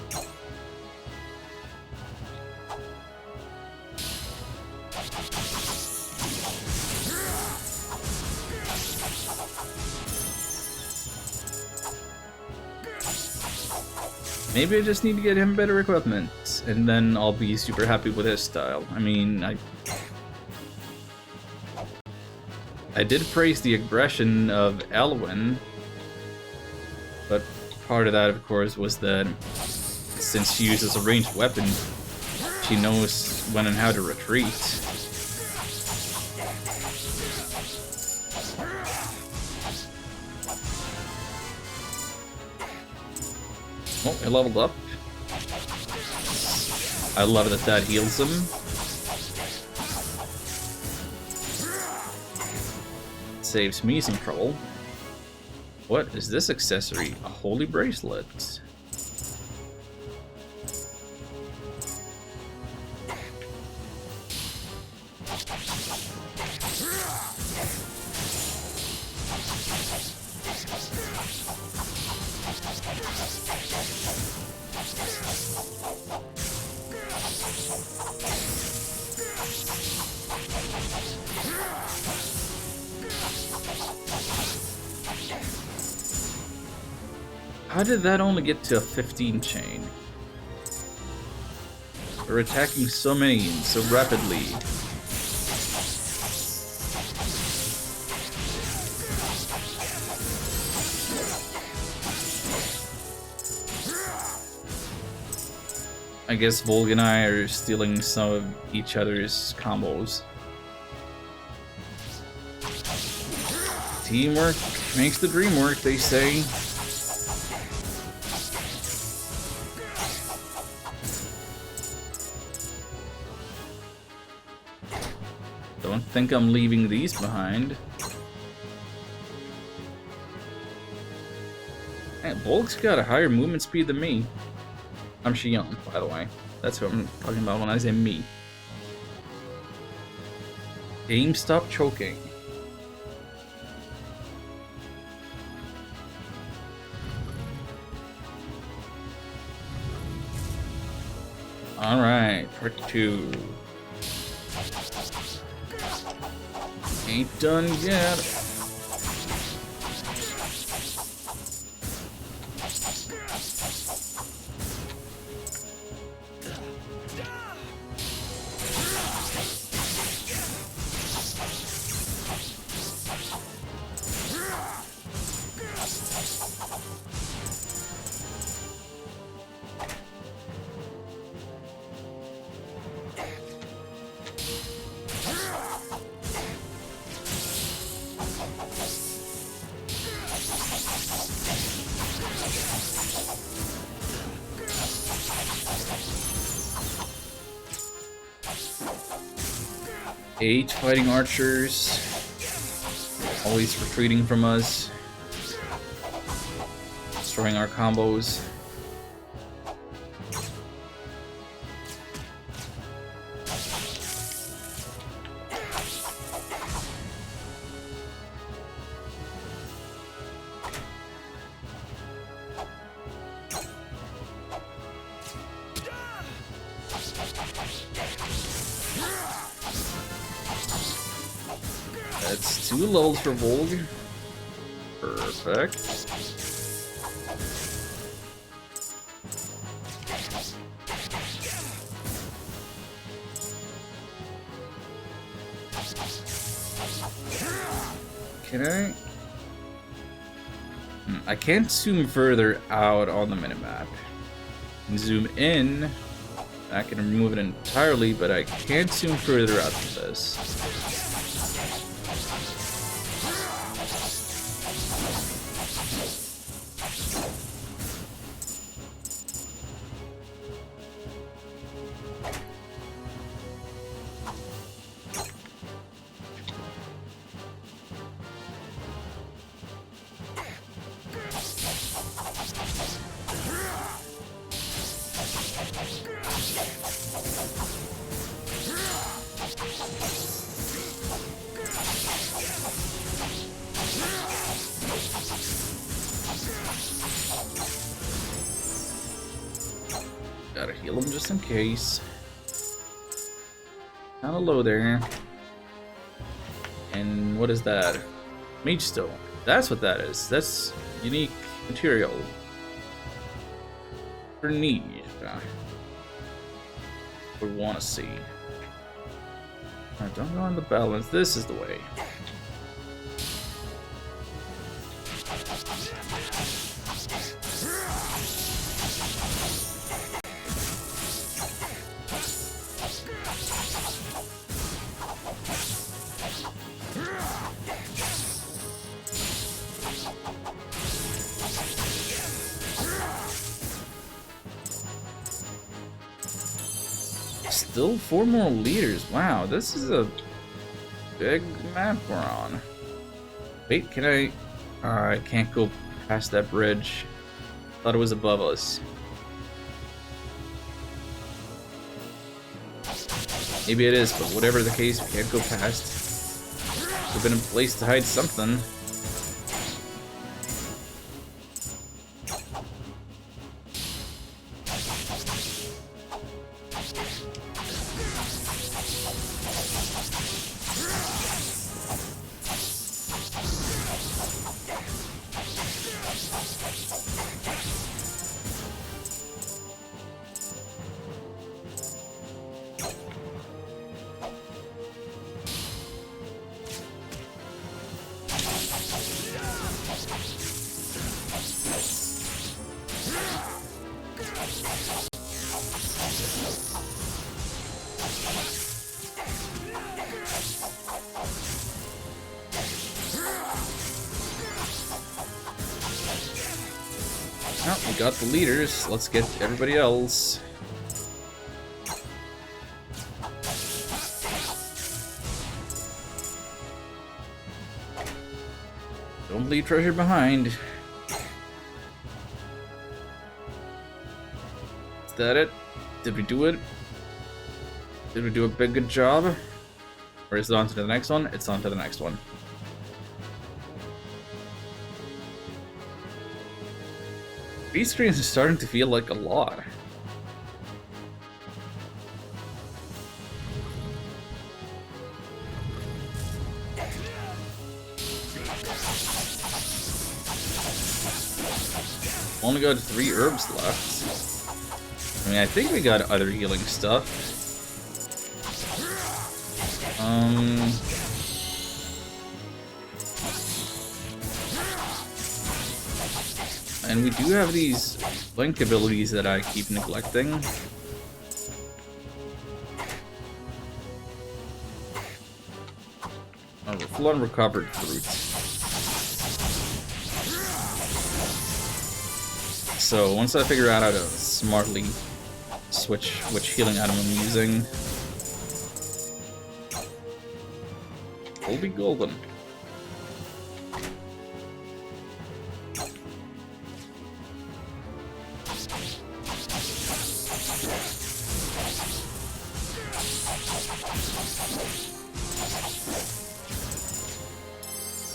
Maybe I just need to get him better equipment, and then I'll be super happy with his style. I mean, I did praise the aggression of Elwyn, but part of that, of course, was that since she uses a ranged weapon, she knows when and how to retreat. Oh, I leveled up. I love that that heals him. Saves me some trouble. What is this accessory? A holy bracelet. How did that only get to a 15 chain? We're attacking so many and so rapidly. I guess Volg and I are stealing some of each other's combos. Teamwork makes the dream work, they say. Don't think I'm leaving these behind. Hey, Volg's got a higher movement speed than me. I'm Xion, by the way. That's what I'm talking about when I say me. Game stop choking. Alright, part 2. Ain't done yet. Eight fighting archers, always retreating from us, destroying our combos. That's 2 lulls for Volg. Perfect. Can I? I can't zoom further out on the minimap. Zoom in. I can remove it entirely, but I can't zoom further out than this. Gotta heal him just in case. Kinda low there. And what is that? Mage Stone. That's what that is. That's unique material. For need. We want to see. Alright, don't go on the balance. This is the way. Still 4 more leaders. Wow, this is a big map we're on. Wait, can I? I can't go past that bridge. Thought it was above us. Maybe it is, but whatever the case, we can't go past. We've been in place to hide something. got the leaders. Let's get everybody else. Don't leave treasure behind. Is that it? Did we do it? Did we do a big good job? Or is it on to the next one? It's on to the next one. These screens are starting to feel like a lot. Only got 3 herbs left. I mean, I think we got other healing stuff. And we do have these blink abilities that I keep neglecting. Oh, full on recovered fruit. So once I figure out how to smartly switch which healing item I'm using, we'll be golden.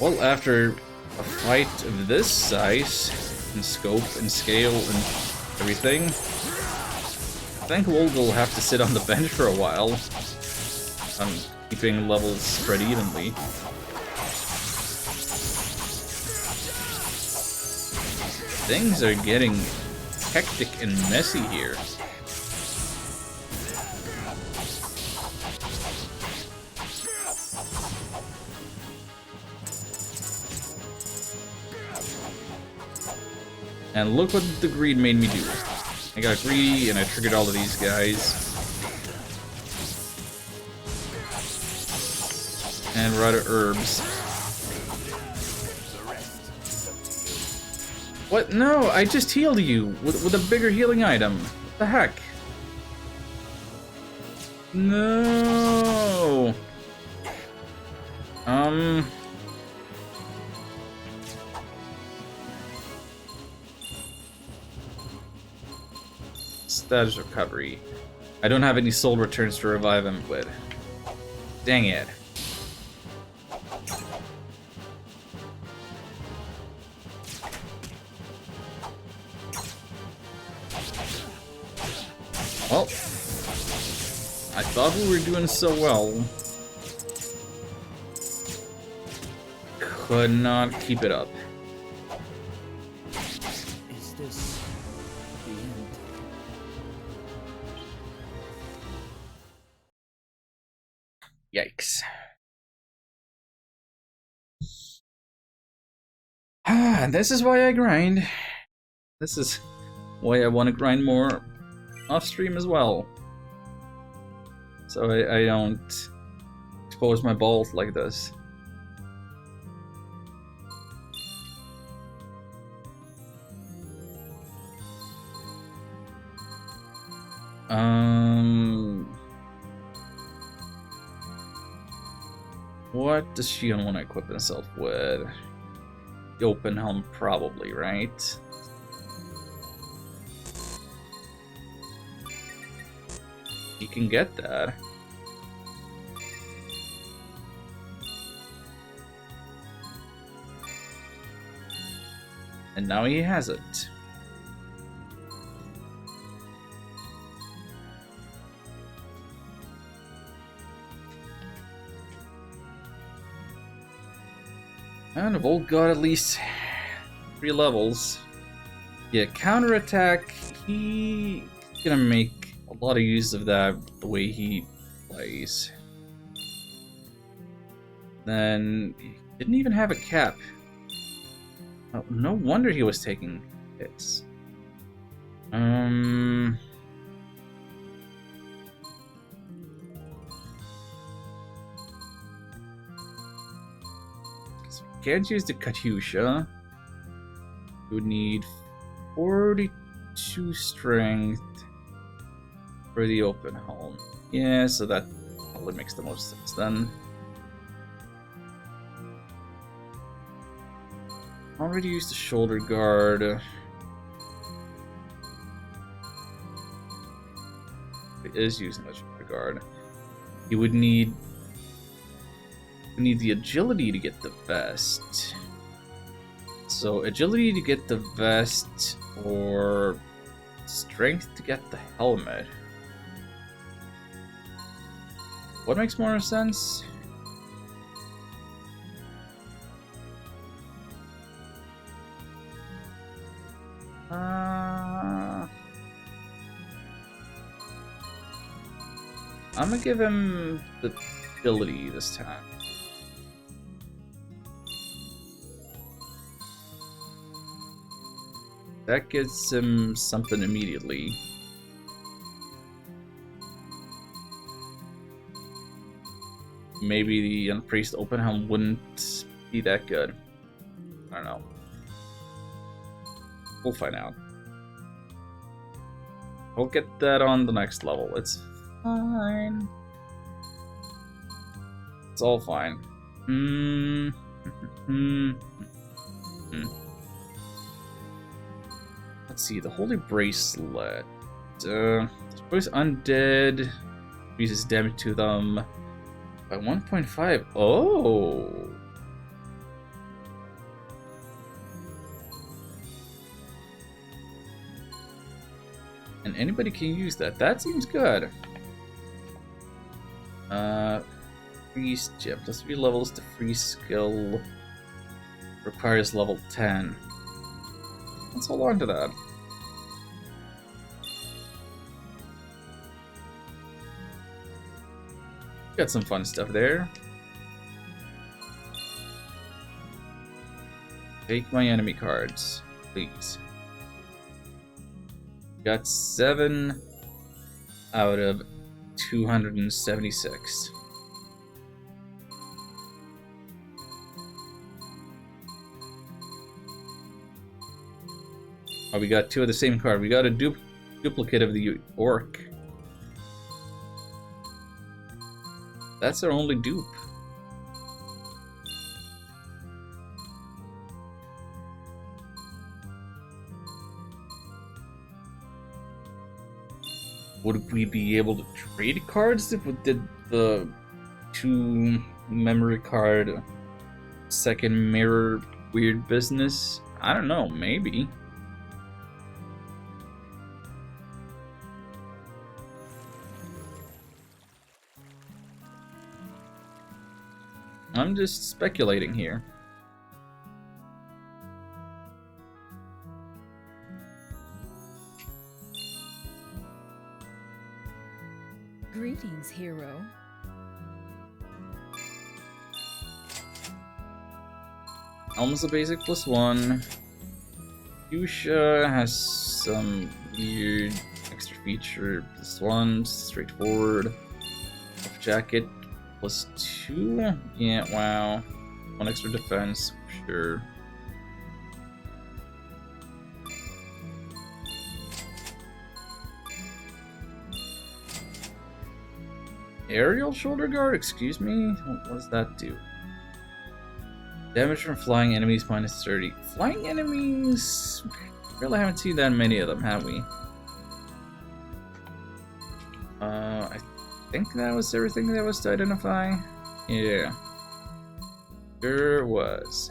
Well, after a fight of this size, and scope, and scale, and everything, I think Volga will have to sit on the bench for a while. Keeping levels spread evenly. Things are getting hectic and messy here. And look what the greed made me do. I got greedy and I triggered all of these guys. And we're out of herbs. What? No, I just healed you with a bigger healing item. What the heck? No. Status recovery. I don't have any soul returns to revive him with. Dang it. Well, I thought we were doing so well. Could not keep it up. Is this the end? Yikes. Ah, this is why I grind. This is why I want to grind more off stream as well. So I don't expose my balls like this. What does Shion want to equip himself with? The open helm, probably, right? He can get that. And now he has it. And Volt got at least 3 levels. Yeah, counterattack, he's gonna make a lot of use of that the way he plays. Then he didn't even have a cap. Oh, no wonder he was taking hits. Can't use the Katyusha. You would need 42 strength for the open helm. Yeah, so that probably makes the most sense then. Already used the shoulder guard. It is using the shoulder guard. You would need the agility to get the vest. So agility to get the vest, or strength to get the helmet. What makes more sense? I'm gonna give him the ability this time. That gets him something immediately. Maybe the Unpriest Open Helm wouldn't be that good. I don't know. We'll find out. We'll get that on the next level. It's fine. It's all fine. Let's see, the Holy Bracelet. Suppose Undead increases damage to them by 1.5. Oh! And anybody can use that. That seems good. Freeze gem. Plus 3 levels to freeze skill. Requires level 10. Let's hold on to that. Got some fun stuff there. Take my enemy cards, please. Got 7 out of 276. Oh, we got 2 of the same card. We got a duplicate of the orc. That's our only dupe. Would we be able to trade cards if we did the 2 memory card second mirror weird business? I don't know, maybe. I'm just speculating here. Greetings, hero. Almost a basic +1. Fuchsia has some weird extra feature +1, straightforward. Buff jacket +2. Yeah, wow. 1 extra defense, sure. Aerial shoulder guard, excuse me? What does that do? Damage from flying enemies -30. Flying enemies? Really haven't seen that many of them, have we? I think that was everything that was to identify. Yeah. Sure was.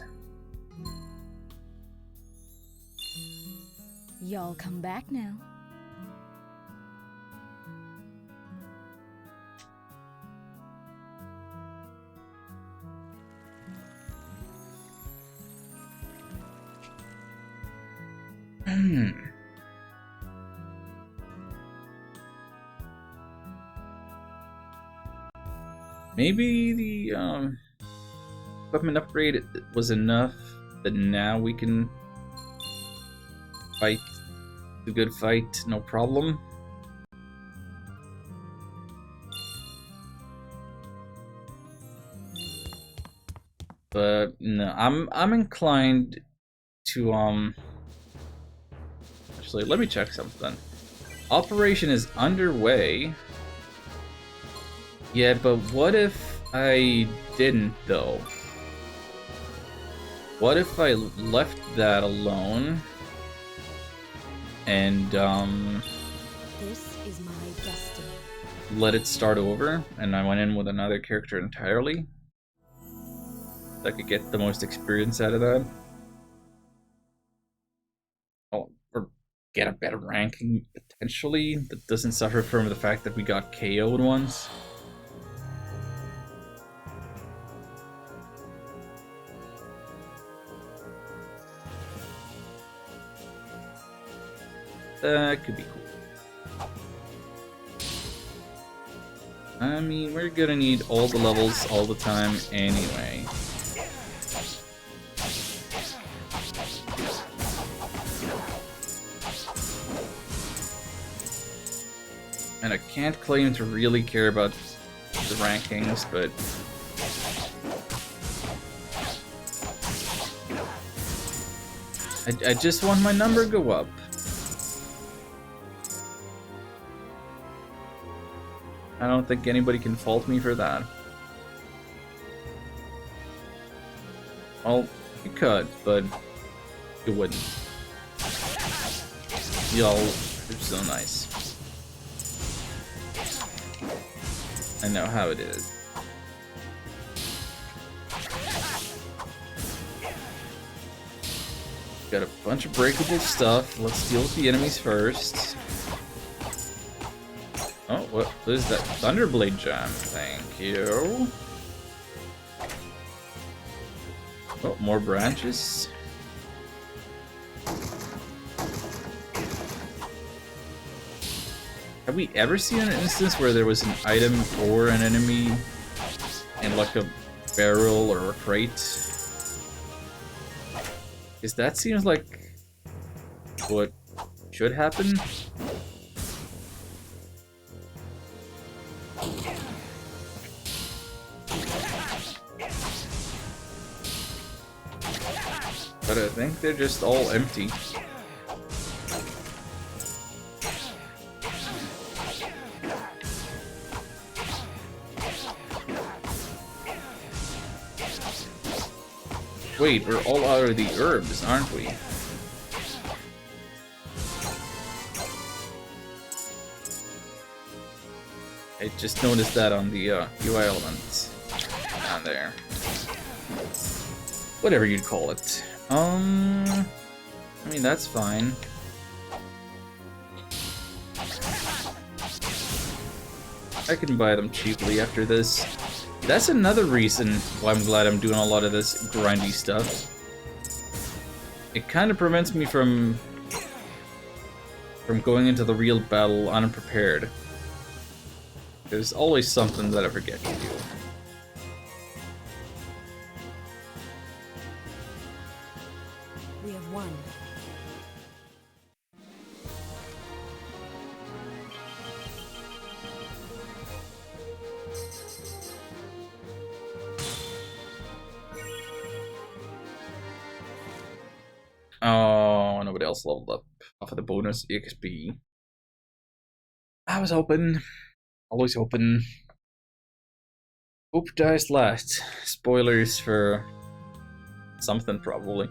Y'all come back now. Maybe the equipment upgrade was enough that now we can fight the good fight, no problem. But no, I'm inclined to actually. Let me check something. Operation is underway. Yeah, but what if I didn't, though? What if I left that alone? And, This is my destiny. let it start over, and I went in with another character entirely? So I could get the most experience out of that. Oh, or get a better ranking, potentially, that doesn't suffer from the fact that we got KO'd once. That could be cool. I mean, we're gonna need all the levels all the time anyway. And I can't claim to really care about the rankings, but I just want my number to go up. I don't think anybody can fault me for that. Well, you could, but you wouldn't. Y'all are so nice. I know how it is. Got a bunch of breakable stuff. Let's deal with the enemies first. Oh, what is that? Thunderblade Gem. Thank you. Oh, more branches. Have we ever seen an instance where there was an item or an enemy in like a barrel or a crate? Because that seems like what should happen. But I think they're just all empty. Wait, we're all out of the herbs, aren't we? I just noticed that on the UI elements down there. Whatever you'd call it. I mean, that's fine. I can buy them cheaply after this. That's another reason why I'm glad I'm doing a lot of this grindy stuff. It kind of prevents me from going into the real battle unprepared. There's always something that I forget to do. We have won. Oh, nobody else leveled up off of the bonus XP. I was hoping. Always hoping. Hope dies last. Spoilers for something, probably.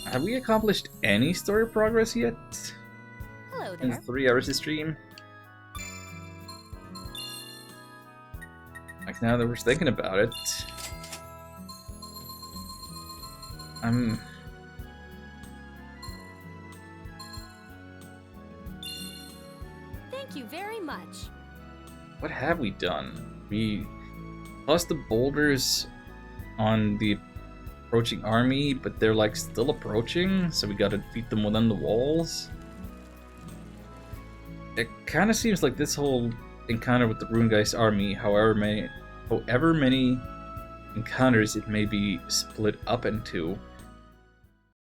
Have we accomplished any story progress yet? Hello In there. 3 hours to stream? Like, now that we're thinking about it, Thank you very much. what have we done? We lost the boulders on the approaching army, but they're like still approaching, so we gotta defeat them within the walls. It kind of seems like this whole encounter with the Runegeist army, however many encounters it may be split up into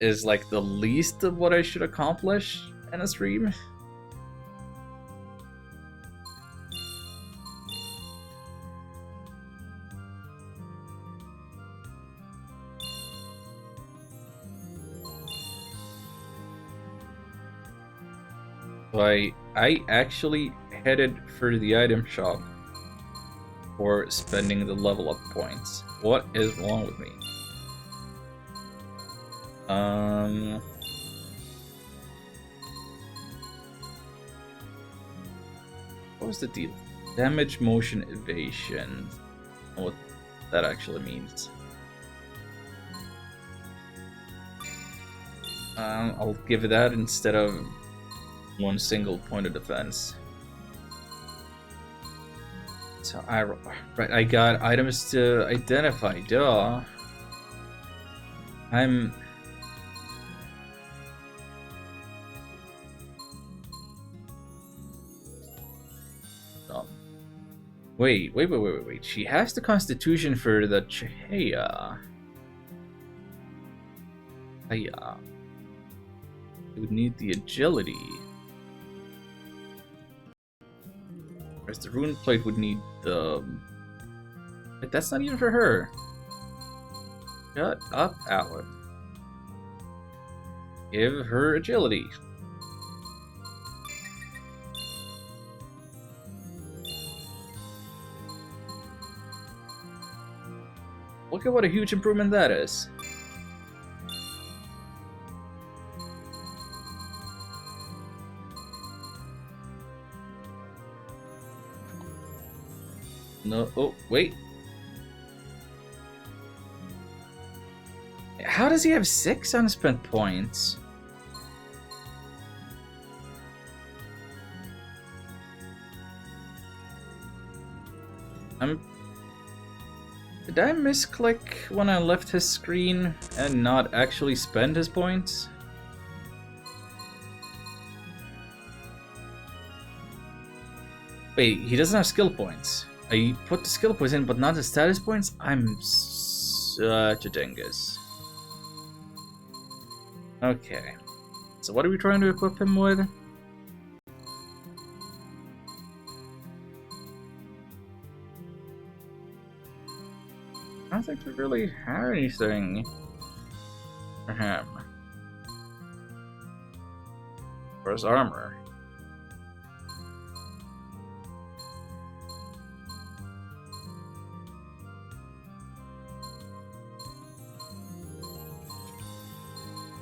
is like the least of what I should accomplish in a stream. So I actually headed for the item shop for spending the level up points. What is wrong with me? What was the deal? Damage, motion, evasion. What that actually means. I'll give it that instead of one single point of defense. So I got items to identify. Duh. Wait. She has the constitution for the Chehaya. Hiya. It would need the agility. Whereas the rune plate would need the... Wait, that's not even for her. Shut up, Alan. Give her agility. Look at what a huge improvement that is. No, oh, wait. How does he have 6 unspent points? Did I misclick when I left his screen and not actually spend his points? Wait, he doesn't have skill points. I put the skill points in, but not the status points? I'm such a dingus. Okay. So what are we trying to equip him with? I don't think we really have anything for him. For his armor.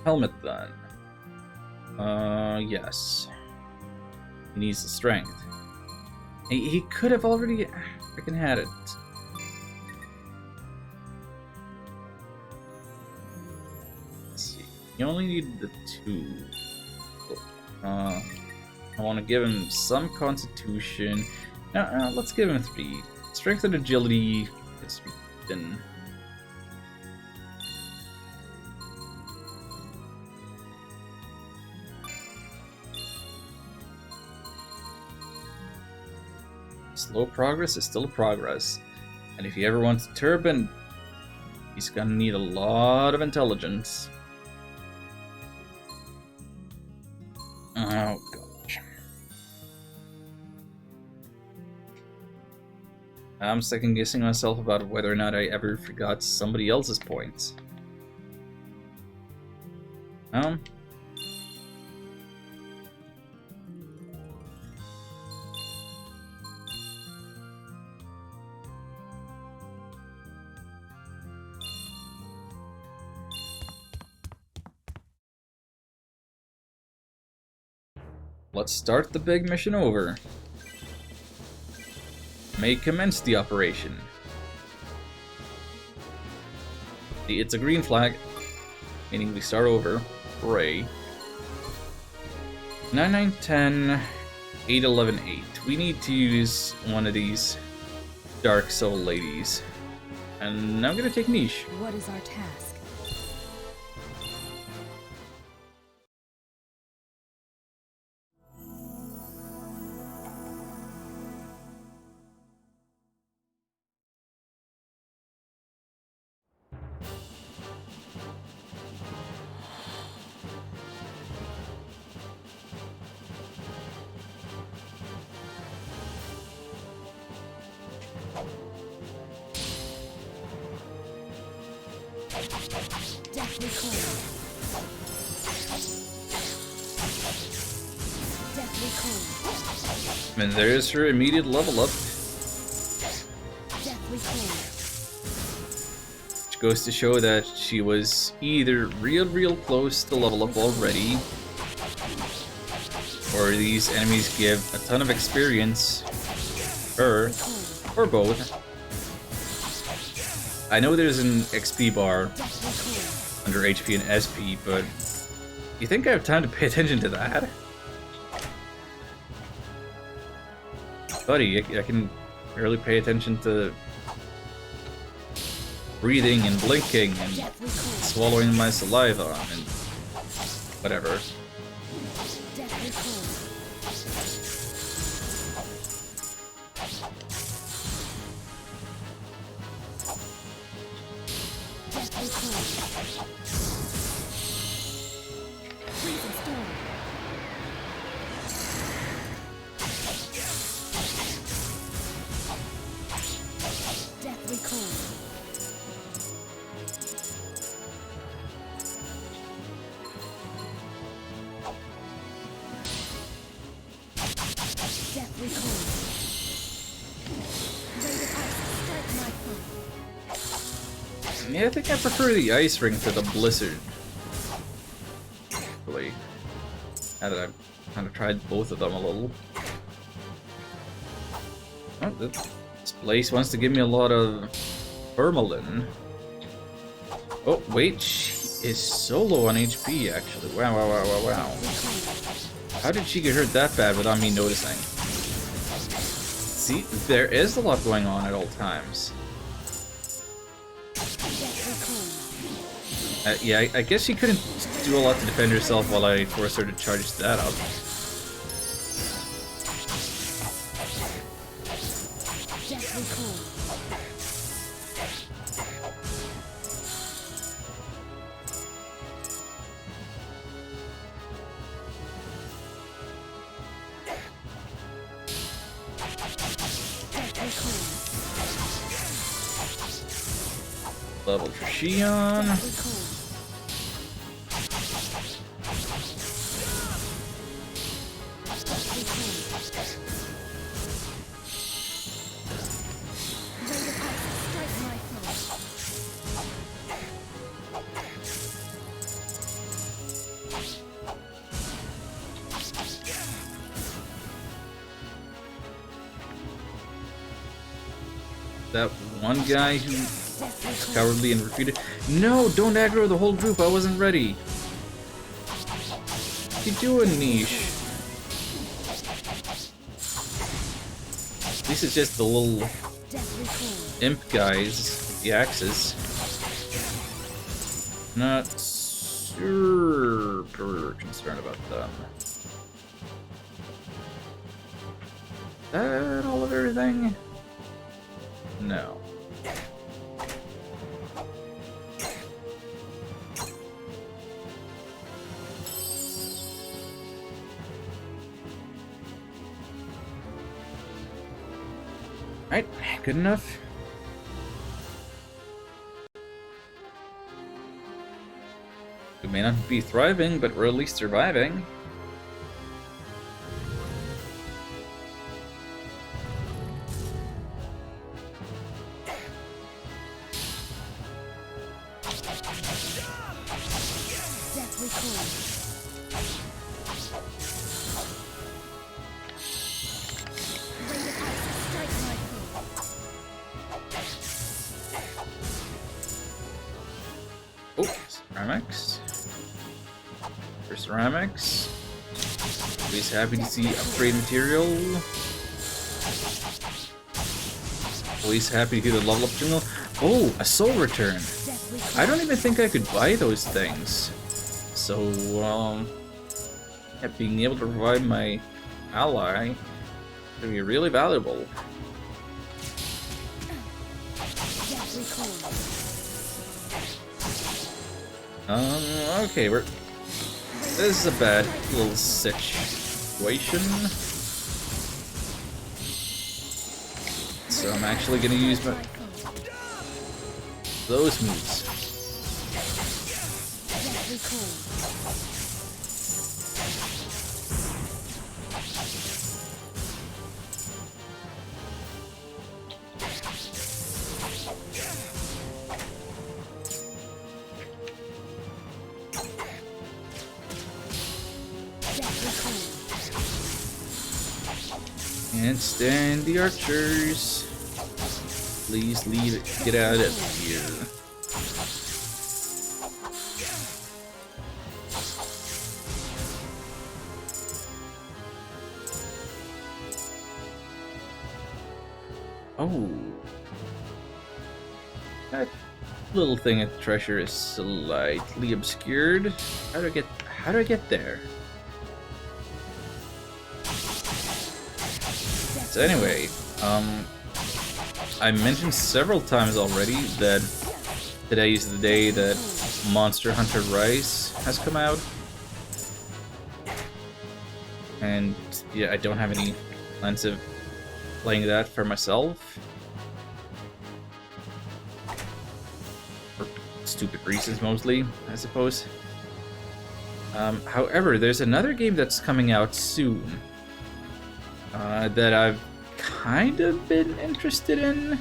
Helmet then. Yes. He needs the strength. He could have already freaking had it. Let's see. You only need the 2. I want to give him some constitution. No, let's give him 3. Strength and agility. It's been. Slow progress is still progress. And if he ever wants a turban, he's gonna need a lot of intelligence. Oh gosh. I'm second guessing myself about whether or not I ever forgot somebody else's points. Let's start the big mission over. May commence the operation. It's a green flag, meaning we start over. Hooray. 9, 9, 10, 8, 11, 8. We need to use one of these Dark Soul ladies. And I'm gonna take Niche. What is our task? And there's her immediate level up. Which goes to show that she was either real close to level up already, or these enemies give a ton of experience, or both. I know there's an XP bar under HP and SP, but you think I have time to pay attention to that? Buddy, I can barely pay attention to breathing and blinking and swallowing my saliva and whatever. Yeah, I think I prefer the ice ring to the blizzard. Really, now that I've kind of tried both of them a little. Oh, this place wants to give me a lot of Vermilin. Oh, wait, she is so low on HP, actually. Wow. How did she get hurt that bad without me noticing? See, there is a lot going on at all times. Yeah, I guess she couldn't do a lot to defend herself while I forced her to charge that up. Level for Shion. That one guy who was cowardly and retreated. No, don't aggro the whole group. I wasn't ready. What you doing, Niche? This is just the little imp guys with the axes. Not super concerned about them. That all of everything? No. Right, good enough. We may not be thriving, but we're at least surviving. Oh, ceramics. For ceramics. Always happy to see upgrade material. Always happy to do the level up journal. Oh, a soul return. I don't even think I could buy those things. So, yeah, being able to provide my ally would be really valuable. Okay, this is a bad little situation. So I'm actually gonna use those moves. Can't stand the archers. Please leave it. Get out of here. Oh. That little thing at the treasure is slightly obscured. How do I get there? So anyway, I mentioned several times already that today is the day that Monster Hunter Rise has come out. And yeah, I don't have any plans of playing that for myself. For stupid reasons mostly, I suppose. However, there's another game that's coming out soon that I've kind of been interested in.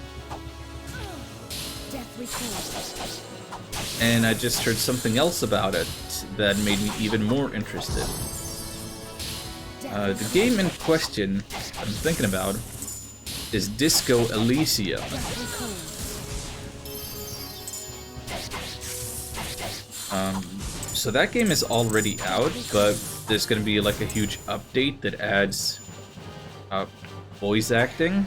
And I just heard something else about it that made me even more interested. The game in question I'm thinking about is Disco Elysium. So that game is already out, but there's gonna be like a huge update that adds voice acting.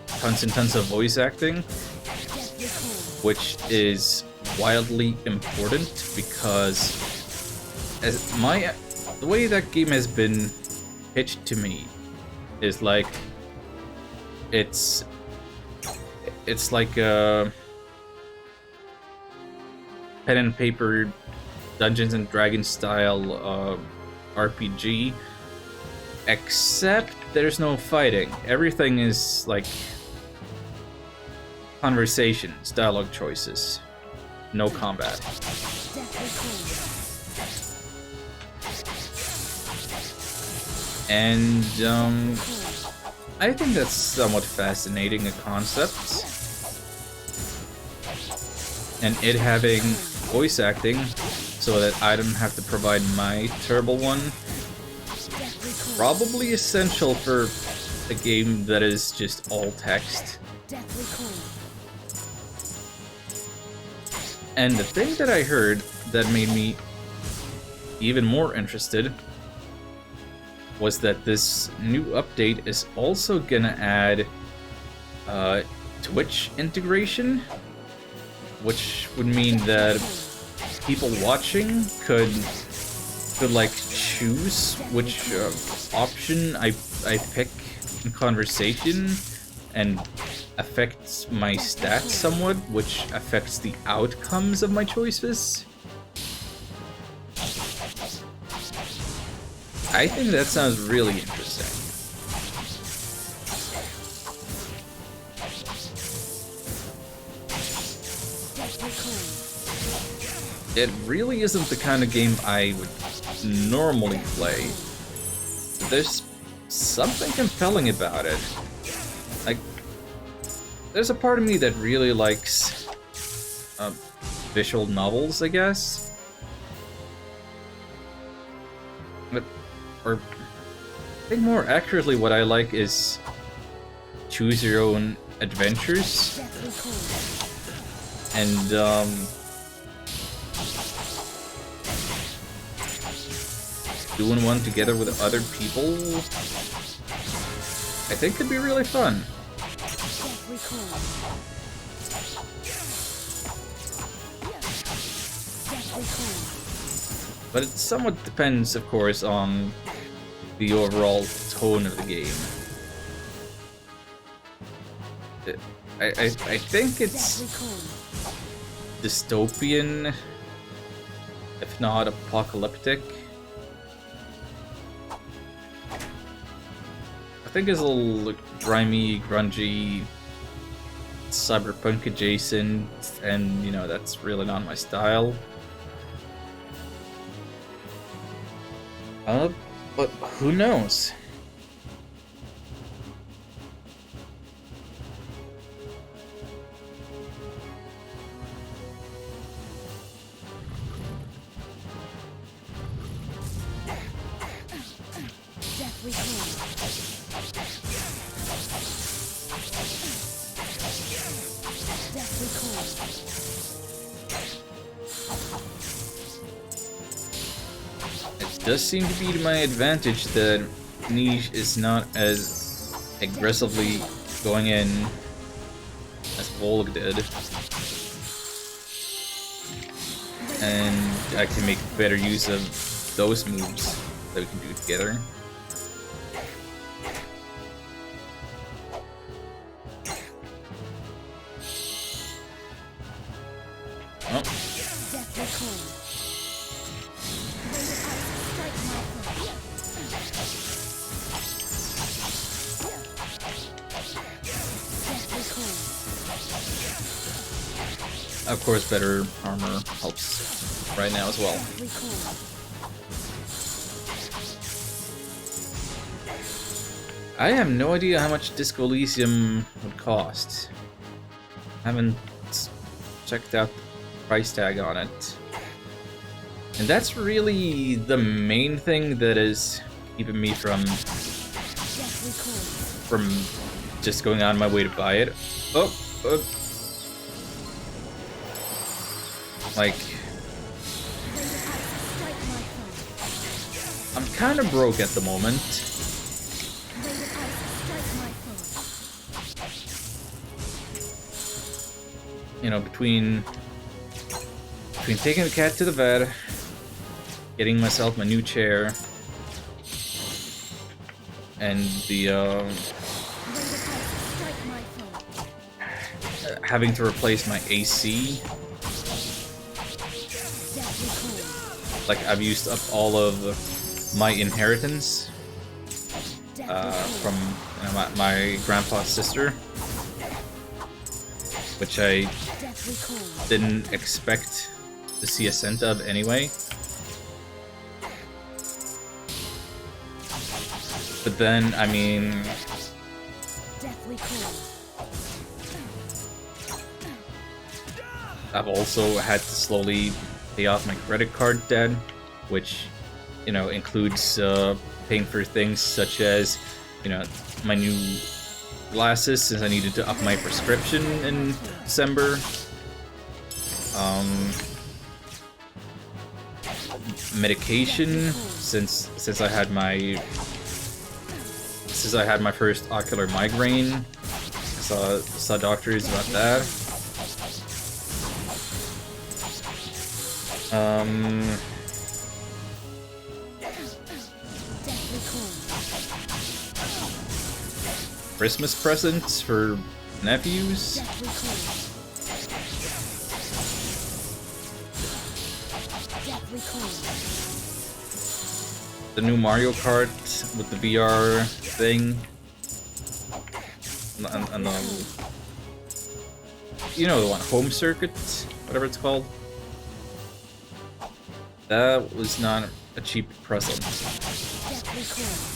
Tons and tons of voice acting, which is wildly important because the way that game has been pitched to me is like it's like a pen and paper Dungeons and Dragons style RPG, except there's no fighting. Everything is like conversations, dialogue choices, no combat. And I think that's somewhat fascinating a concept. And it having voice acting so that I don't have to provide my terrible one, probably essential for a game that is just all text. And the thing that I heard that made me even more interested was that this new update is also gonna add Twitch integration, which would mean that people watching could like choose which option I pick in conversation, and affects my stats somewhat, which affects the outcomes of my choices. I think that sounds really interesting. It really isn't the kind of game I would normally play. There's something compelling about it. Like, there's a part of me that really likes visual novels, I guess. Or I think more accurately what I like is choose your own adventures. And doing one together with other people, I think could be really fun. But it somewhat depends, of course, on the overall tone of the game. I think it's dystopian, if not apocalyptic. I think it's a little grimy, grungy, cyberpunk adjacent, and you know, that's really not my style. But who knows? Deathly cold. Deathly cold. It does seem to be to my advantage that Niche is not as aggressively going in as Volg did. And I can make better use of those moves that we can do together. Oh. Deathly cold. Rated ice strike my foot. Deathly cold. Of course, better armor helps right now as well. Deathly cold. I have no idea how much Disco Elysium would cost. Haven't checked out the price tag on it. And that's really the main thing that is keeping me from Deathly cold. just going out of my way to buy it. Oh. Like, Rated ice strike my foot. I'm kind of broke at the moment. Rated ice strike my foot. You know, between taking the cat to the vet, getting myself my new chair, and the Rated ice strike my foot. having to replace my AC. Deathly cold. Like, I've used up all of my inheritance Deathly from my grandpa's sister, which I Deathly cold. didn't expect to see a cent of anyway. But then, I mean, Deathly cold. I've also had to slowly pay off my credit card debt, which, you know, includes paying for things such as, you know, my new glasses since I needed to up my prescription in December. Medication since I had my first ocular migraine. I saw doctors about that. Deathly cold. Christmas presents for nephews. Deathly cold. Deathly cold. The new Mario Kart with the VR thing. And you know the one, Home Circuit, whatever it's called. That was not a cheap present. Deathly cold.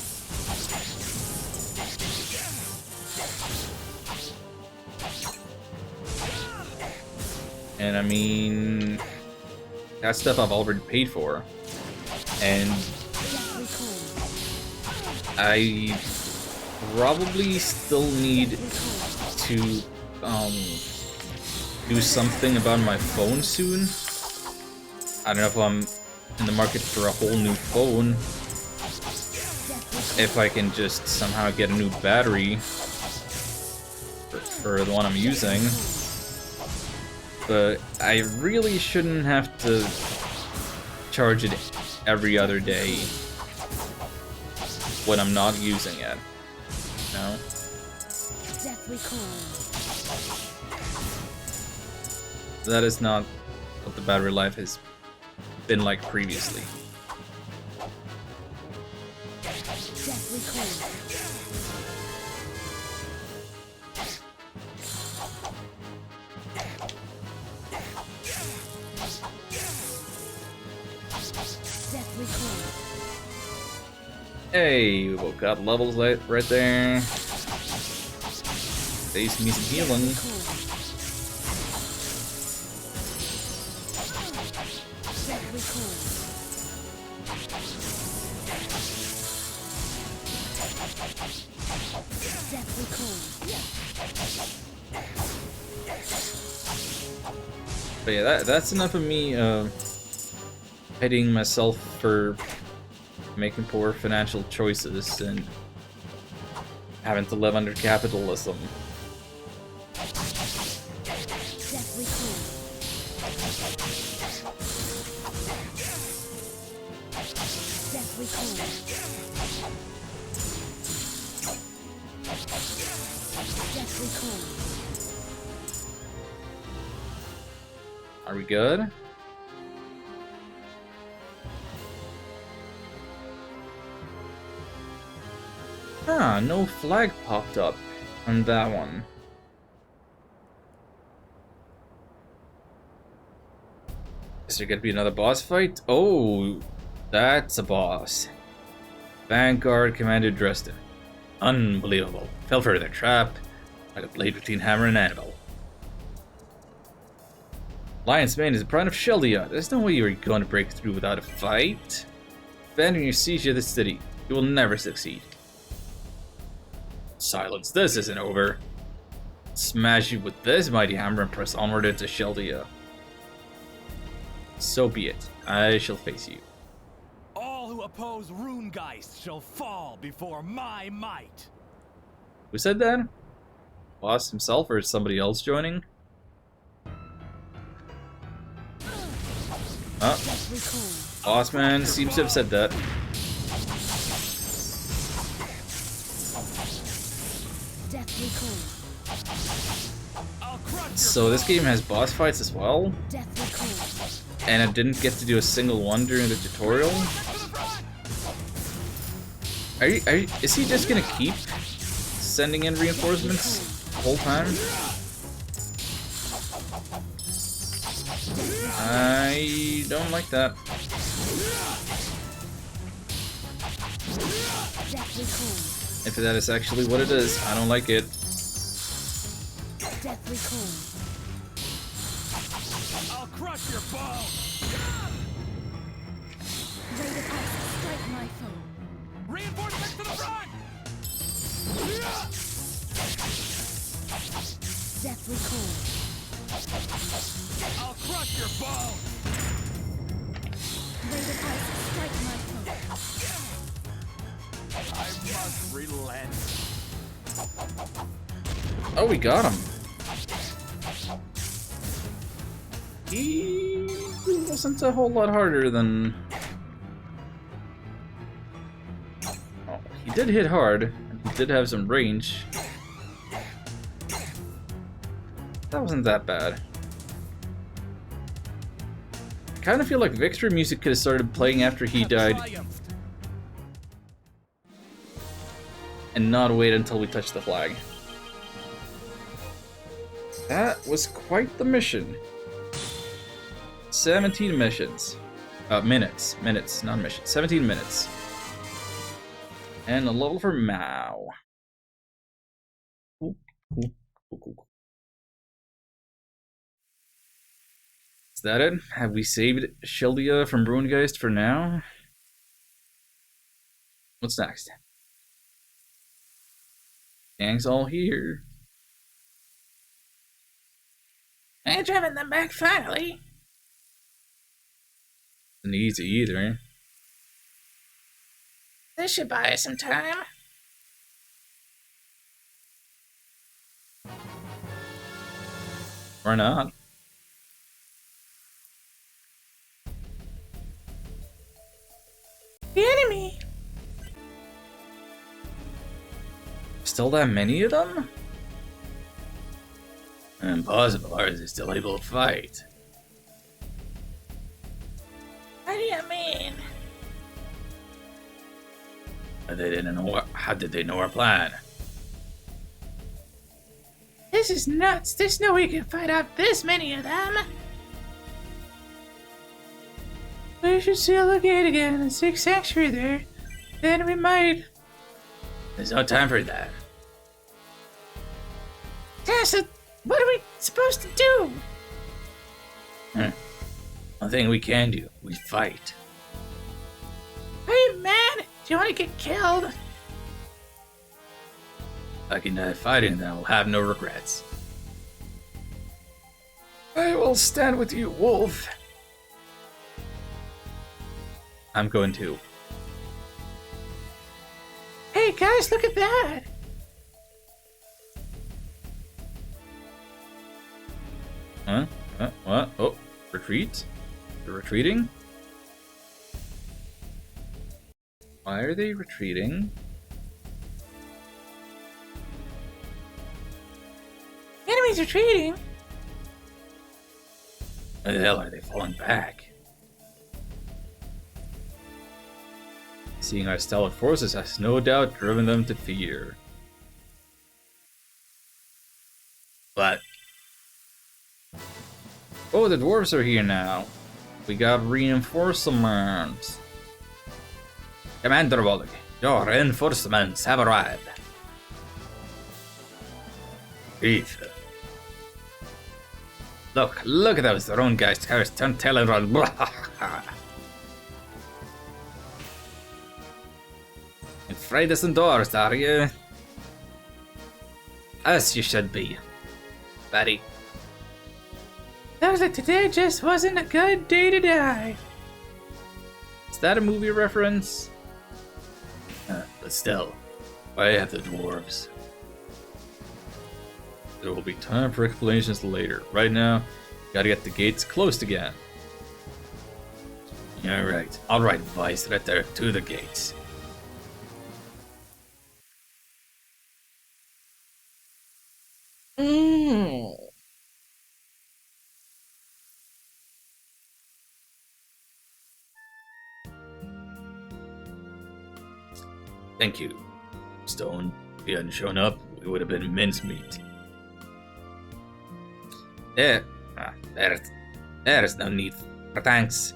And I mean, that stuff I've already paid for. And Deathly cold. I probably still need Deathly cold. to do something about my phone soon. I don't know if I'm in the market for a whole new phone. If I can just somehow get a new battery for the one I'm using. But I really shouldn't have to charge it every other day when I'm not using it. No? Deathly cold. That is not what the battery life has been like previously. Deathly cold. Deathly cold. Hey, we both got levels right there. Saves me some healing. Deathly cold. But yeah, that's enough of me pitying myself for making poor financial choices and having to live under capitalism. Deathly cold. Deathly cold. Deathly cold. Are we good? Ah, no flag popped up on that one. Is there gonna be another boss fight? Oh, that's a boss. Vanguard Commander Dresden. Unbelievable. Fell for their trap like a blade between hammer and anvil. Lion's Mane is a pride of Sheldia. There's no way you are going to break through without a fight. Abandon your siege of the city. You will never succeed. Silence, this isn't over. Smash you with this mighty hammer and press onward into Sheldia. So be it. I shall face you. All who oppose Runegeist shall fall before my might. Who said that? Boss himself or is somebody else joining? Oh, Deathly cold. Boss man seems to have said that. Deathly cold. I'll crush your So this game has boss fights as well, Deathly cold. and I didn't get to do a single one during the tutorial. Is he just gonna keep sending in reinforcements the whole time? I don't like that. Deathly cold. If that is actually what it is, I don't like it. Deathly cold. I'll crush your bones. Ray of ice, strike my foe. Reinforcements to the front. Deathly cold. I'll crush your bones. Ray of ice, strike my foe. I must relent. Oh, we got him. He wasn't a whole lot harder than... Oh, he did hit hard. He did have some range. That wasn't that bad. I kind of feel like Victor music could have started playing after he died Triumphed. and not wait until we touched the flag. That was quite the mission. 17 missions. Minutes, not missions. 17 minutes. And a level for Mao. Cool. Is that it? Have we saved Sheldia from Runegeist for now? What's next? Gang's all here. I driven them back finally. Isn't easy either. This should buy us some time. Or not. The enemy. Still that many of them? Impossible. Ours is still able to fight. What do you mean? They didn't know. How did they know our plan? This is nuts. There's no way you can fight off this many of them. We should seal the gate again and seek sanctuary there. Then we might. There's no time for that. Tessa, what are we supposed to do? One thing we can do, we fight. Are you mad? Do you want to get killed? If I can die fighting, then I will have no regrets. I will stand with you, wolf. I'm going to. Hey guys, look at that! Huh? What? Oh, retreat? They're retreating? Why are they retreating? Enemies retreating. Why the hell are they falling back? Seeing our stellar forces has no doubt driven them to fear. But... oh, the dwarves are here now. We got reinforcements. Commander Bollig, your reinforcements have arrived. Beef. Look at those Rune Geist cars turn tail and run. Afraid of some doors, are you? As you should be, buddy. Sounds like today just wasn't a good day to die. Is that a movie reference? But still, why have the dwarves? There will be time for explanations later. Right now, gotta get the gates closed again. Alright, I'll write Vice right there to the gates. Thank you, Stone. If you hadn't shown up, we would have been mincemeat. There's no need for thanks.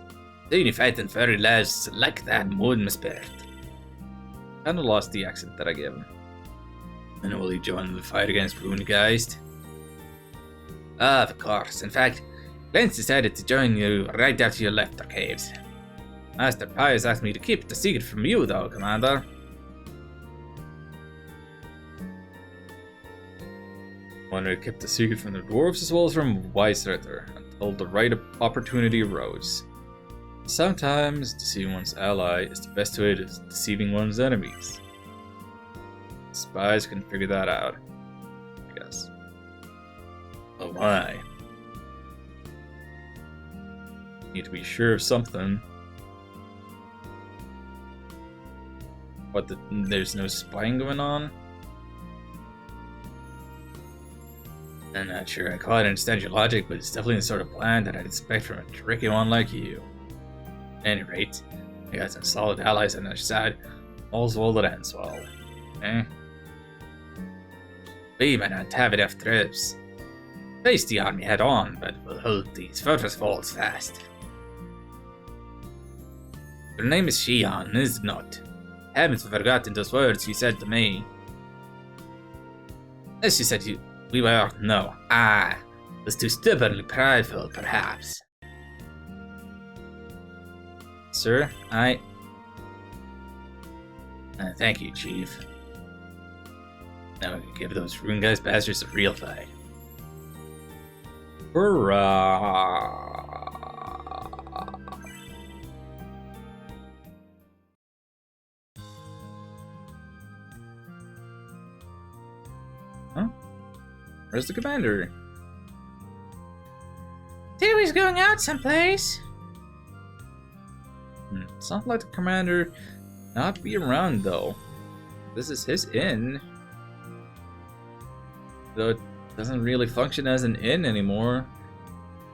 The only fighting furry lads like that moon spirit. Kinda lost the accent that I gave him. And will he join the fight against Runegeist? Of course. In fact, Lance decided to join you right after you left the caves. Master Pius asked me to keep the secret from you, though, Commander. Wanted to keep the secret from the dwarves as well as from Weisritter until the right opportunity arose. Sometimes deceiving one's ally is the best way to deceiving one's enemies. Spies can figure that out, I guess. Oh my. Need to be sure of something. What, there's no spying going on? I'm not sure I quite understand your logic, but it's definitely the sort of plan that I'd expect from a tricky one like you. At any rate, we got some solid allies on our side. All's well that ends well. Eh? We may not have enough troops. Face the army head on, but we'll hold these fortress walls fast. Your name is Xian, is it not? Haven't forgotten those words you said to me. As you said we were, no, I was too stubbornly prideful, perhaps. Sir, thank you, Chief. Now we can give those Runegeist bastards a real fight. Hurrah! Huh? Where's the commander? Dewey's going out someplace. Sounds like the commander not be around though. This is his inn. Though it doesn't really function as an inn anymore.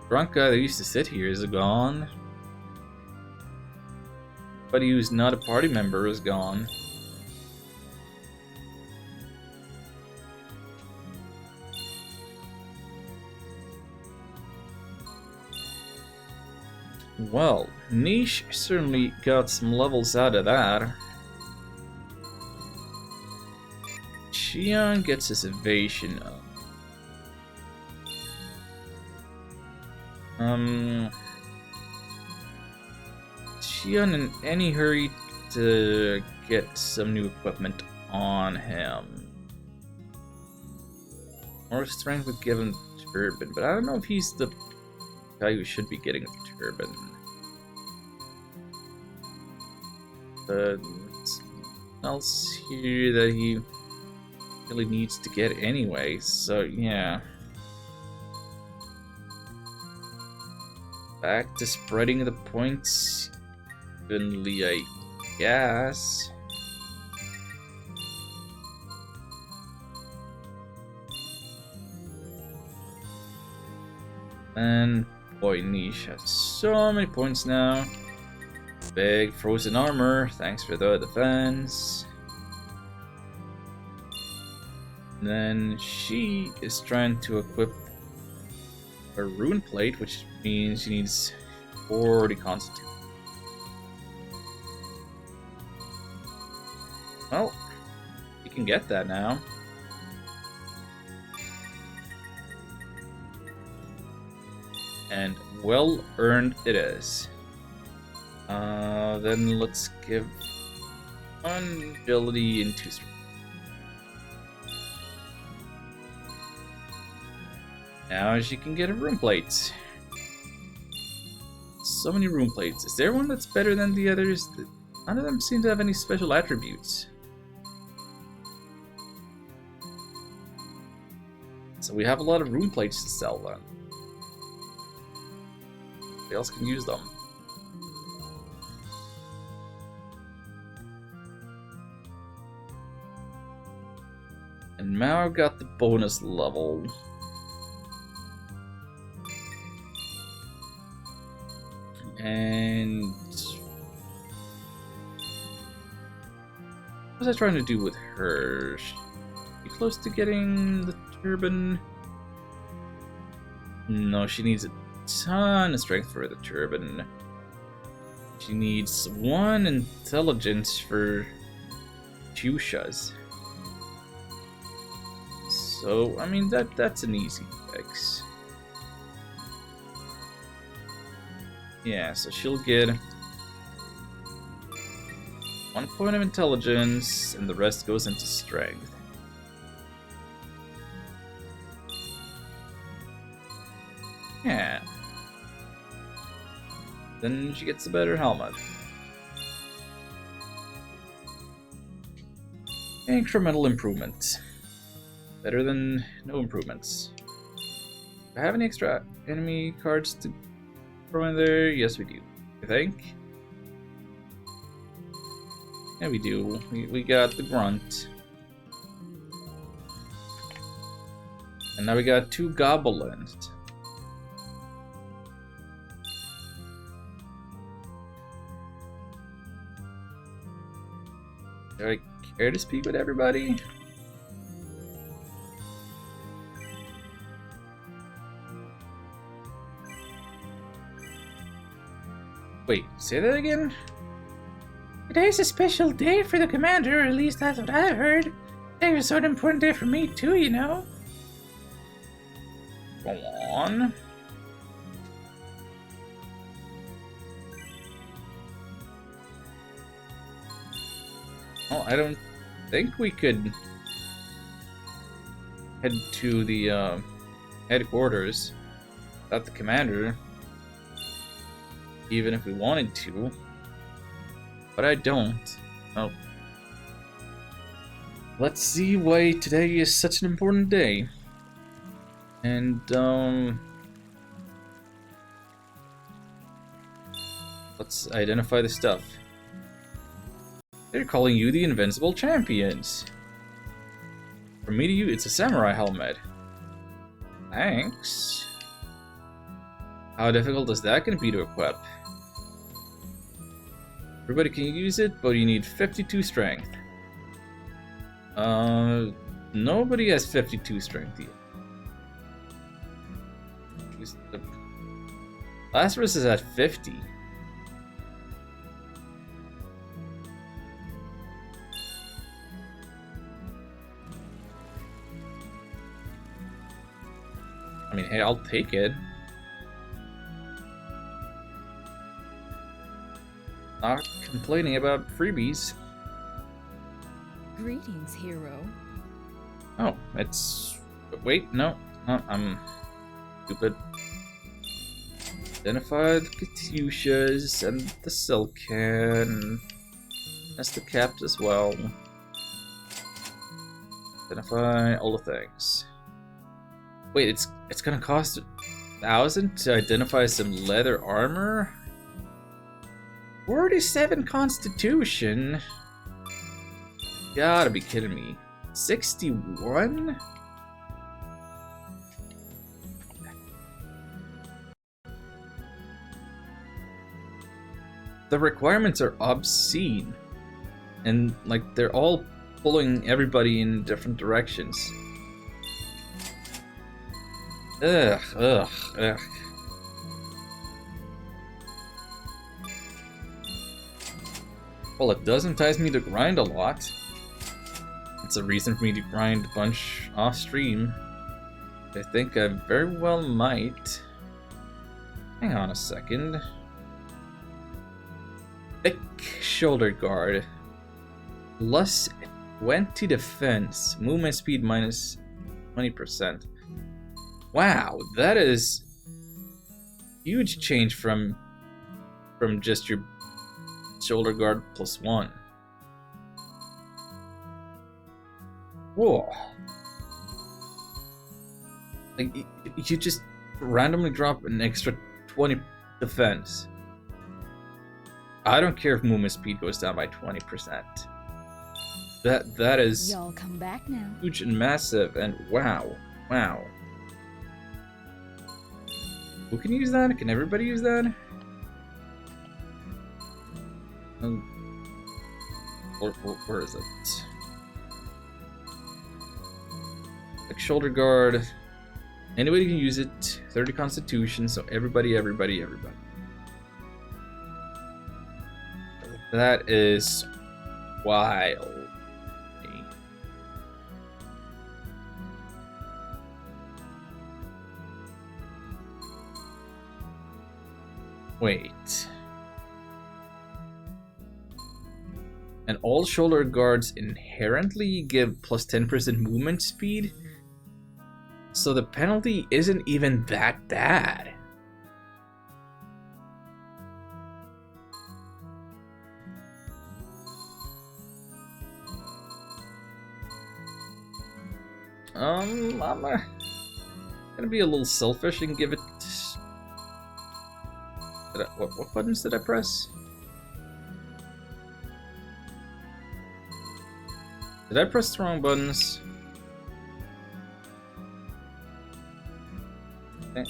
Drunk guy that used to sit here is gone. But who's not a party member is gone. Well, Niche certainly got some levels out of that. Xian gets his evasion up. Xian in any hurry to get some new equipment on him. More strength would give him turban, but I don't know if he's the guy who should be getting the turban. But else here that he really needs to get anyway, so yeah. Back to spreading the points evenly, I guess. And boy, Niche has so many points now. Big frozen armor, thanks for the defense. And then she is trying to equip a rune plate, which means she needs 40 constitution. Well, you can get that now. And well earned it is. Then let's give one agility and 2 strength. Now she can get a rune plate. So many rune plates. Is there one that's better than the others? None of them seem to have any special attributes. So we have a lot of rune plates to sell then. Nobody else can use them. And now I've got the bonus level. And what was I trying to do with her? Be close to getting the turban. No, she needs a ton of strength for the turban. She needs 1 intelligence for fuchsias. So, I mean, that's an easy fix. Yeah, so she'll get 1 point of intelligence, and the rest goes into strength. Yeah. Then she gets a better helmet. Incremental improvement. Better than no improvements. Do I have any extra enemy cards to throw in there? Yes, we do. I think. Yeah, we do. We got the Grunt. And now we got 2 Goblins. Do I care to speak with everybody? Wait, say that again? Today's a special day for the commander, or at least that's what I've heard. Today's a sort of important day for me too, you know? Go on. Well, I don't think we could head to the headquarters without the commander, even if we wanted to. But I don't. Oh. Let's see why today is such an important day. And let's identify the stuff. They're calling you the Invincible Champions. From me to you, it's a samurai helmet. Thanks. How difficult is that going to be to equip? Everybody can use it, but you need 52 strength. Nobody has 52 strength yet. Lazarus is at 50. I mean, hey, I'll take it. Not complaining about freebies. Greetings, hero. Oh, it's... Wait, no. stupid. Identify the Katyushas and the Silcan. That's the caps as well. Identify all the things. Wait, it's gonna cost 1,000 to identify some leather armor? 47 Constitution? Gotta be kidding me. 61? The requirements are obscene. And, like, they're all pulling everybody in different directions. Ugh. Well, it does entice me to grind a lot. It's a reason for me to grind a bunch off stream. I think I very well might. Hang on a second. Thick shoulder guard. Plus 20 defense. Movement speed minus 20%. Wow, that is huge change from just your shoulder guard plus 1. Whoa. Like, you just randomly drop an extra 20 defense. I don't care if movement speed goes down by 20%. That is Y'all come back now. huge and massive, and wow. Who can use that? Can everybody use that? Where is it? Like shoulder guard. Anybody can use it. 30 Constitution, so everybody. That is wild. Wait. And all shoulder guards inherently give plus 10% movement speed? So the penalty isn't even that bad. I'm gonna be a little selfish and give it... What buttons did I press? Did I press the wrong buttons? Okay.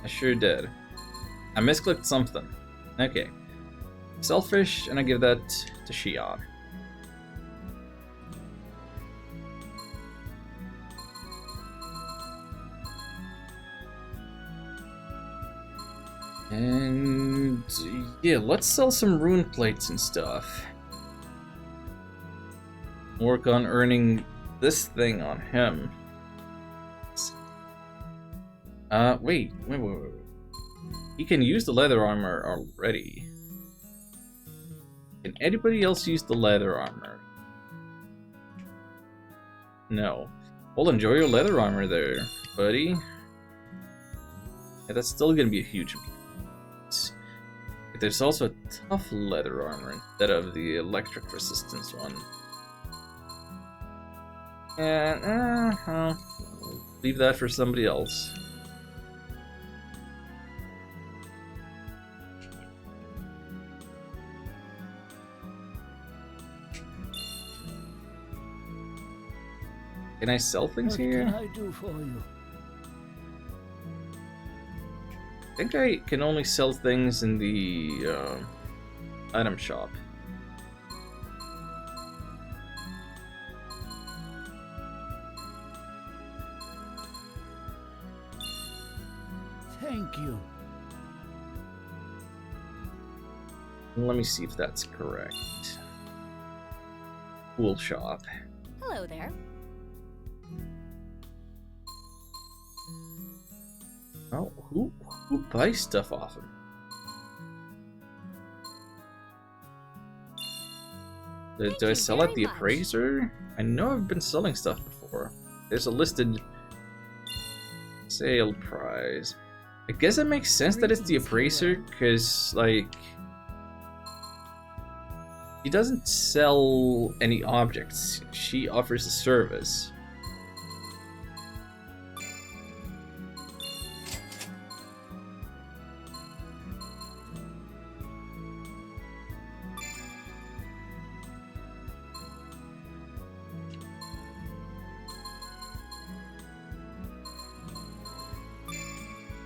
I sure did. I misclicked something. Okay. Selfish, and I give that to Xion. And yeah, let's sell some rune plates and stuff. Work on earning this thing on him. Wait. He can use the leather armor already. Can anybody else use the leather armor? No. Well, enjoy your leather armor there, buddy. Yeah, that's still gonna be a huge... There's also a tough leather armor instead of the electric resistance one. And, I'll leave that for somebody else. Can I sell things here? What can I do for you? I think I can only sell things in the item shop. Thank you. Let me see if that's correct. Tool shop. Hello there. Oh, who buys stuff off him? Do I you sell at very the much. appraiser? I know I've been selling stuff before. There's a listed Sale prize. I guess it makes sense that it's the appraiser, because, like, she doesn't sell any objects. She offers a service.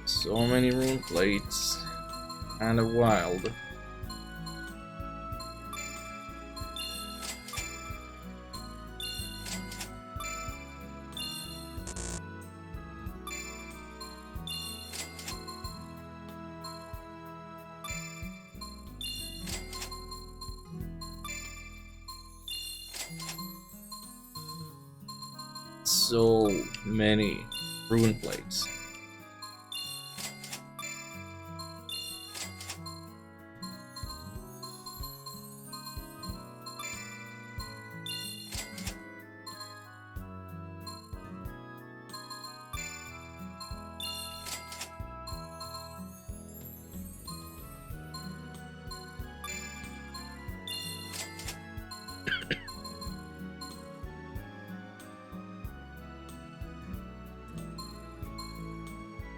So many rune plates. Kinda wild. So many rune plates.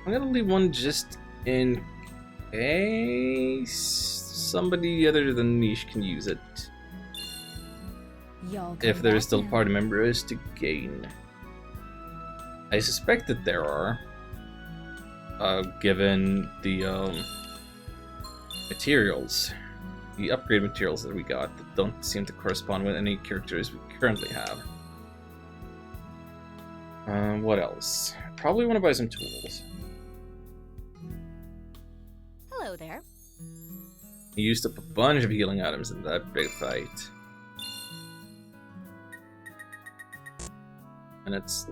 I'm gonna leave one just in case somebody other than Niche can use it. Y'all If come there's back still now. party members to gain. I suspect that there are. Given the materials. The upgrade materials that we got that don't seem to correspond with any characters we currently have. What else? Probably want to buy some tools. Hello there. He used up a bunch of healing items in that big fight. And it's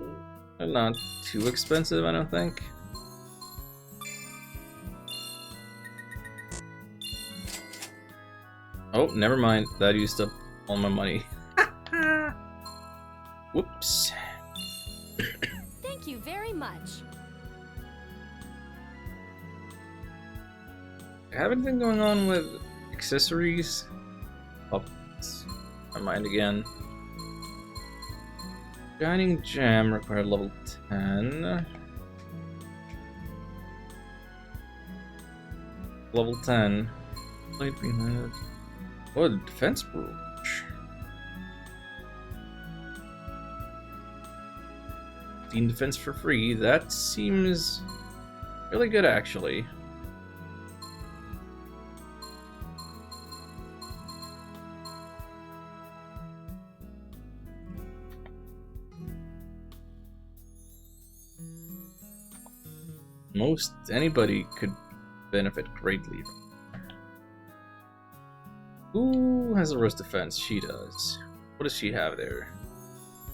not too expensive, I don't think. Oh, never mind. That used up all my money. Whoops. Thank you very much. Have anything going on with accessories? Oh, my mind again. Shining Gem required level 10. Level 10. Blade behind it. Oh, the defense brooch. 15 defense for free. That seems really good, actually. Most anybody could benefit greatly. Who has a rose defense? She does. What does she have there?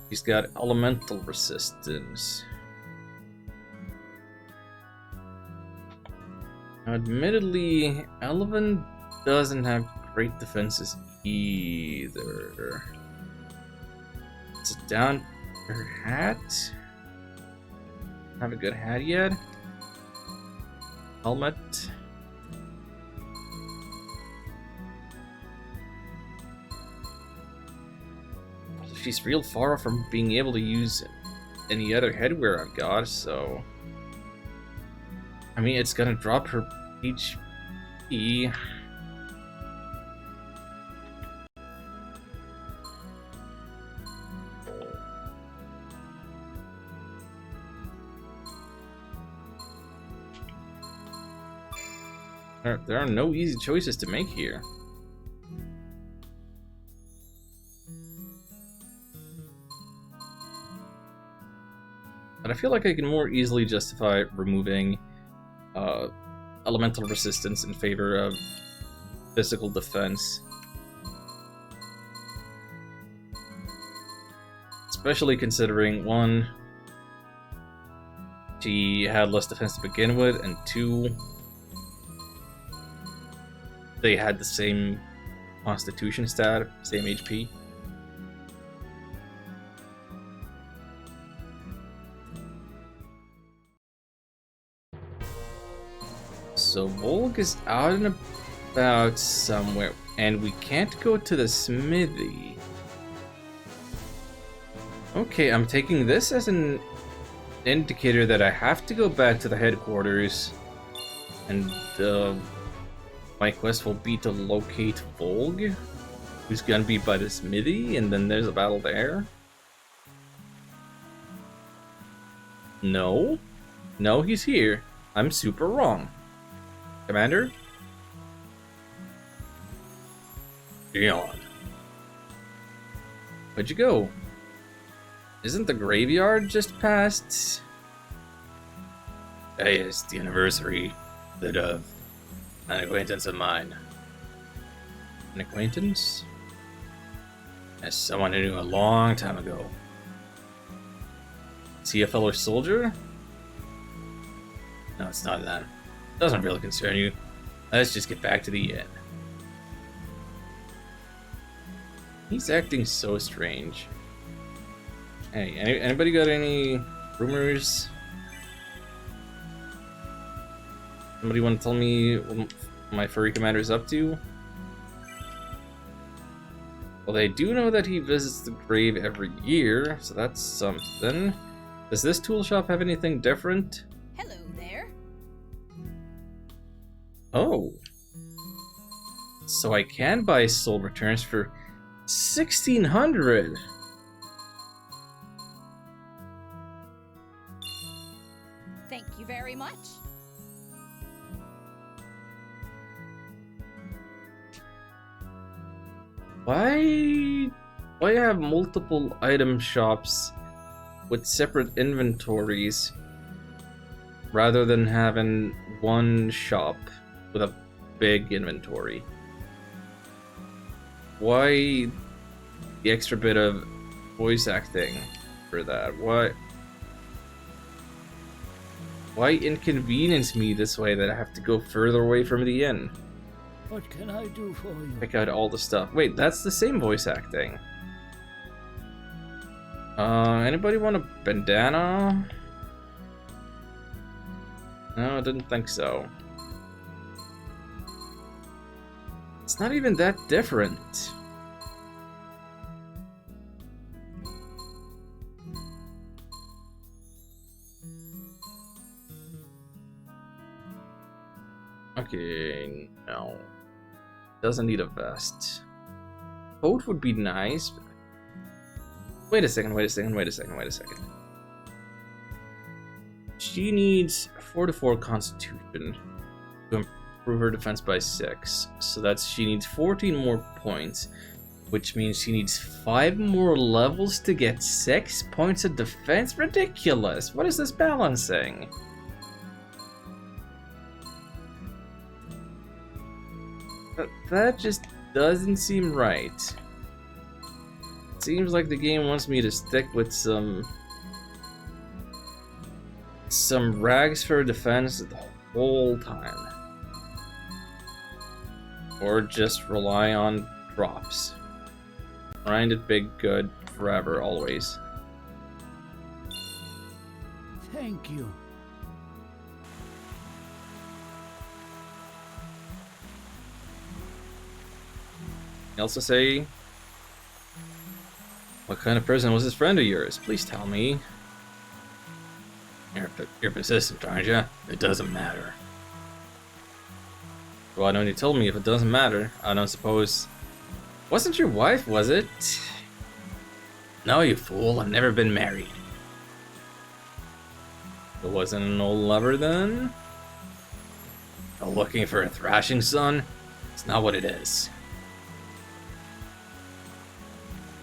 She's got elemental resistance. Now, admittedly, Elven doesn't have great defenses either. Is it down her hat? Have a good hat yet? Helmet. She's real far from being able to use any other headwear I've got, so... I mean, it's gonna drop her HP. There are no easy choices to make here. But I feel like I can more easily justify removing elemental resistance in favor of physical defense. Especially considering, one, she had less defense to begin with, and two, they had the same constitution stat, same HP. So Volg is out and about somewhere, and we can't go to the smithy. Okay, I'm taking this as an indicator that I have to go back to the headquarters, and my quest will be to locate Volg, who's gonna be by the smithy, and then there's a battle there. No, he's here. I'm super wrong. Commander? Dion. Where'd you go? Isn't the graveyard just passed? Hey, it's the anniversary that of an acquaintance of mine. An acquaintance? As someone I knew a long time ago. Is he a fellow soldier? No, it's not that. Doesn't really concern you. Let's just get back to the inn. He's acting so strange. Hey, anybody got any rumors? Somebody want to tell me what my furry commander's up to? Well, they do know that he visits the grave every year, so that's something. Does this tool shop have anything different? Hello there. Oh. So I can buy soul returns for 1,600. Thank you very much. Why have multiple item shops with separate inventories rather than having one shop with a big inventory? Why the extra bit of voice acting for that? Why inconvenience me this way that I have to go further away from the inn? What can I do for you? Pick out all the stuff. Wait, that's the same voice acting. Anybody want a bandana? No, I didn't think so. It's not even that different. Okay, no. Doesn't need a vest. Coat would be nice. But... Wait a second. She needs 4-4 Constitution to improve her defense by 6. So that's she needs 14 more points, which means she needs 5 more levels to get 6 points of defense. Ridiculous! What is this balancing? That just doesn't seem right. It seems like the game wants me to stick with some rags for defense the whole time. Or just rely on drops. Grind it big, good, forever, always. Thank you. Else to say? What kind of person was this friend of yours? Please tell me. You're persistent, aren't you? It doesn't matter. Why don't you tell me if it doesn't matter? I don't suppose... Wasn't your wife, was it? No, you fool. I've never been married. It wasn't an old lover, then? Oh, looking for a thrashing son? It's not what it is.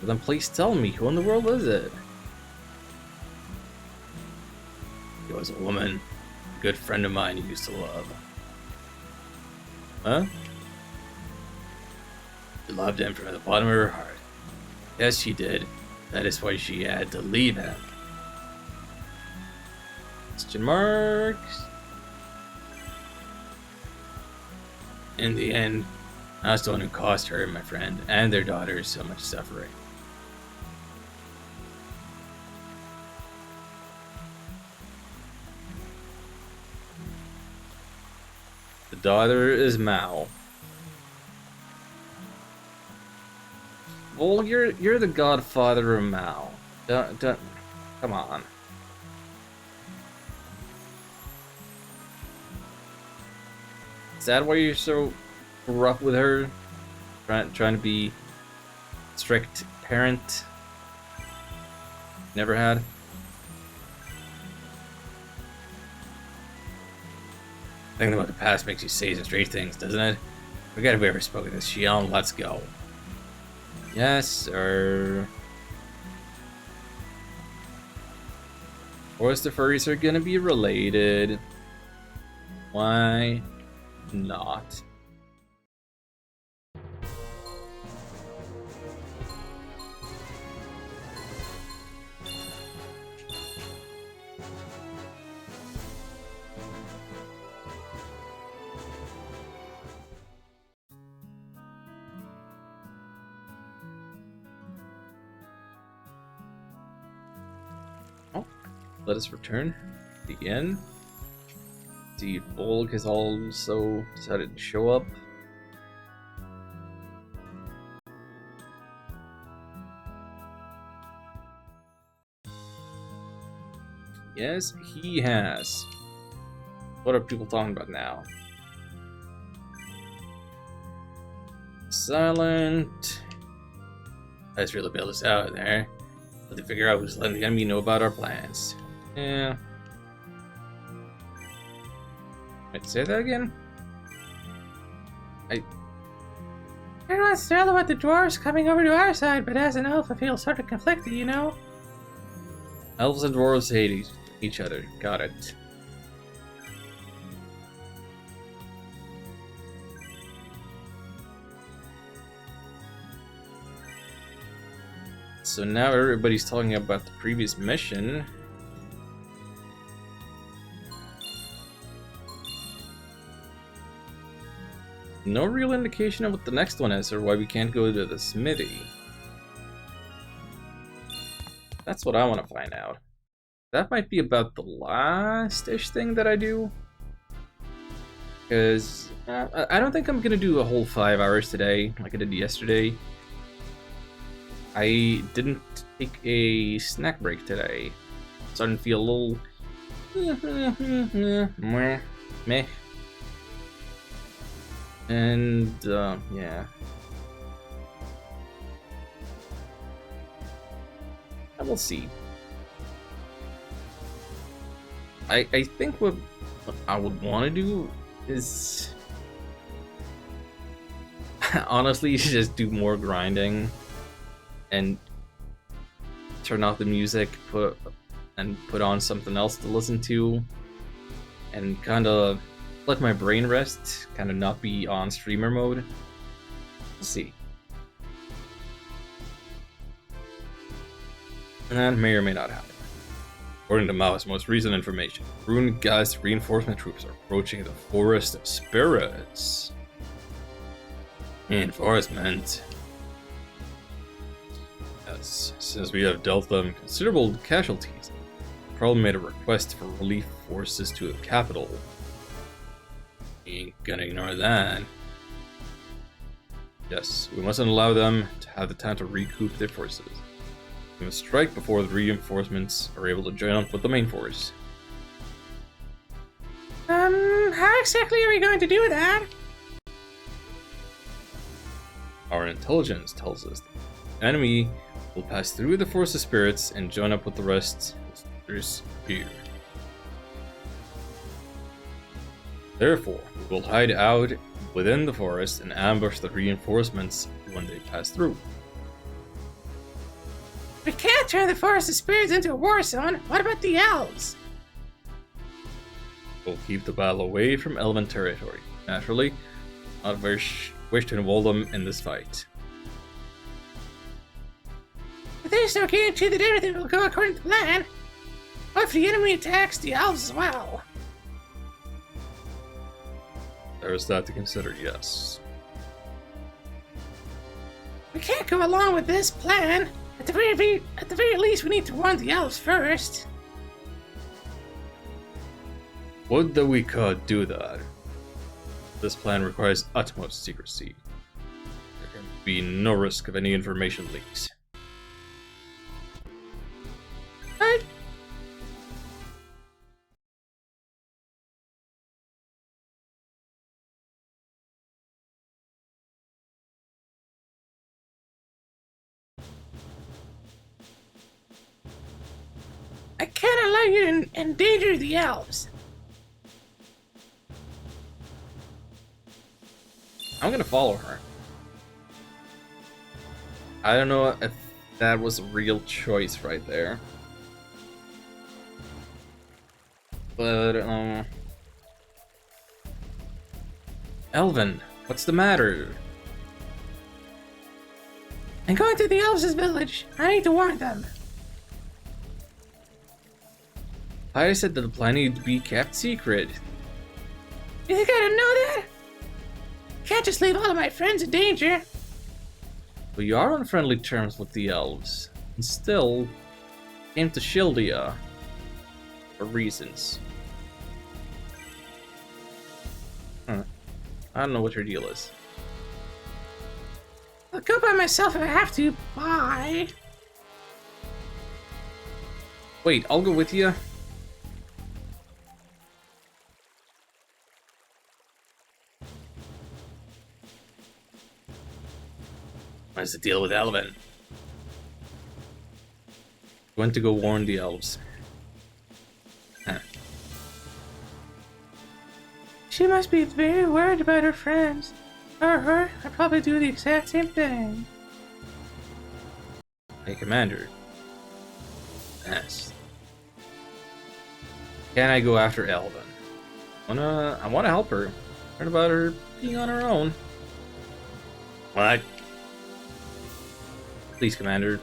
Well, then please tell me, who in the world is it? It was a woman, a good friend of mine who used to love. Huh? She loved him from the bottom of her heart. Yes, she did. That is why she had to leave him. Question marks. In the end, I was the one who caused her and my friend and their daughters so much suffering. daughter is Mao. Well, you're the godfather of Mao. Don't come on. Is that why you're so rough with her? Trying to be strict parent? Never had? Thinking about the past makes you say some strange things, doesn't it? Forget if we ever spoke of this. Xion, let's go. Yes, sir. Of course the furries are gonna be related. Why not? Let us return to the inn. See if Volk has also decided to show up. Yes, he has. What are people talking about now? Silent. Let's really build this out there. Let them figure out who's letting the enemy know about our plans. Yeah. Wait, say that again? Everyone's thrilled about the dwarves coming over to our side, but as an elf, I feel sort of conflicted, you know? Elves and dwarves hate each other. Got it. So now everybody's talking about the previous mission. No real indication of what the next one is or why we can't go to the smithy. That's what I want to find out. That might be about the last-ish thing that I do. Because I don't think I'm going to do a whole 5 hours today like I did yesterday. I didn't take a snack break today. Starting to feel a little meh. And yeah. And we'll see. I think what I would want to do is honestly just do more grinding and turn off the music, put on something else to listen to, and kind of let my brain rest, kind of not be on streamer mode. We'll see. And that may or may not happen. According to Mao's most recent information, Rune Geist reinforcement troops are approaching the Forest of Spirits. Reinforcement. Yes, since we have dealt them considerable casualties, the problem made a request for relief forces to the capital. Ain't gonna ignore that. Yes, we mustn't allow them to have the time to recoup their forces. We must strike before the reinforcements are able to join up with the main force. How exactly are we going to do that? Our intelligence tells us that the enemy will pass through the Forest of Spirits and join up with the rest here. Therefore, we will hide out within the forest and ambush the reinforcements when they pass through. We can't turn the Forest of Spirits into a war zone. What about the elves? We'll keep the battle away from Elven territory. Naturally, not wish to involve them in this fight. But there's no guarantee that everything will go according to plan. What if the enemy attacks the elves as well? There is that to consider, yes. We can't go along with this plan. At the very least, we need to warn the elves first. Would that we could do that. This plan requires utmost secrecy. There can be no risk of any information leaks. What? I can't allow you to endanger the elves. I'm gonna follow her. I don't know if that was a real choice right there. But, Elvin, what's the matter? I'm going to the elves' village. I need to warn them. I said that the plan needed to be kept secret. You think I didn't know that? Can't just leave all of my friends in danger. But you are on friendly terms with the elves, and still came to Shildia for reasons. I don't know what your deal is. I'll go by myself if I have to. Bye. Wait, I'll go with you. What's the deal with Elvin? Went to go warn the elves. Huh. She must be very worried about her friends. Or her, I'd probably do the exact same thing. Hey, Commander. Yes. Can I go after Elvin? I wanna help her. Learn about her being on her own. What? Please, Commander.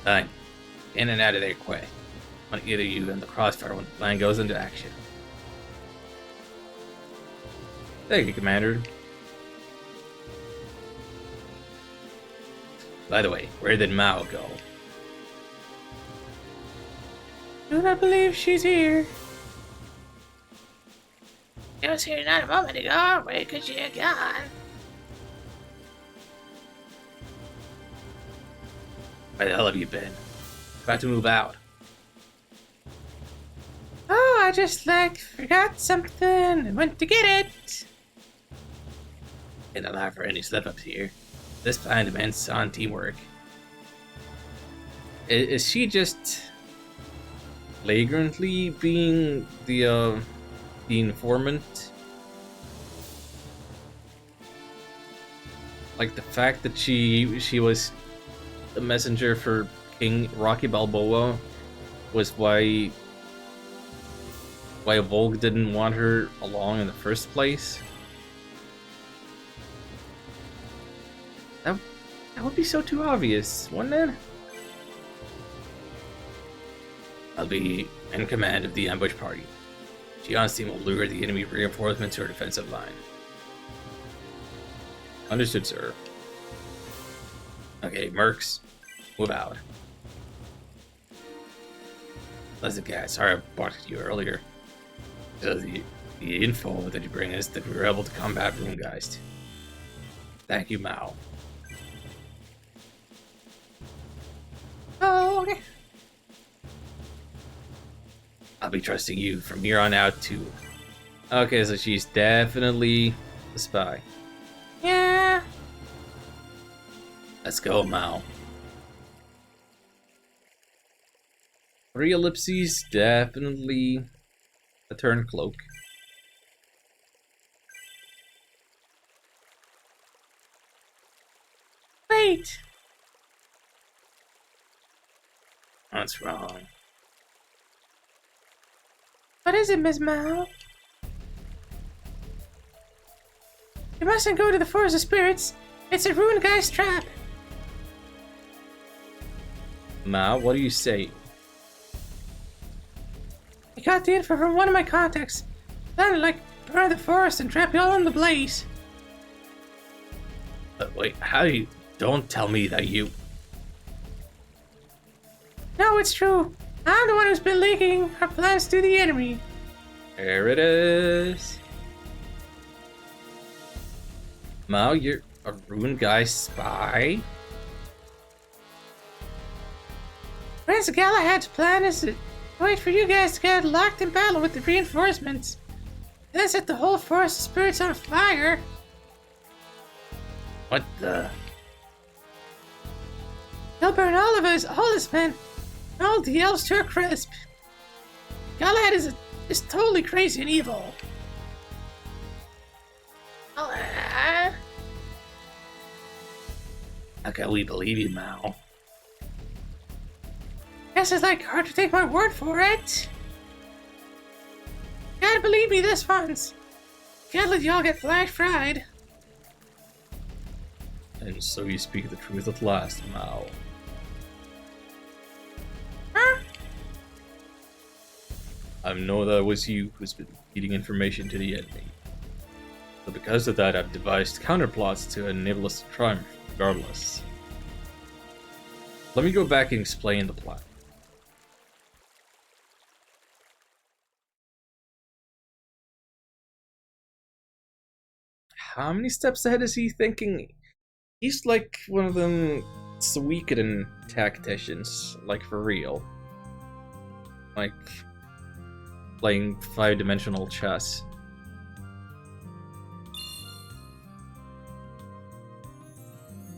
Fine. In and out of there quick. I want either you and the Crossfire when the plan goes into action. Thank you, Commander. By the way, where did Mao go? Do not believe she's here. She was here not a moment ago. Where could she have gone? Where the hell have you been? About to move out. Oh, I just forgot something and went to get it. Can't allow for any slip-ups here. This plan demands on teamwork. Is she just flagrantly being the informant? Like the fact that she was the messenger for King Rocky Balboa was why Volk didn't want her along in the first place? That would be so too obvious, wouldn't it? I'll be in command of the ambush party. Shion's team will lure the enemy reinforcements to our defensive line. Understood, sir. Okay, Mercs, move out. Listen, guys, sorry I barked at you earlier. The info that you bring is that we were able to combat Runegeist. Thank you, Mao. Oh, okay. I'll be trusting you from here on out, too. Okay, so she's definitely a spy. Yeah. Let's go, Mao. 3 ellipses, definitely a turncloak. Wait. What's wrong? What is it, Miss Mao? You mustn't go to the Forest of Spirits. It's a ruined guy's trap. Mao, what do you say? I got the info from one of my contacts. Then, burn the forest and trap you all in the blaze. But wait, how do you... Don't tell me that you... No, it's true. I'm the one who's been leaking our plans to the enemy. There it is. Mao, you're a Rune Guy spy? Prince Galahad's plan is to wait for you guys to get locked in battle with the reinforcements. Then set the whole forest of spirits on fire. What the? He'll burn all his men, and all the elves to a crisp. Galahad is totally crazy and evil. How can we believe you, Mao? Guess it's like hard to take my word for it. Gotta believe me this once. Can't let y'all get flash fried. And so you speak the truth at last, Mao. Huh? I know that it was you who's been feeding information to the enemy. So because of that, I've devised counterplots to enable us to triumph, regardless. Let me go back and explain the plan. How many steps ahead is he thinking? He's like one of them Suikoden tacticians, like for real. Like playing 5-dimensional chess.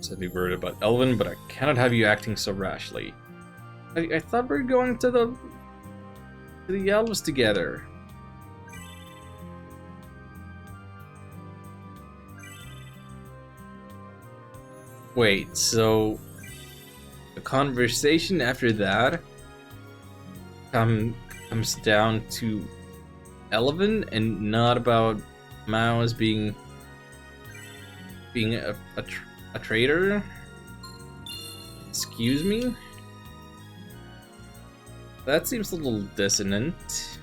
Said we were about Elven, but I cannot have you acting so rashly. I thought we were going to the elves together. Wait, so the conversation after that comes down to Elven and not about Mao as being a traitor? Excuse me? That seems a little dissonant.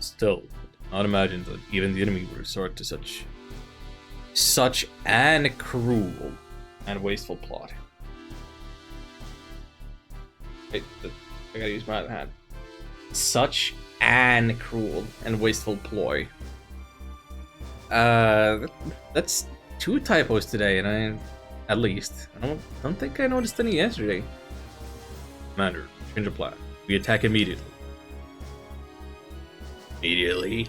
Still, not imagine that even the enemy would resort to such an cruel and wasteful plot. Wait, I gotta use my other hand. Such an cruel and wasteful ploy. That's 2 typos today, and at least I don't think I noticed any yesterday. Commander, change of plan. We attack immediately. Immediately.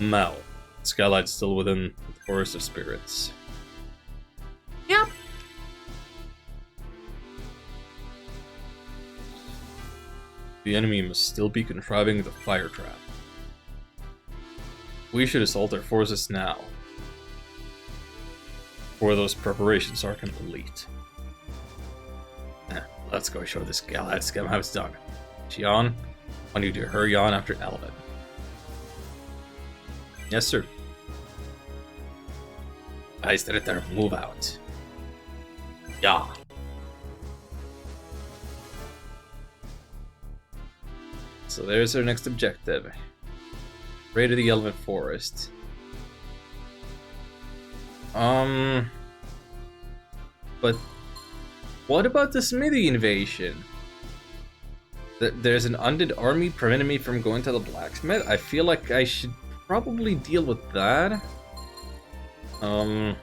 Mao, Skylight's still within the Forest of Spirits. Yep. The enemy must still be contriving the fire trap. We should assault their forces now, before those preparations are complete. Let's go show this Galahad scum how it's done. Xion, I need you to hurry on after Elven. Yes, sir. I said it there, move out. Yeah. So there's our next objective. Raid of the Elven Forest. But what about the Smithy invasion? There's an undead army preventing me from going to the blacksmith. I feel like I should probably deal with that. Ooh.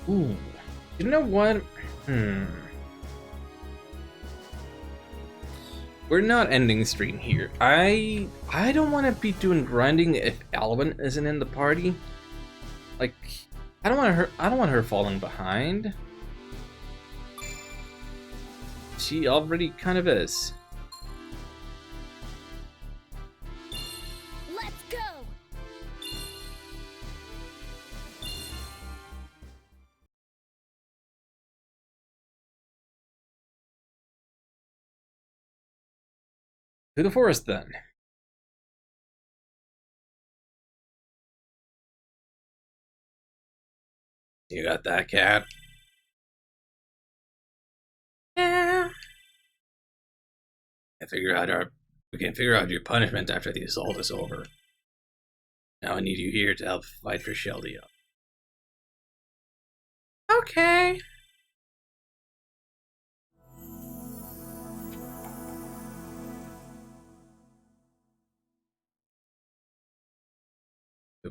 You know what? We're not ending the stream here. I don't want to be doing grinding if Alvin isn't in the party. Like, I don't want her falling behind. She already kind of is. Let's go! To the forest then. You got that, cat? Yeah. We can figure out your punishment after the assault is over. Now I need you here to help fight for Sheldia. Okay.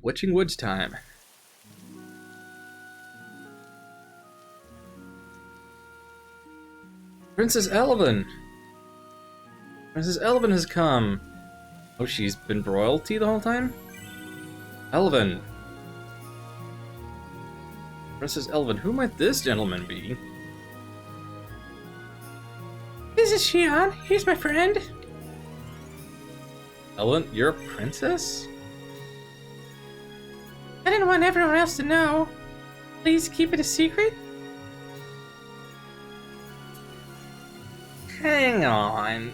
Witching Woods time. Princess Elven! Princess Elven has come! Oh, she's been royalty the whole time? Elven! Princess Elven, who might this gentleman be? This is Shion. He's my friend. Elven, you're a princess? I didn't want everyone else to know. Please keep it a secret. Hang on,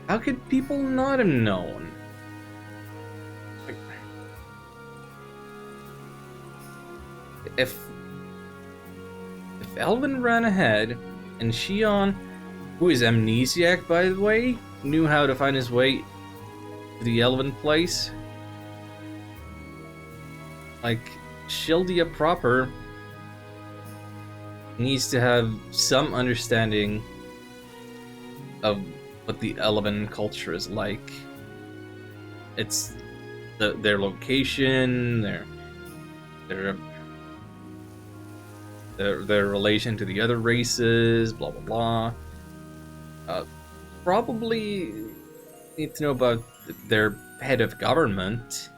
How could people not have known? If Elven ran ahead, and Shion, who is amnesiac by the way, knew how to find his way to the Elven place, like, Sheldia proper needs to have some understanding of what the Elven culture is like. It's their location, their relation to the other races, blah blah blah. Probably need to know about their head of government.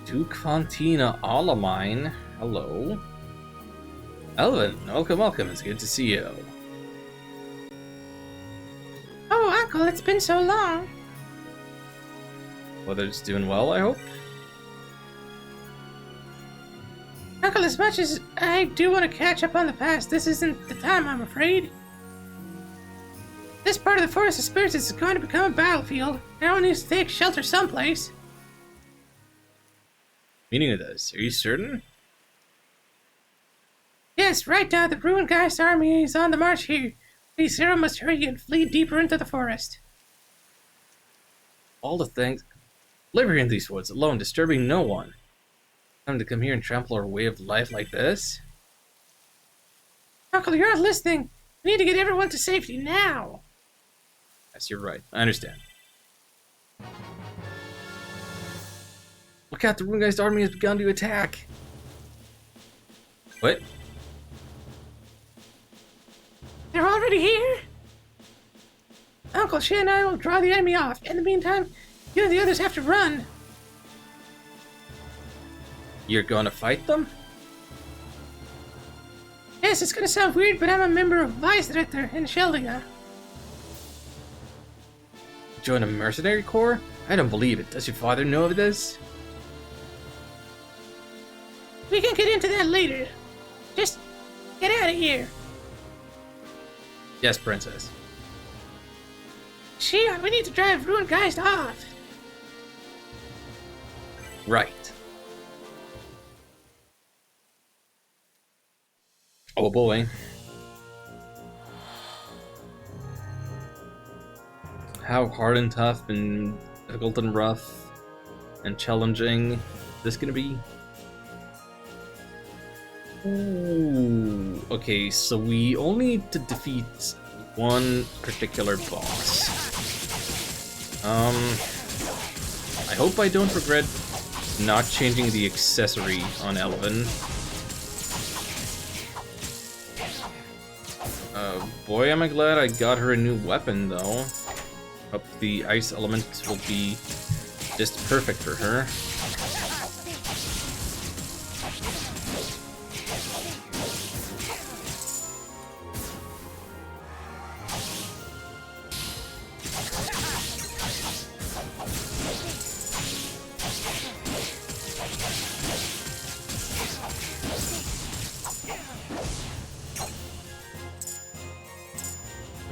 Duke Fontina Alamine, hello. Elven, welcome, it's good to see you. Oh, Uncle, it's been so long. Weather's doing well, I hope? Uncle, as much as I do want to catch up on the past, this isn't the time, I'm afraid. This part of the Forest of Spirits is going to become a battlefield. Everyone needs to take shelter someplace. Meaning of this, are you certain? Yes, right now the Ruined Geist army is on the march here. Please, Zero must hurry and flee deeper into the forest. All the things. Live here in these woods, alone, disturbing no one. Time to come here and trample our way of life like this? Uncle, you're not listening. We need to get everyone to safety now. Yes, you're right. I understand. Look out, the Runegeist army has begun to attack! What? They're already here? Uncle, she and I will draw the enemy off. In the meantime, you and the others have to run. You're gonna fight them? Yes, it's gonna sound weird, but I'm a member of Weisritter in Sheldia. Join a mercenary corps? I don't believe it. Does your father know of this? We can get into that later. Just get out of here. Yes, princess. Shion, we need to drive Ruined Geist off. Right. Oh boy. How hard and tough and difficult and rough and challenging is this gonna be? Ooh. Okay, so we only need to defeat one particular boss. I hope I don't regret not changing the accessory on Elven. Boy, am I glad I got her a new weapon, though. Hope the ice element will be just perfect for her.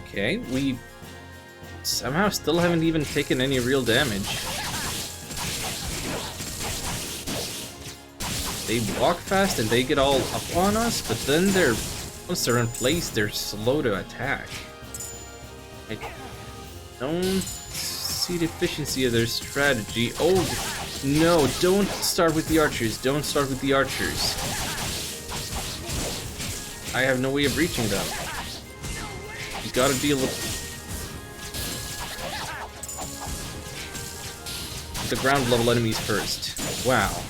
Okay, we somehow still haven't even taken any real damage. They walk fast and they get all up on us, but then once they're in place, they're slow to attack. I don't see the efficiency of their strategy. Oh, no, don't start with the archers. Don't start with the archers. I have no way of reaching them. You gotta deal with the ground level enemies first. Wow.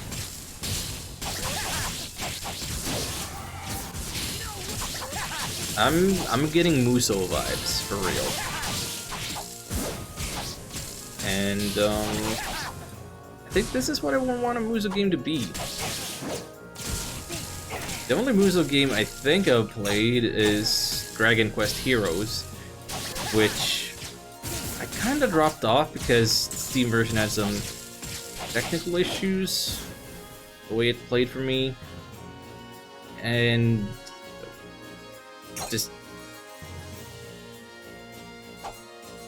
I'm getting Muso vibes, for real. And, I think this is what I want a Muso game to be. The only Muso game I think I've played is Dragon Quest Heroes, which I kinda dropped off because the Steam version had some technical issues, the way it played for me, and just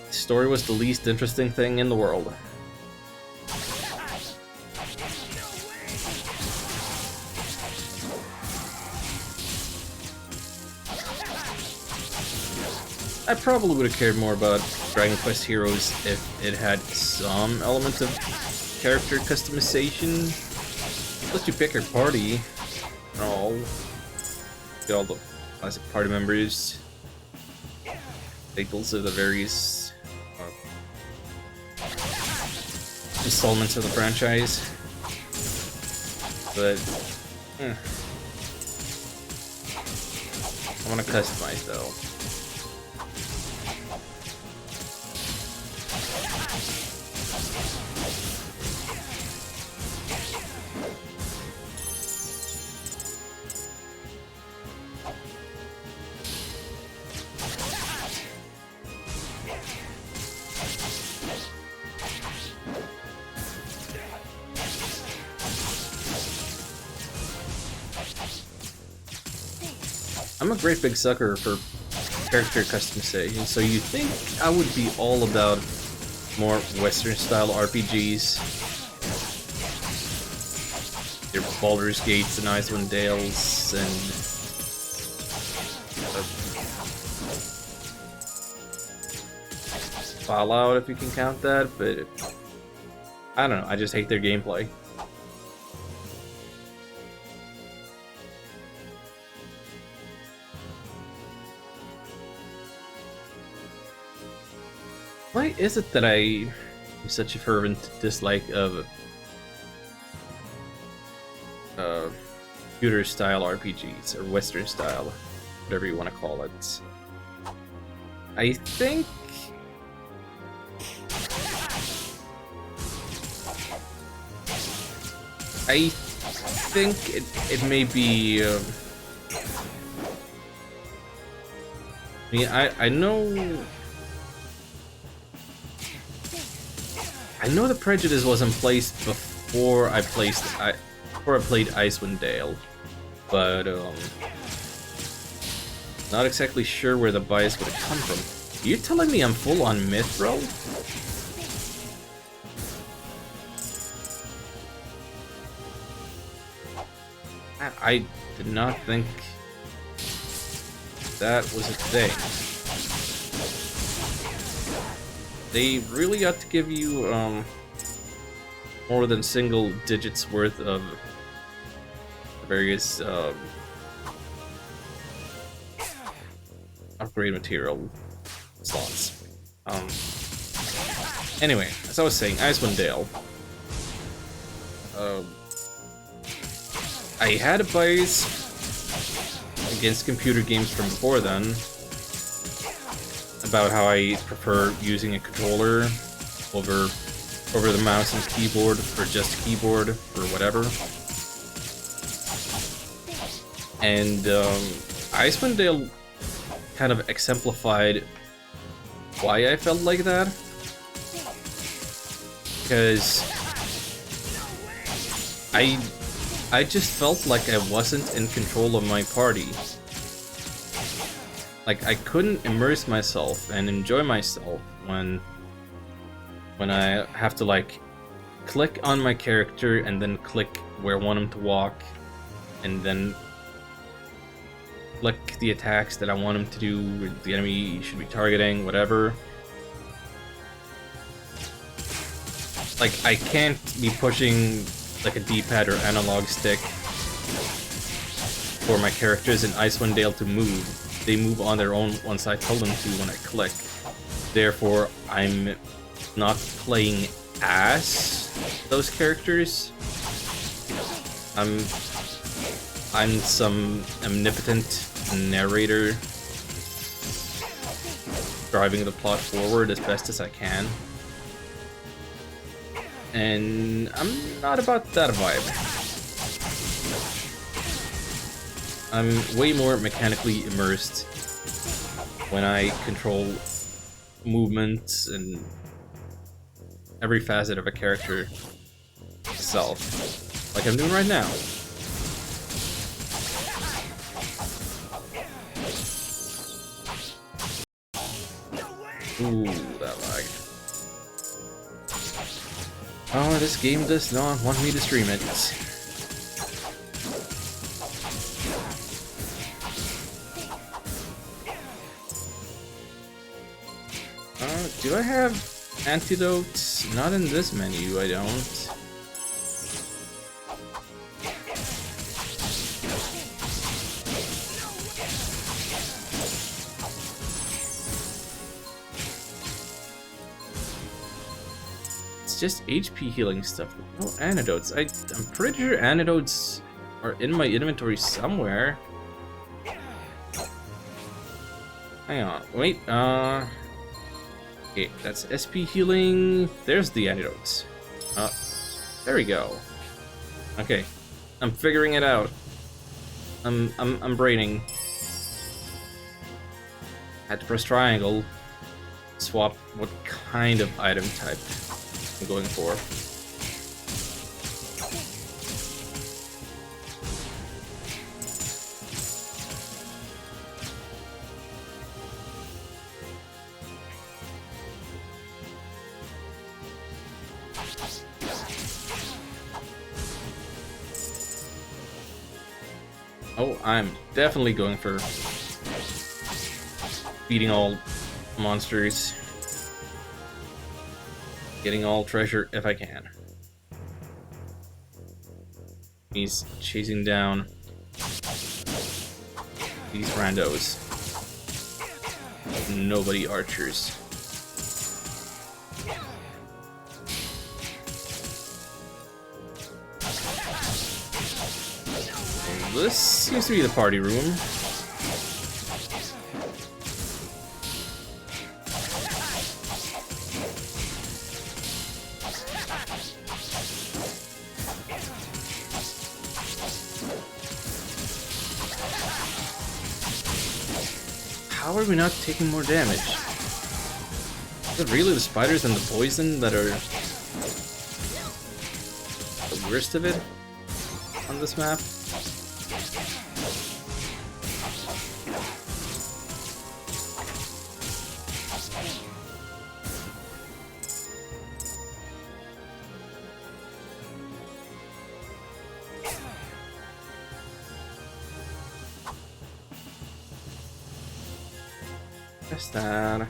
the story was the least interesting thing in the world. I probably would have cared more about Dragon Quest Heroes if it had some element of character customization. Let you pick your party and all. Get all the classic party members. Staples of the various installments of the franchise. But I want to customize though. I'm a great big sucker for character customization, so you think I would be all about more Western style RPGs? Your Baldur's Gates and Icewind Dales and Fallout, if you can count that, but I don't know, I just hate their gameplay. Why is it that I am such a fervent dislike of computer style RPGs or Western style, whatever you want to call it? I think it may be. I mean, I know the prejudice was in place before I played Icewind Dale, but not exactly sure where the bias would have come from. You're telling me I'm full on Mithril? I did not think that was a thing. They really ought to give you more than single digits worth of various upgrade material slots. Anyway, as I was saying, Icewind Dale. I had a bias against computer games from before then, about how I prefer using a controller over the mouse and keyboard, or just keyboard, or whatever. And Icewind Dale kind of exemplified why I felt like that. Because I just felt like I wasn't in control of my party. like I couldn't immerse myself and enjoy myself when I have to like click on my character and then click where I want him to walk and then click the attacks that I want him to do, the enemy should be targeting, whatever. Like, I can't be pushing like a D-pad or analog stick for my characters in Icewind Dale to move. They move on their own once I tell them to when I click. Therefore, I'm not playing as those characters. I'm some omnipotent narrator driving the plot forward as best as I can. And I'm not about that vibe. I'm way more mechanically immersed when I control movements and every facet of a character itself, like I'm doing right now. Ooh, that lag. Oh, this game does not want me to stream it. Do I have antidotes? Not in this menu, I don't. It's just HP healing stuff. No antidotes. I'm pretty sure antidotes are in my inventory somewhere. Hang on. Wait, okay, that's SP healing. There's the antidotes. There we go. Okay, I'm figuring it out. I'm braining. Had to press triangle. Swap what kind of item type I'm going for. Oh, I'm definitely going for beating all monsters, getting all treasure if I can. He's chasing down these randos. Nobody archers. This seems to be the party room. How are we not taking more damage? Is it really the spiders and the poison that are the worst of it on this map? Just that.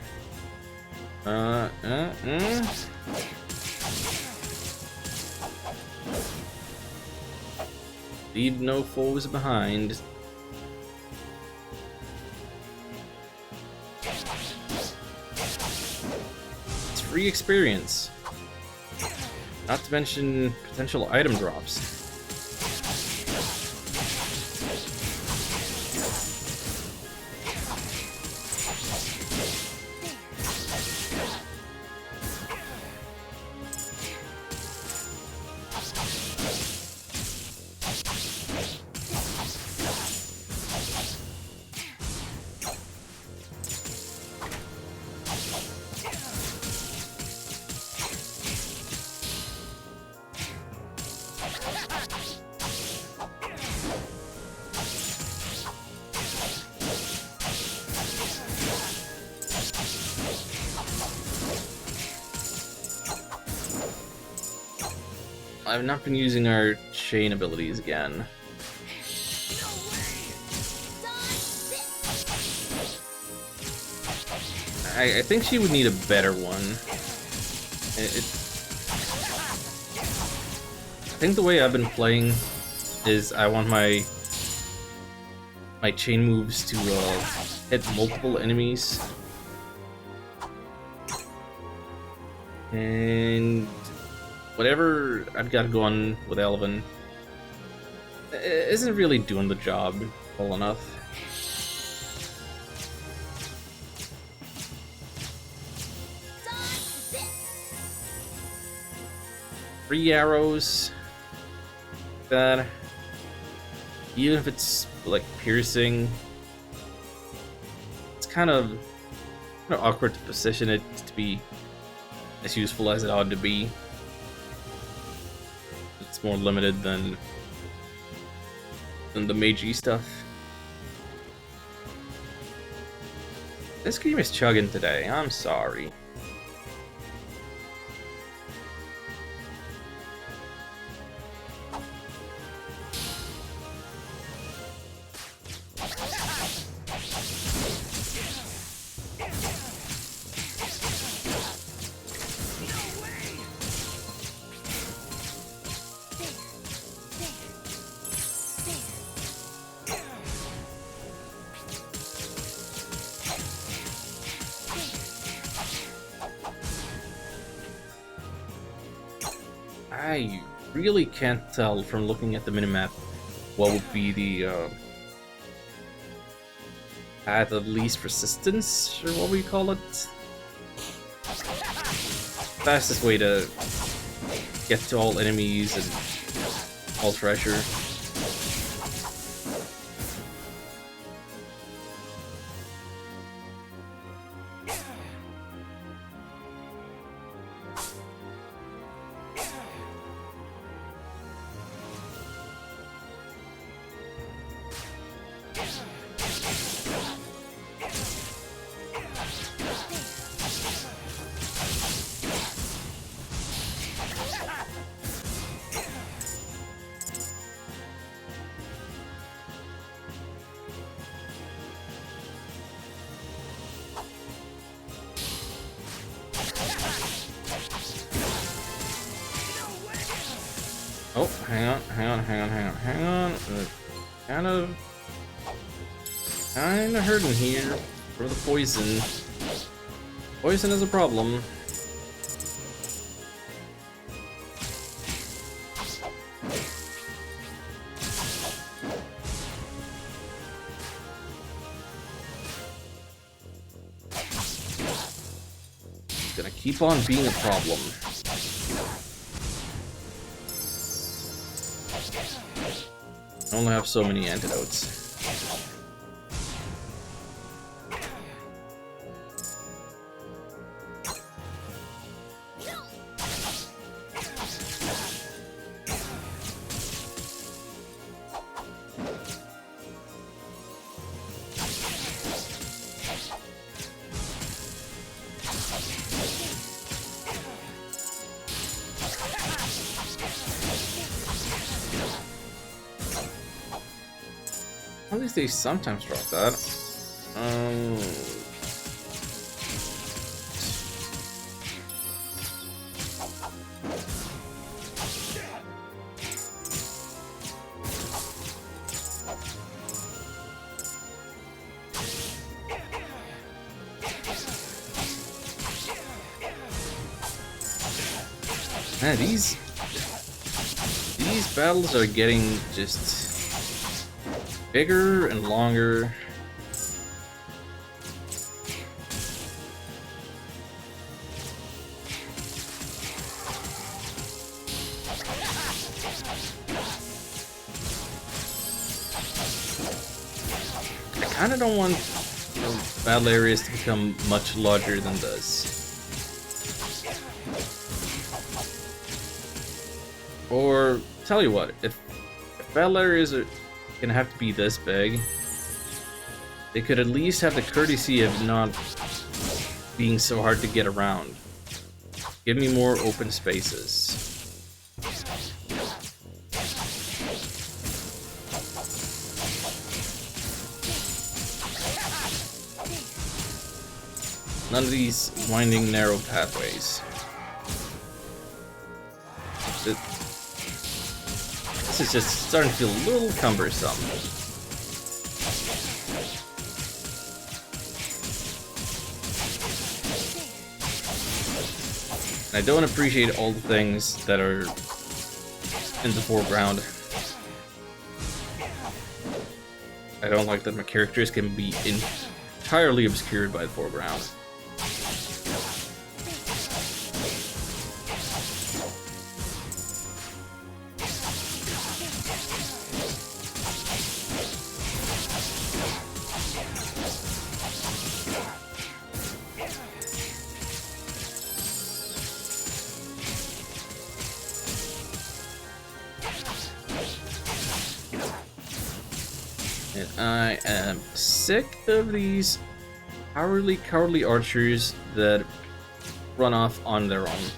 Leave no foes behind. It's free experience. Not to mention potential item drops. I've not been using our chain abilities again. I think she would need a better one. I think the way I've been playing is I want my chain moves to hit multiple enemies. And whatever I've got going with Elven isn't really doing the job well enough. 3 arrows. That even if it's like piercing, it's kind of awkward to position it to be as useful as it ought to be. It's more limited than the magey stuff. This game is chugging today. I'm sorry. I really can't tell from looking at the minimap what would be the path of least resistance, or what we call it. Fastest way to get to all enemies and all treasure. Oh, hang on. Kinda hurting here for the poison. Poison is a problem. It's gonna keep on being a problem. I only have so many antidotes. At least they sometimes drop that. Man, these battles are getting just bigger and longer. I kinda don't want battle areas to become much larger than this. Or, tell you what, if battle areas are gonna have to be this big, they could at least have the courtesy of not being so hard to get around. Give me more open spaces. None of these winding, narrow pathways. This is just starting to feel a little cumbersome. And I don't appreciate all the things that are in the foreground. I don't like that my characters can be entirely obscured by the foreground. And I am sick of these cowardly archers that run off on their own.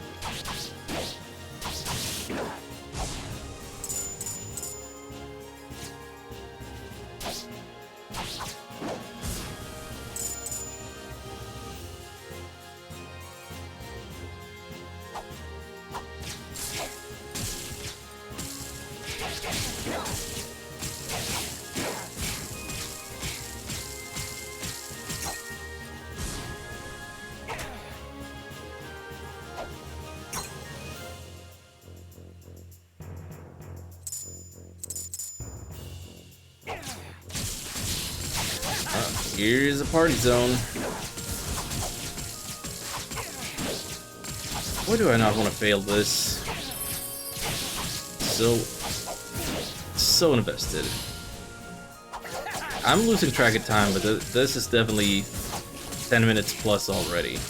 Here's a party zone. Why do I not want to fail this? So invested. I'm losing track of time, but this is definitely 10 minutes plus already.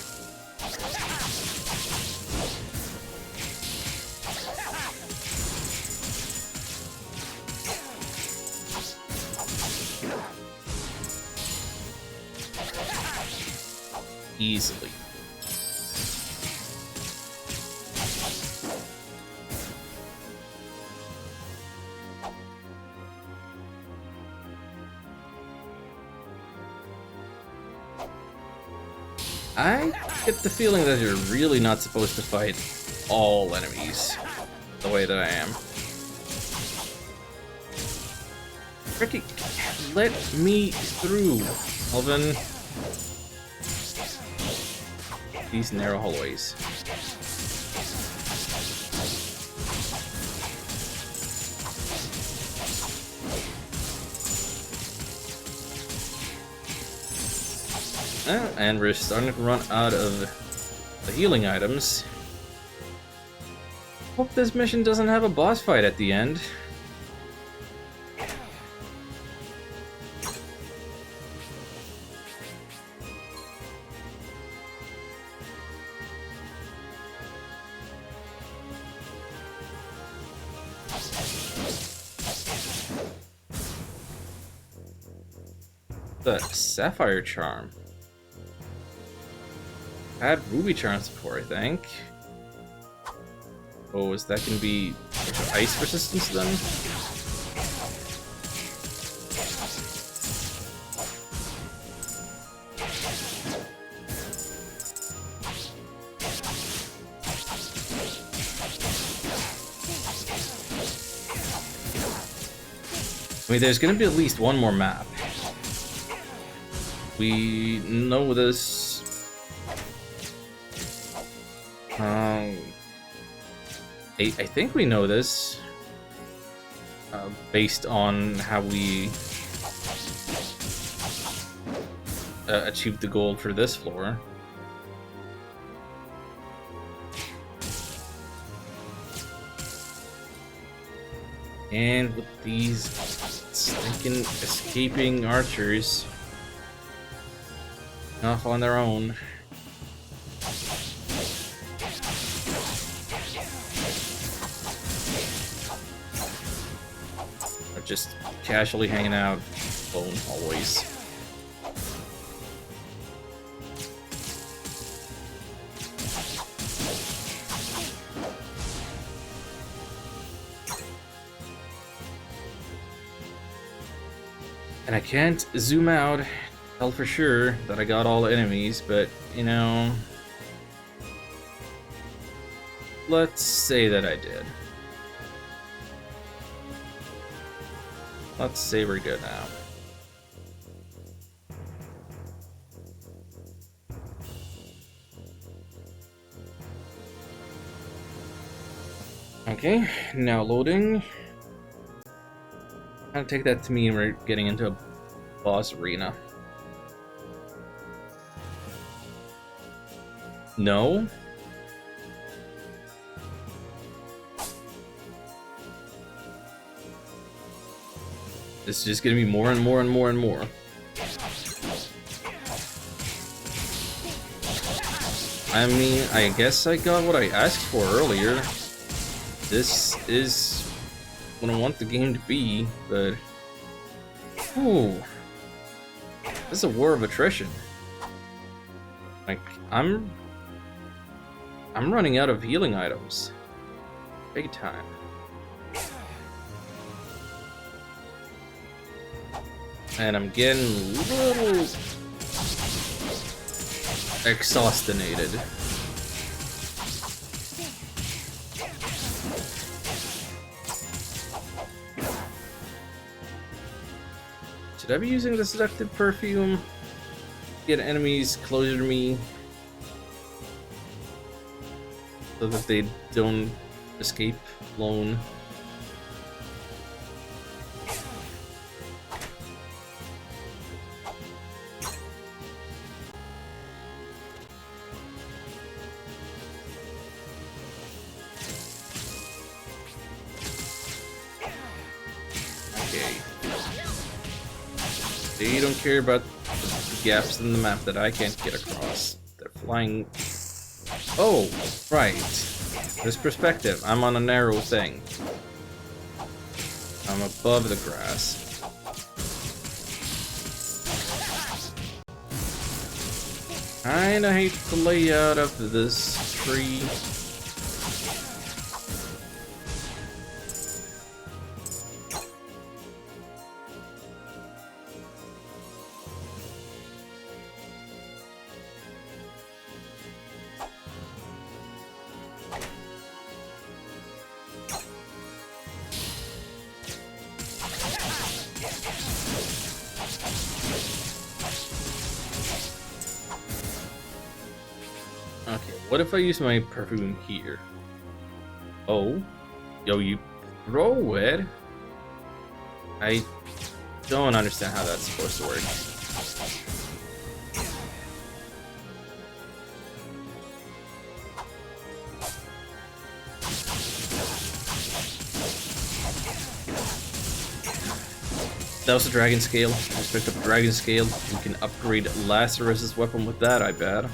Easily. I get the feeling that you're really not supposed to fight all enemies the way that I am. Ricky, let me through, Alvin. These narrow hallways. And we're starting to run out of the healing items. Hope this mission doesn't have a boss fight at the end. The Sapphire Charm. I had Ruby Charms before, I think. Oh, is that gonna be ice resistance then? I mean, there's gonna be at least one more map. We know this. I think we know this based on how we achieved the goal for this floor. And with these stinking escaping archers off on their own. Or just casually hanging out alone always. And I can't zoom out tell for sure that I got all the enemies, but you know, let's say that I did. Let's say we're good now. Okay, now loading. I'll take that to mean we're getting into a boss arena. No? This is just gonna be more and more and more and more. I mean, I guess I got what I asked for earlier. This is what I want the game to be, but... Ooh. This is a war of attrition. Like, I'm running out of healing items. Big time. And I'm getting a little exhaustinated. Should I be using the seductive perfume? Get enemies closer to me so that they don't escape alone. They don't care about the gaps in the map that I can't get across. They're flying... Oh, right. This perspective. I'm on a narrow thing. I'm above the grass. Kinda hate the layout of this tree. Okay, what if I use my perfume here? Oh? Yo, you throw it? I don't understand how that's supposed to work. That was a dragon scale. I just picked up a dragon scale. You can upgrade Lazarus's weapon with that, I bet.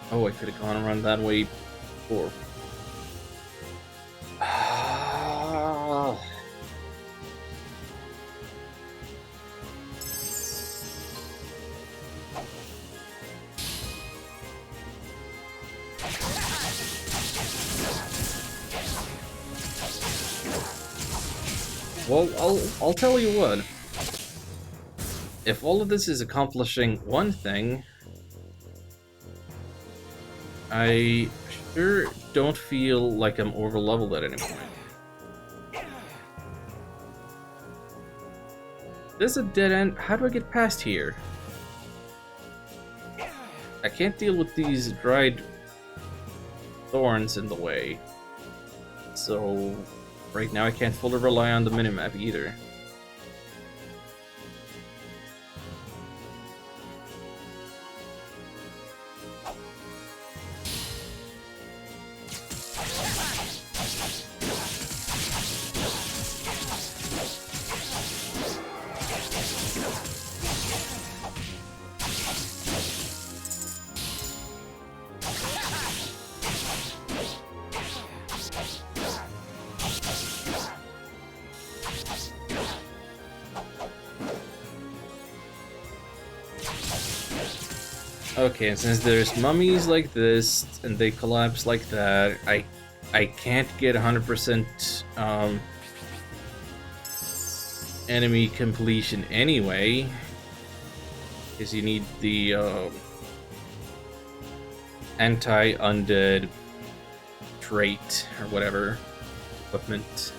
Oh, I could have gone around that way before. Well, I'll tell you what. If all of this is accomplishing one thing, I sure don't feel like I'm over leveled at any point. This is a dead end. How do I get past here? I can't deal with these dried thorns in the way. So right now I can't fully rely on the minimap either. Okay, and since there's mummies like this, and they collapse like that, I I can't get 100% enemy completion anyway, because you need the anti-undead trait or whatever equipment.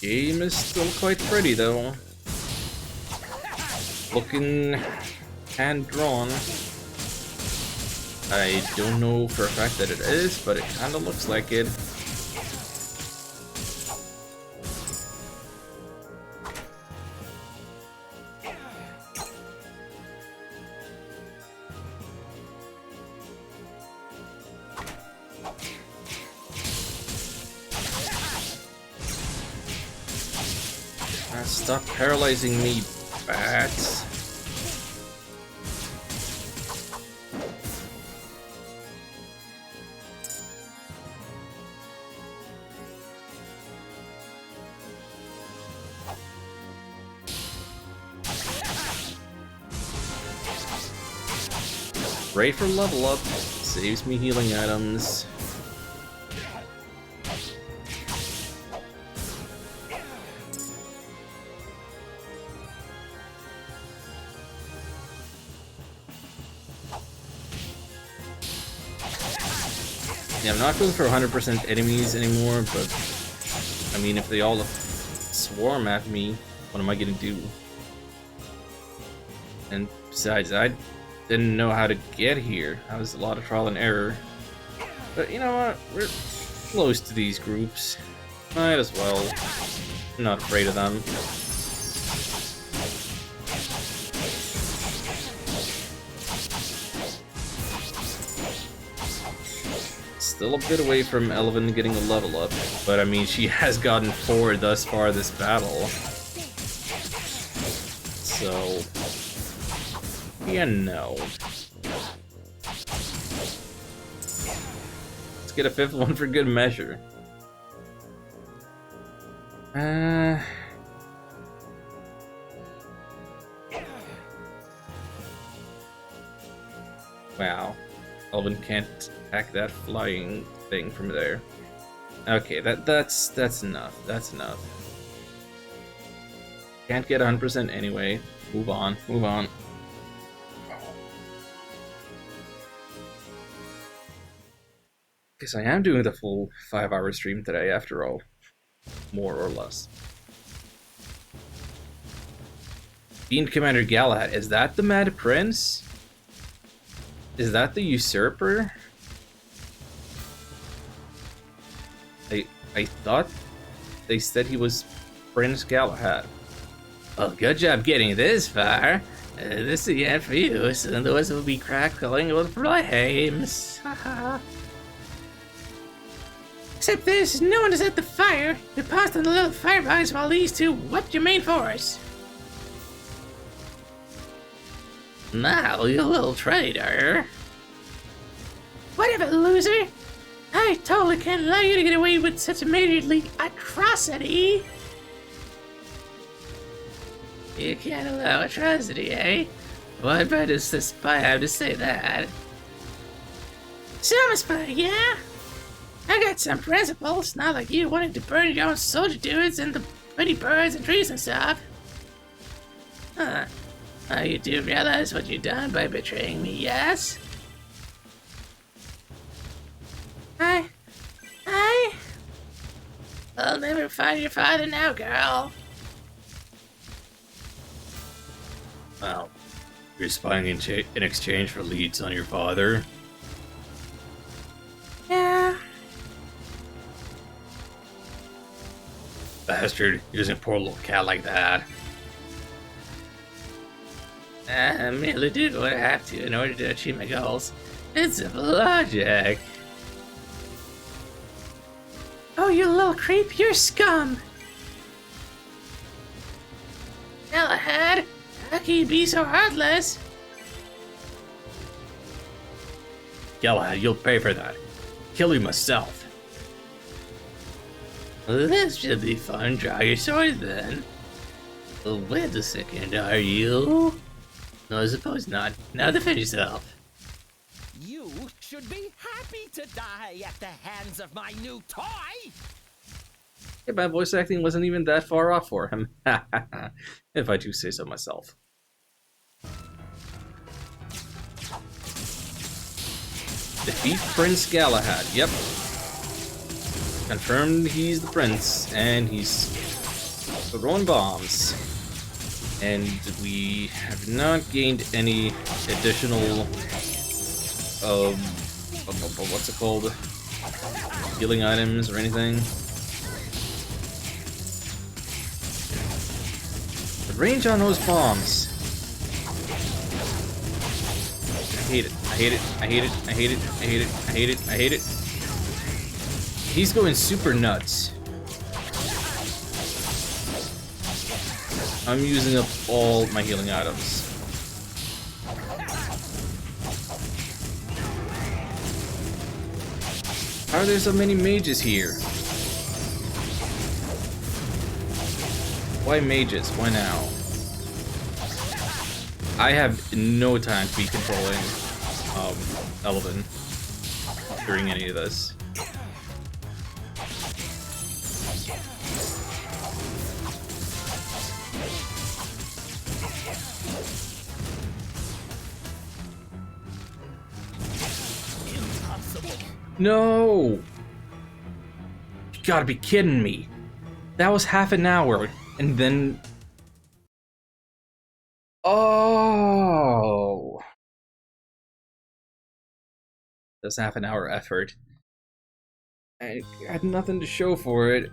Game is still quite pretty though. Looking hand-drawn. I don't know for a fact that it is, but it kinda looks like it. Stop paralyzing me, bats. Great for level up. Saves me healing items. Yeah, I'm not going for 100% enemies anymore, but I mean, if they all swarm at me, what am I gonna do? And besides, I didn't know how to get here. That was a lot of trial and error. But you know what? We're close to these groups. Might as well. I'm not afraid of them. Still a bit away from Elven getting a level up, but I mean, she has gotten 4 thus far this battle. So, yeah, no. Let's get a 5th one for good measure. Wow. Elven can't attack that flying thing from there. Okay, that's enough. That's enough. Can't get 100% anyway. Move on. Move on. Guess I am doing the full 5-hour stream today, after all. More or less. Fiend Commander Galahad. Is that the Mad Prince? Is that the Usurper? I thought they said he was Prince Galahad. Well, good job getting this far. This is the end for you, so the doors will be crackling with flames. Except this, no one is at the fire. We paused on the little firebox while these two whipped your main force. Now, you little traitor. Whatever, loser. I totally can't allow you to get away with such a major league atrocity. You can't allow atrocity, eh? What right does the spy have to say that? So I'm a spy, yeah? I got some principles, not like you wanting to burn your own soldier dudes and the pretty birds and trees and stuff. Huh. Oh, you do realize what you've done by betraying me, yes? I'll never find your father now, girl. Well, you're spying in exchange for leads on your father. Yeah. Bastard, using a poor little cat like that. I merely do what I have to in order to achieve my goals. It's simple logic. Oh, you little creep, you're scum! Galahad, how can you be so heartless? Galahad, you'll pay for that. Kill you myself. Well, this should be fun. Draw your sword then. Well, wait a second, are you? No, I suppose not. Now defend yourself. You should be happy to die at the hands of my new toy! Yeah, my voice acting wasn't even that far off for him. If I do say so myself. Defeat Prince Galahad. Yep. Confirmed he's the prince, and he's throwing bombs. And we have not gained any additional what's it called? Healing items or anything. The range on those bombs. I hate it. I hate it. I hate it. I hate it. I hate it. I hate it. I hate it. He's going super nuts. I'm using up all my healing items. How are there so many mages here? Why mages? Why now? I have no time to be controlling Elven during any of this. No! You gotta be kidding me. That was half an hour, and then... Oh! That's half an hour effort. I had nothing to show for it.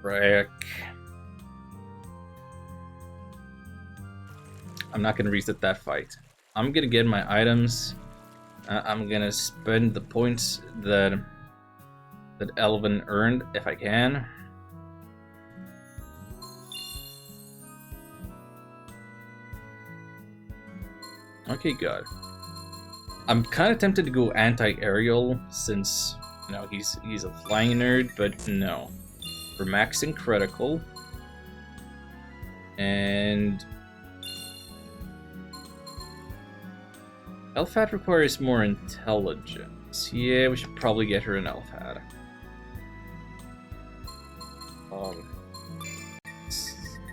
Frick. I'm not gonna reset that fight. I'm gonna get my items. I'm gonna spend the points that Elven earned if I can. Okay, good. I'm kind of tempted to go anti-aerial since you know he's a flying nerd, but no. We're maxing critical, and Elfhat requires more intelligence. Yeah, we should probably get her an Elfhat.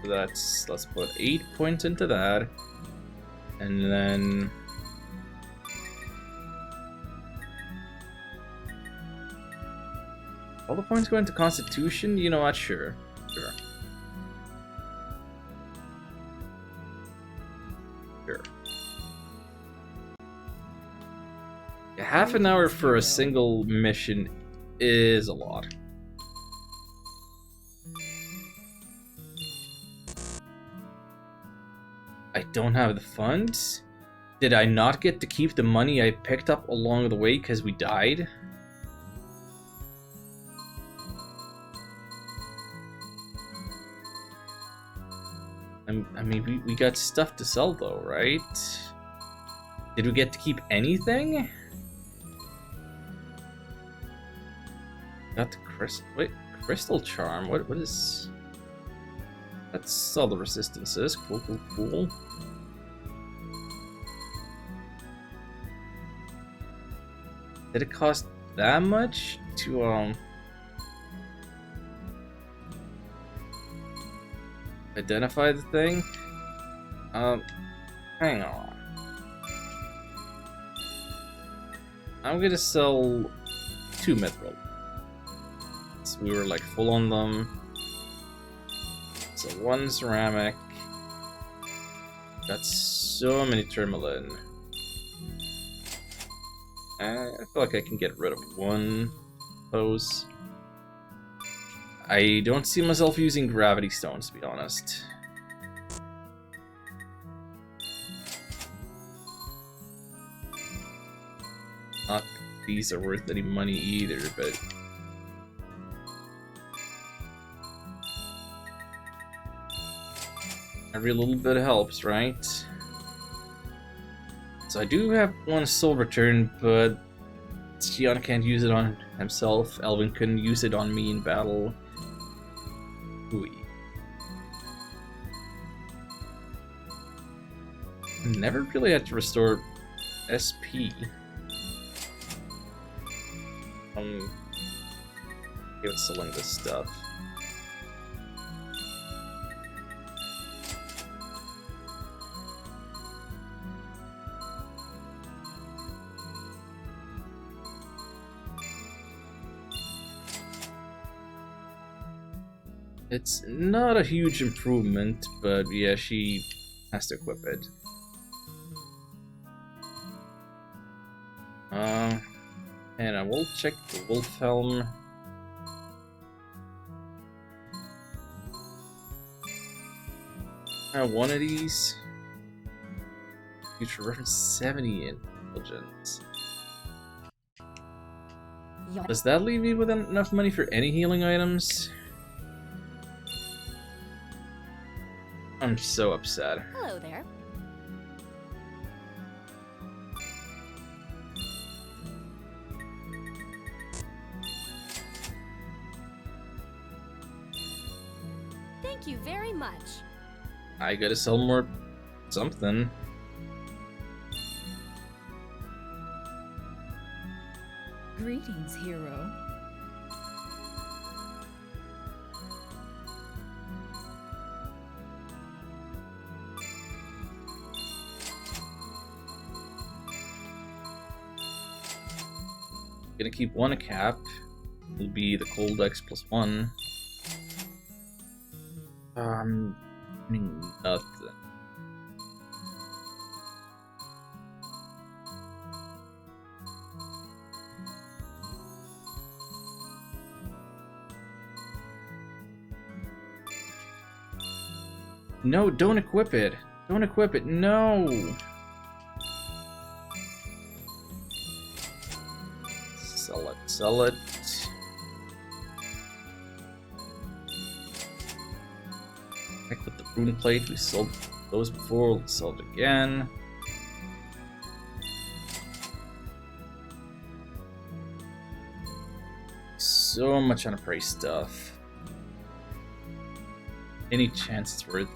Let's put 8 points into that, and then all the points go into Constitution. You know what? Sure. Half an hour for a single mission is a lot. I don't have the funds? Did I not get to keep the money I picked up along the way because we died? I mean, we got stuff to sell though, right? Did we get to keep anything? Got the crystal charm. What is? That's all the resistances. Cool. Did it cost that much to identify the thing? Hang on. I'm gonna sell 2 mithril. We were like full on them. So 1 ceramic. Got so many tourmaline. I feel like I can get rid of 1 pose. I don't see myself using gravity stones, to be honest. Not that these are worth any money either, but every little bit helps, right? So I do have one soul return, but Xion can't use it on himself. Elvin couldn't use it on me in battle. Ooh. Never really had to restore SP. Give it selling this stuff. It's not a huge improvement, but yeah, she has to equip it. And I will check the Wolf Helm. One of these. Future reference 70 intelligence. Does that leave me with enough money for any healing items? I'm so upset. Hello there. Thank you very much. I gotta sell more something. Greetings, hero. Gonna keep one a cap. Will be the cold X +1. Nothing. No, don't equip it. Don't equip it. No. Sell it. Sell it. Back with the rune plate. We sold those before. We'll sell it again. So much unappraised stuff. Any chance it's worth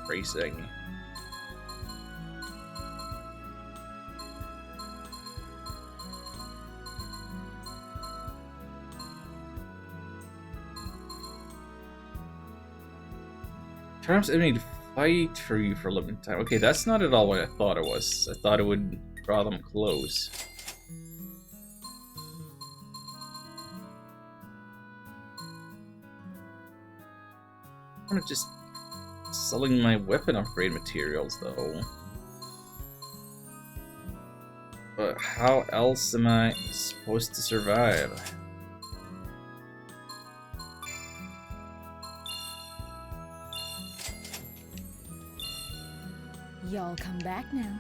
racing? Terms enemy to fight for you for a limited time. Okay, that's not at all what I thought it was. I thought it would draw them close. I'm just selling my weapon upgrade materials though. But how else am I supposed to survive? Y'all come back now.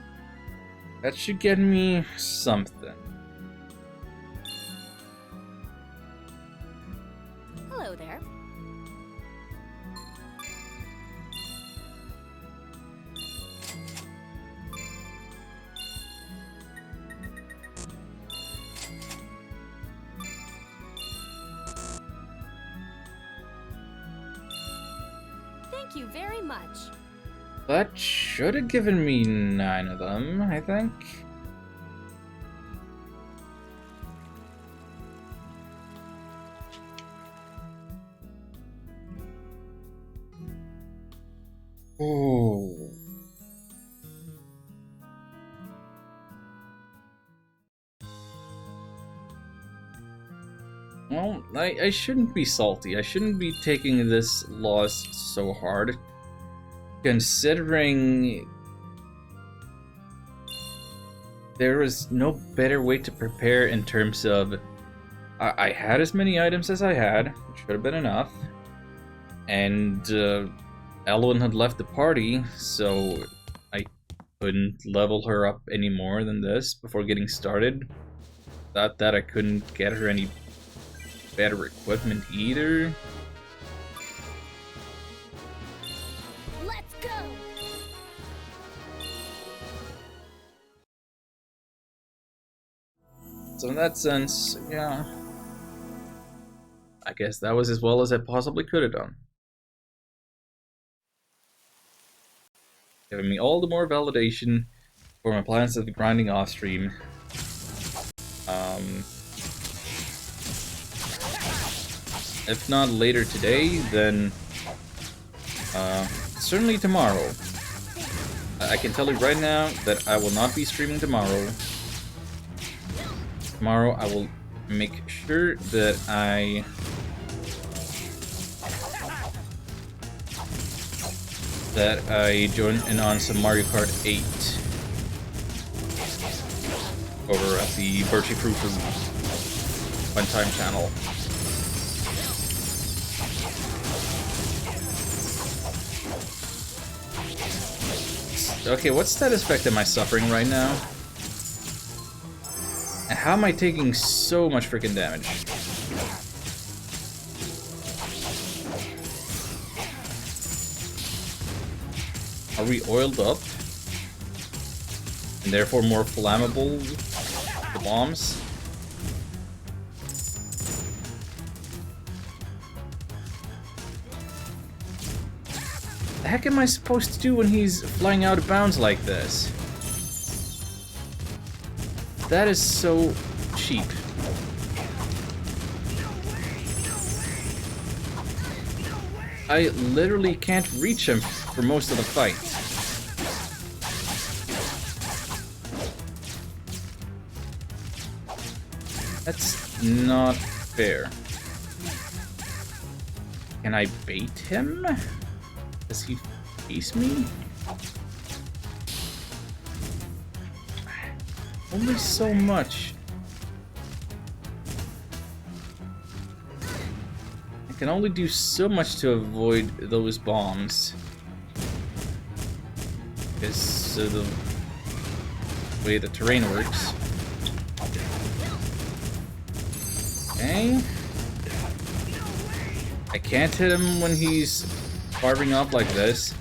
That should get me something. Hello there. Thank you very much. That should have given me 9 of them, I think. Oh. Well, I shouldn't be salty. I shouldn't be taking this loss so hard. Considering there was no better way to prepare in terms of I had as many items as I had, which should have been enough, and Elwyn had left the party, so I couldn't level her up any more than this before getting started. Thought that I couldn't get her any better equipment either. Let's go. So in that sense, yeah, I guess that was as well as I possibly could have done. Giving me all the more validation for my plans of grinding off stream. If not later today, then certainly tomorrow. I can tell you right now that I will not be streaming tomorrow. Tomorrow I will make sure that I join in on some Mario Kart 8 over at the Birchie Fruit One Time channel. Okay, what status effect am I suffering right now? And how am I taking so much freaking damage? Are we oiled up? And therefore more flammable? The bombs? The heck am I supposed to do when he's flying out of bounds like this? That is so cheap. I literally can't reach him for most of the fight. That's not fair. Can I bait him? Does he face me? Only so much. I can only do so much to avoid those bombs. Because of the way the terrain works. Okay. I can't hit him when he's firing up like this.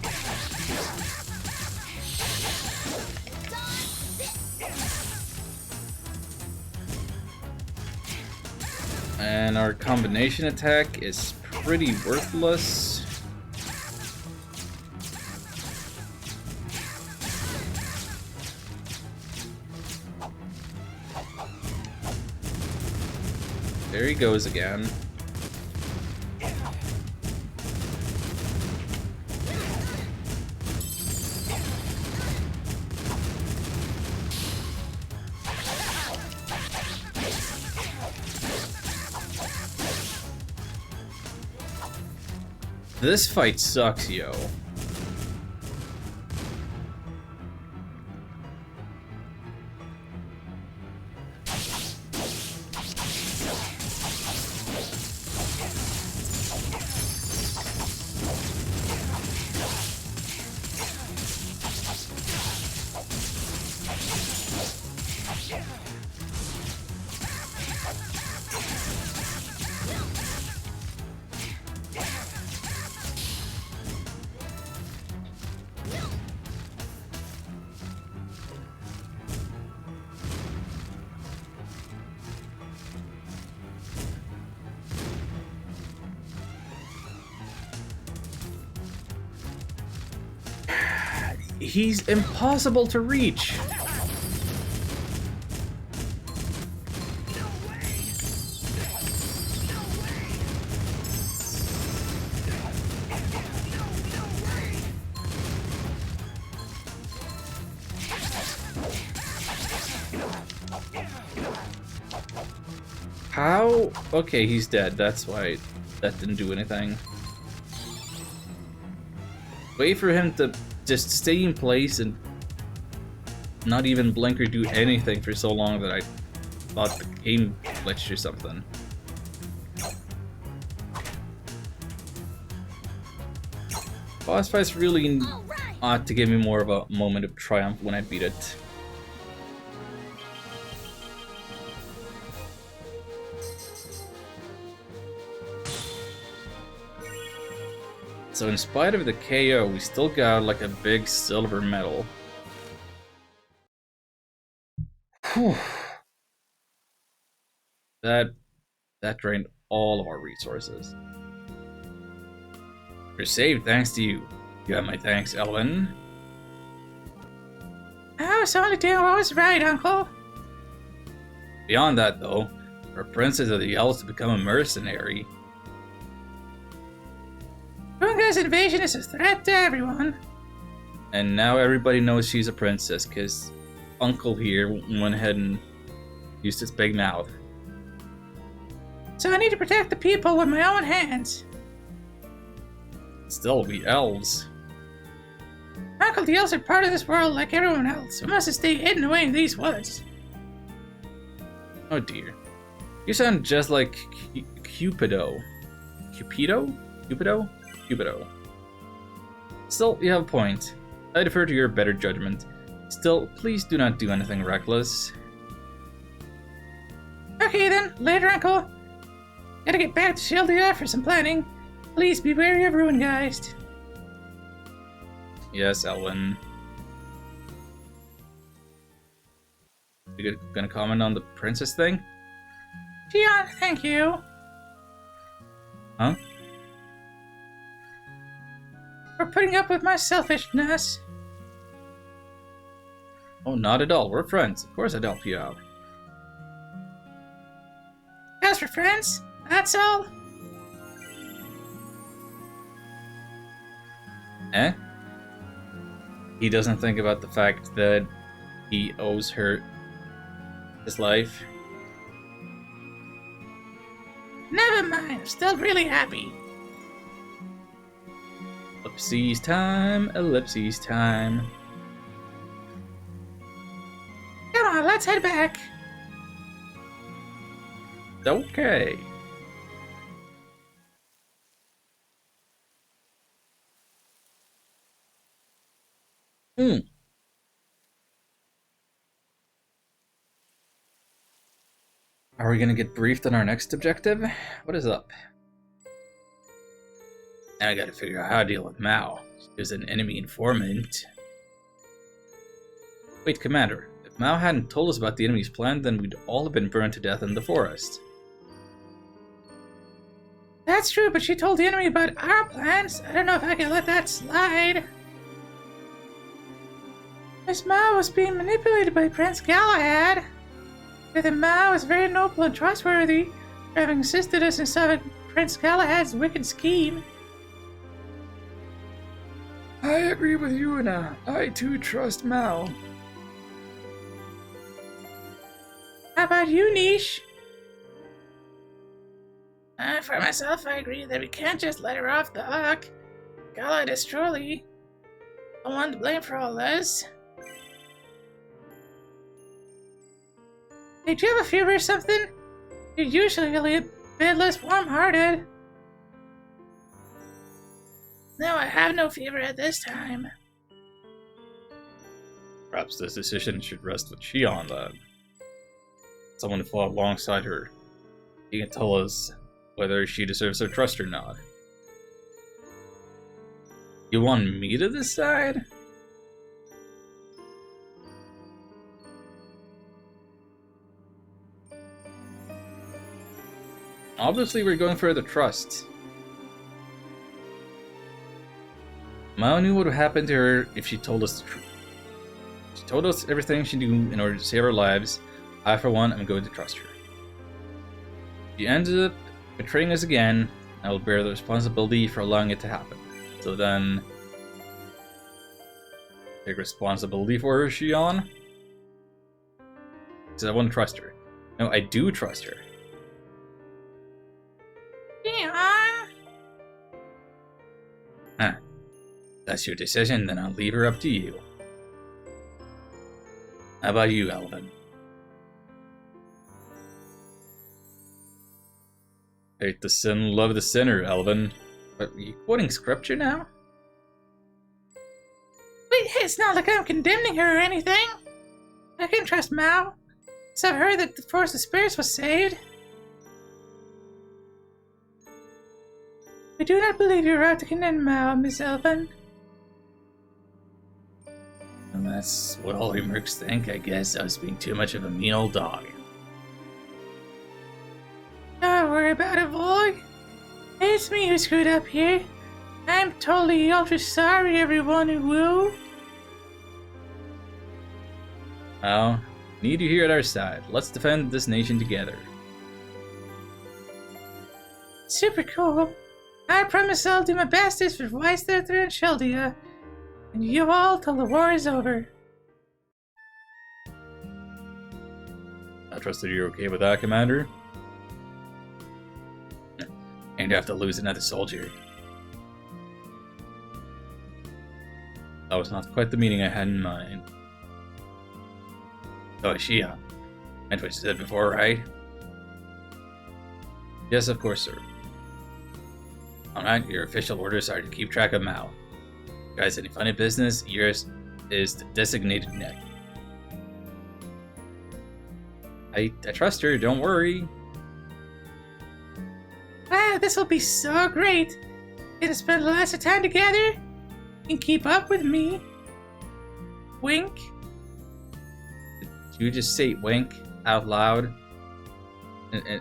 And our combination attack is pretty worthless. There he goes again. This fight sucks, yo. He's impossible to reach. How? Okay, he's dead. That's why that didn't do anything. Wait for him to just stay in place and not even blink or do anything for so long that I thought the game glitched or something. Boss fights really ought to give me more of a moment of triumph when I beat it. So in spite of the KO, we still got like a big silver medal. Whew. That drained all of our resources. We're saved thanks to you. You have my thanks, Elwyn. I was only doing what was right, Uncle. Beyond that, though, for a princess of the elves to become a mercenary. Runga's invasion is a threat to everyone. And now everybody knows she's a princess, because Uncle here went ahead and used his big mouth. So I need to protect the people with my own hands. Still, we elves. Uncle, the elves are part of this world like everyone else. We must stay hidden away in these woods. Oh dear. You sound just like Cupido. Cupido? Cupido? Cupido. Still, you have a point. I defer to your better judgment. Still, please do not do anything reckless. Okay then, later, Uncle. Gotta get back to Shealdia for some planning. Please be wary of Ruingeist. Yes, Elwyn. You gonna comment on the princess thing? Gian, thank you. Huh? For putting up with my selfishness. Oh, not at all. We're friends. Of course I'd help you out. As for friends, that's all. Eh? He doesn't think about the fact that he owes her his life. Never mind, I'm still really happy. Ellipses time, ellipses time. Come on, let's head back. Okay. Are we gonna get briefed on our next objective? What is up? Now I gotta figure out how to deal with Mao. She was an enemy informant. Wait, Commander. If Mao hadn't told us about the enemy's plan, then we'd all have been burned to death in the forest. That's true, but she told the enemy about our plans. I don't know if I can let that slide. Miss Mao was being manipulated by Prince Galahad. Whether Mao is very noble and trustworthy for having assisted us in solving Prince Galahad's wicked scheme. I agree with Yuna. I too trust Mao. How about you, Niche? For myself, I agree that we can't just let her off the hook. Galahad is truly the one to blame for all this. Hey, do you have a fever or something? You're usually a bit less warm-hearted. No, I have no fever at this time. Perhaps this decision should rest with Xion then. Someone who fought alongside her. He can tell us whether she deserves our trust or not. You want me to decide? Obviously, we're going for the trust. Mao knew what would happen to her if she told us the truth. She told us everything she knew in order to save our lives. I, for one, am going to trust her. If she ended up betraying us again, I will bear the responsibility for allowing it to happen. So then, take responsibility for her, Xion? Because I wouldn't trust her. No, I do trust her. Gian! Huh. That's your decision, then I'll leave her up to you. How about you, Elvin? Hate the sin, love the sinner, Elvin. But are you quoting scripture now? Wait, it's not like I'm condemning her or anything. I can trust Mao. So I've heard that the Force of Spirits was saved. I do not believe you're right to condemn Mao, Miss Elvin. And that's what all you mercs think, I guess. I was being too much of a mean old dog. worry about it, Void. It's me who screwed up here. I'm totally ultra sorry, everyone who will. Well, need you here at our side. Let's defend this nation together. Super cool. I promise I'll do my bestest for Weisthurther and Sheldia, and you all till the war is over. I trust that you're okay with that, Commander. And you have to lose another soldier. That was not quite the meaning I had in mind. Oh, Shia. Meant what you said before, right? Yes, of course, sir. Alright, your official orders are to keep track of Mao. You guys, any funny business? Yours is the designated neck. I trust her, don't worry. Wow, this'll be so great. Get to spend lots of time together and keep up with me. Wink. Did you just say wink out loud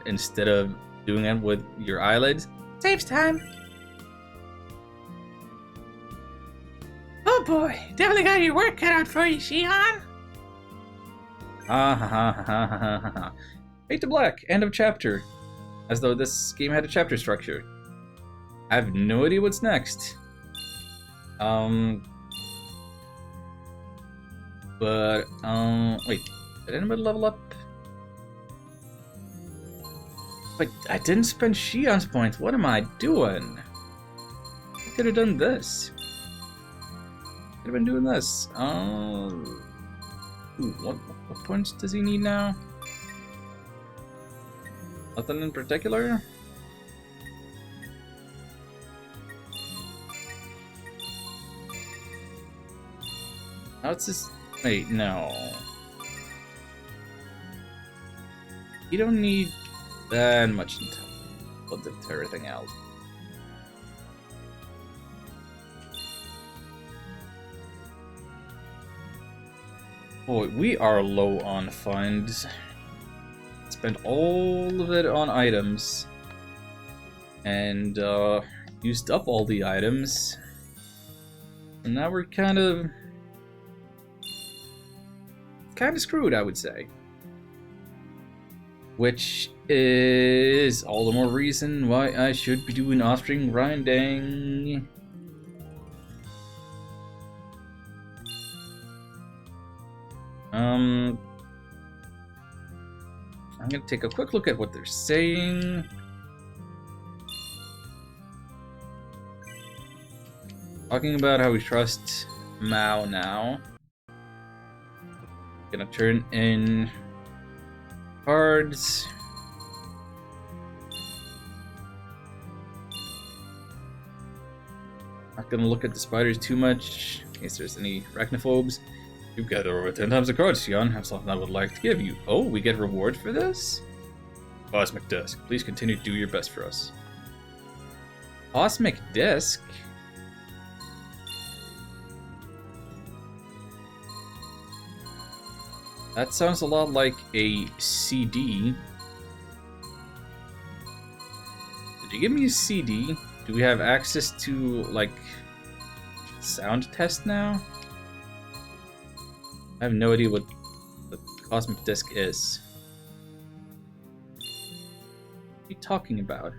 instead of doing it with your eyelids? Saves time. Oh boy, definitely got your work cut out for you, Shion. Ha ha ha ha ha ha ha. Fade to black. End of chapter. As though this game had a chapter structure. I have no idea what's next. Wait. Did anybody level up? Wait, I didn't spend Shion's points. What am I doing? I could have done this. Could have been doing this. Ooh, what points does he need now? Nothing in particular? Now it's just... Wait, no. You don't need that much intelligence to everything else. Boy, we are low on funds. Spent all of it on items. And, used up all the items. And now we're kind of screwed, I would say. Which is all the more reason why I should be doing offspring grinding. I'm gonna take a quick look at what they're saying. Talking about how we trust Mao now. Gonna turn in cards. Not gonna look at the spiders too much in case there's any arachnophobes. You've gathered over 10 times the cards, Sion. Have something I would like to give you. Oh, we get rewards for this? Cosmic Disc. Please continue to do your best for us. Cosmic Disc? That sounds a lot like a CD. Did you give me a CD? Do we have access to, like, sound test now? I have no idea what the Cosmic Disc is. What are you talking about?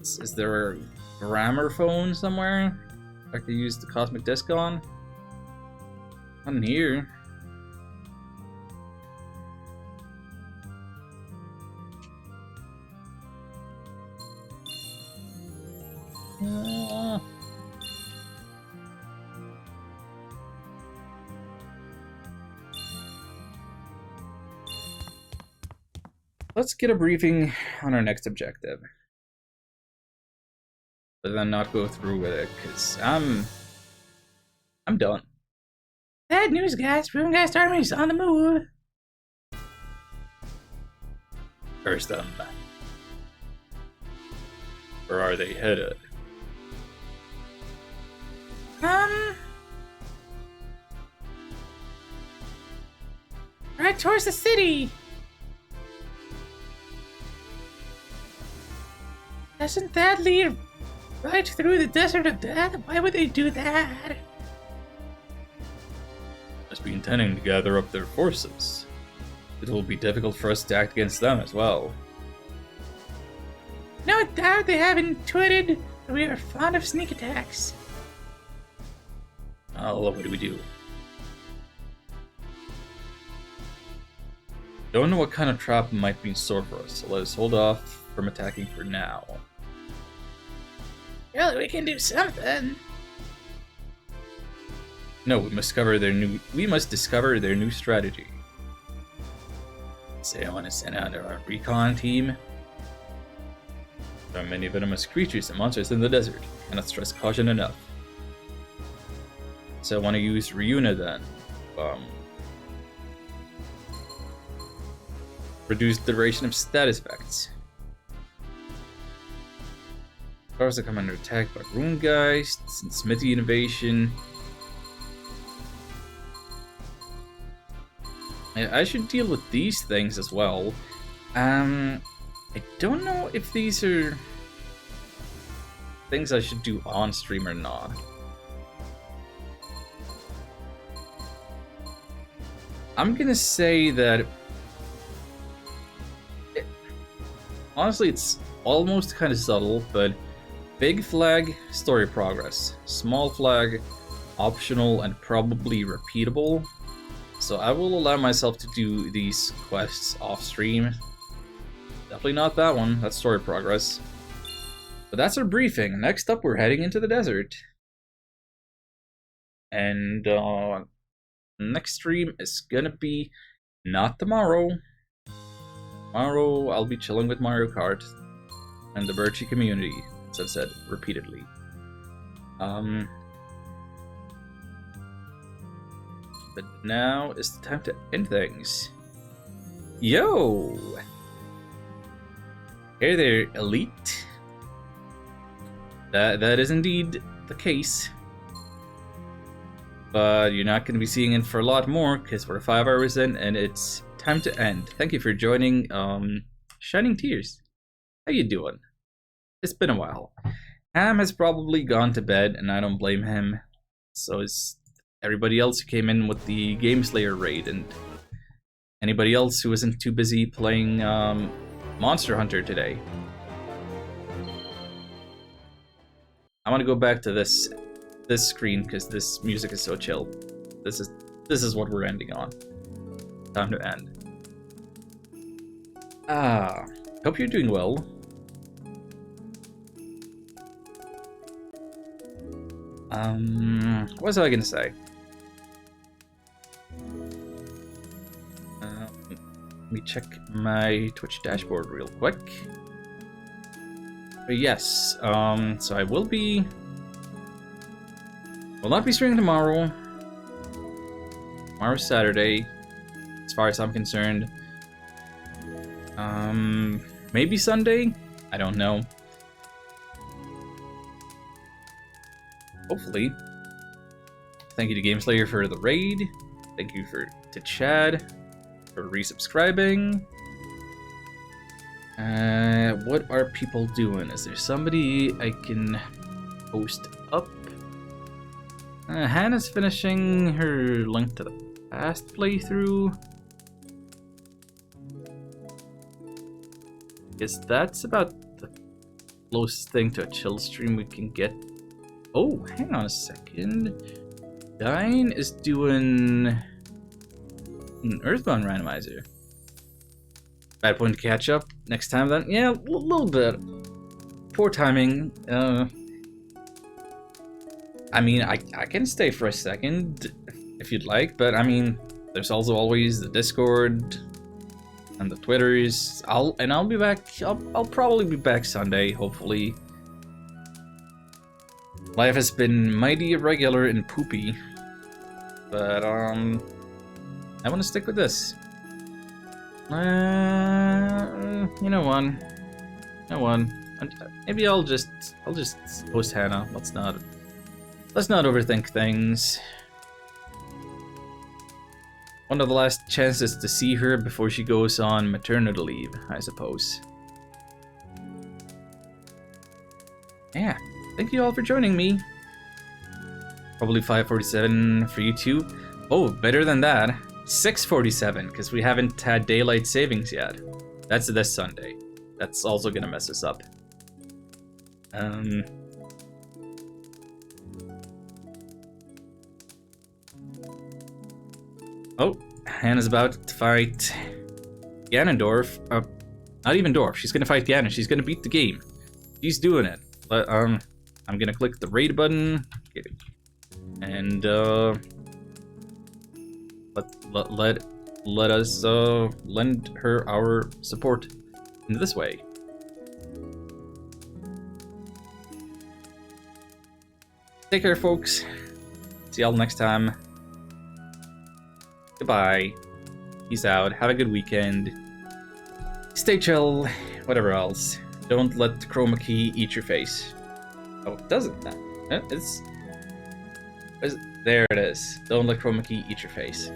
Is there a grammar phone somewhere I could use the Cosmic Disc on? Not in here. Let's get a briefing on our next objective. But then not go through with it, because I'm done. Bad news, guys. Runegeist Army's on the move. First, where are they headed? Right towards the city. Doesn't that lead right through the desert of death? Why would they do that? Must be intending to gather up their forces. It will be difficult for us to act against them as well. No doubt they have intuited that we are fond of sneak attacks. Oh, what do we do? Don't know what kind of trap might be in store for us, so let us hold off from attacking for now. Surely we can do something. No, we must discover their new strategy. Say I want to send out our recon team. There are many venomous creatures and monsters in the desert. Cannot stress caution enough. So I want to use Ryuna then. Reduced duration of status effects. Stars that come under attack by Runegeists and Smithy Innovation. I should deal with these things as well. I don't know if these are things I should do on stream or not. I'm gonna say that honestly, it's almost kind of subtle, but big flag, story progress. Small flag, optional and probably repeatable. So I will allow myself to do these quests off stream. Definitely not that one, that's story progress. But that's our briefing. Next up, we're heading into the desert. And next stream is gonna be not tomorrow. Tomorrow, I'll be chilling with Mario Kart and the Birchie community, as I've said repeatedly. But now is the time to end things. Yo! Hey there, Elite. That is indeed the case. But you're not going to be seeing it for a lot more, because we're 5 hours in and it's time to end. Thank you for joining Shining Tears. How you doing? It's been a while. Ham has probably gone to bed, and I don't blame him. So is everybody else who came in with the Game Slayer raid, and anybody else who isn't too busy playing Monster Hunter today. I want to go back to this screen because this music is so chill. This is what we're ending on. Time to end. Hope you're doing well. What was I gonna say? Let me check my Twitch dashboard real quick. But yes, so I will not be streaming tomorrow. Tomorrow's Saturday, as far as I'm concerned. Maybe Sunday? I don't know. Hopefully. Thank you to GameSlayer for the raid. Thank you to Chad for resubscribing. What are people doing? Is there somebody I can post up? Hannah's finishing her Link to the Past playthrough. Guess that's about the closest thing to a chill stream we can get. Oh, hang on a second. Dine is doing an Earthbound randomizer. Bad point to catch up next time then? Yeah, a little bit. Poor timing. I mean, I can stay for a second if you'd like, but I mean, there's also always the Discord and the Twitters. I'll be back. I'll probably be back Sunday, hopefully. Life has been mighty irregular and poopy, but I want to stick with this. You know one. Maybe I'll just post Hannah. Let's not Let's not overthink things. One of the last chances to see her before she goes on maternity leave, I suppose. Yeah, thank you all for joining me. Probably 5:47 for you too. Oh, better than that. 6:47, because we haven't had daylight savings yet. That's this Sunday. That's also gonna mess us up. Oh, Hannah's about to fight Ganondorf. Not even Dorf. She's gonna fight Ganon. She's gonna beat the game. She's doing it. But, I'm gonna click the raid button. And let us lend her our support in this way. Take care, folks. See y'all next time. Goodbye. Peace out. Have a good weekend. Stay chill. Whatever else. Don't let the chroma key eat your face. Oh, it doesn't. There it is. Don't let chroma key eat your face.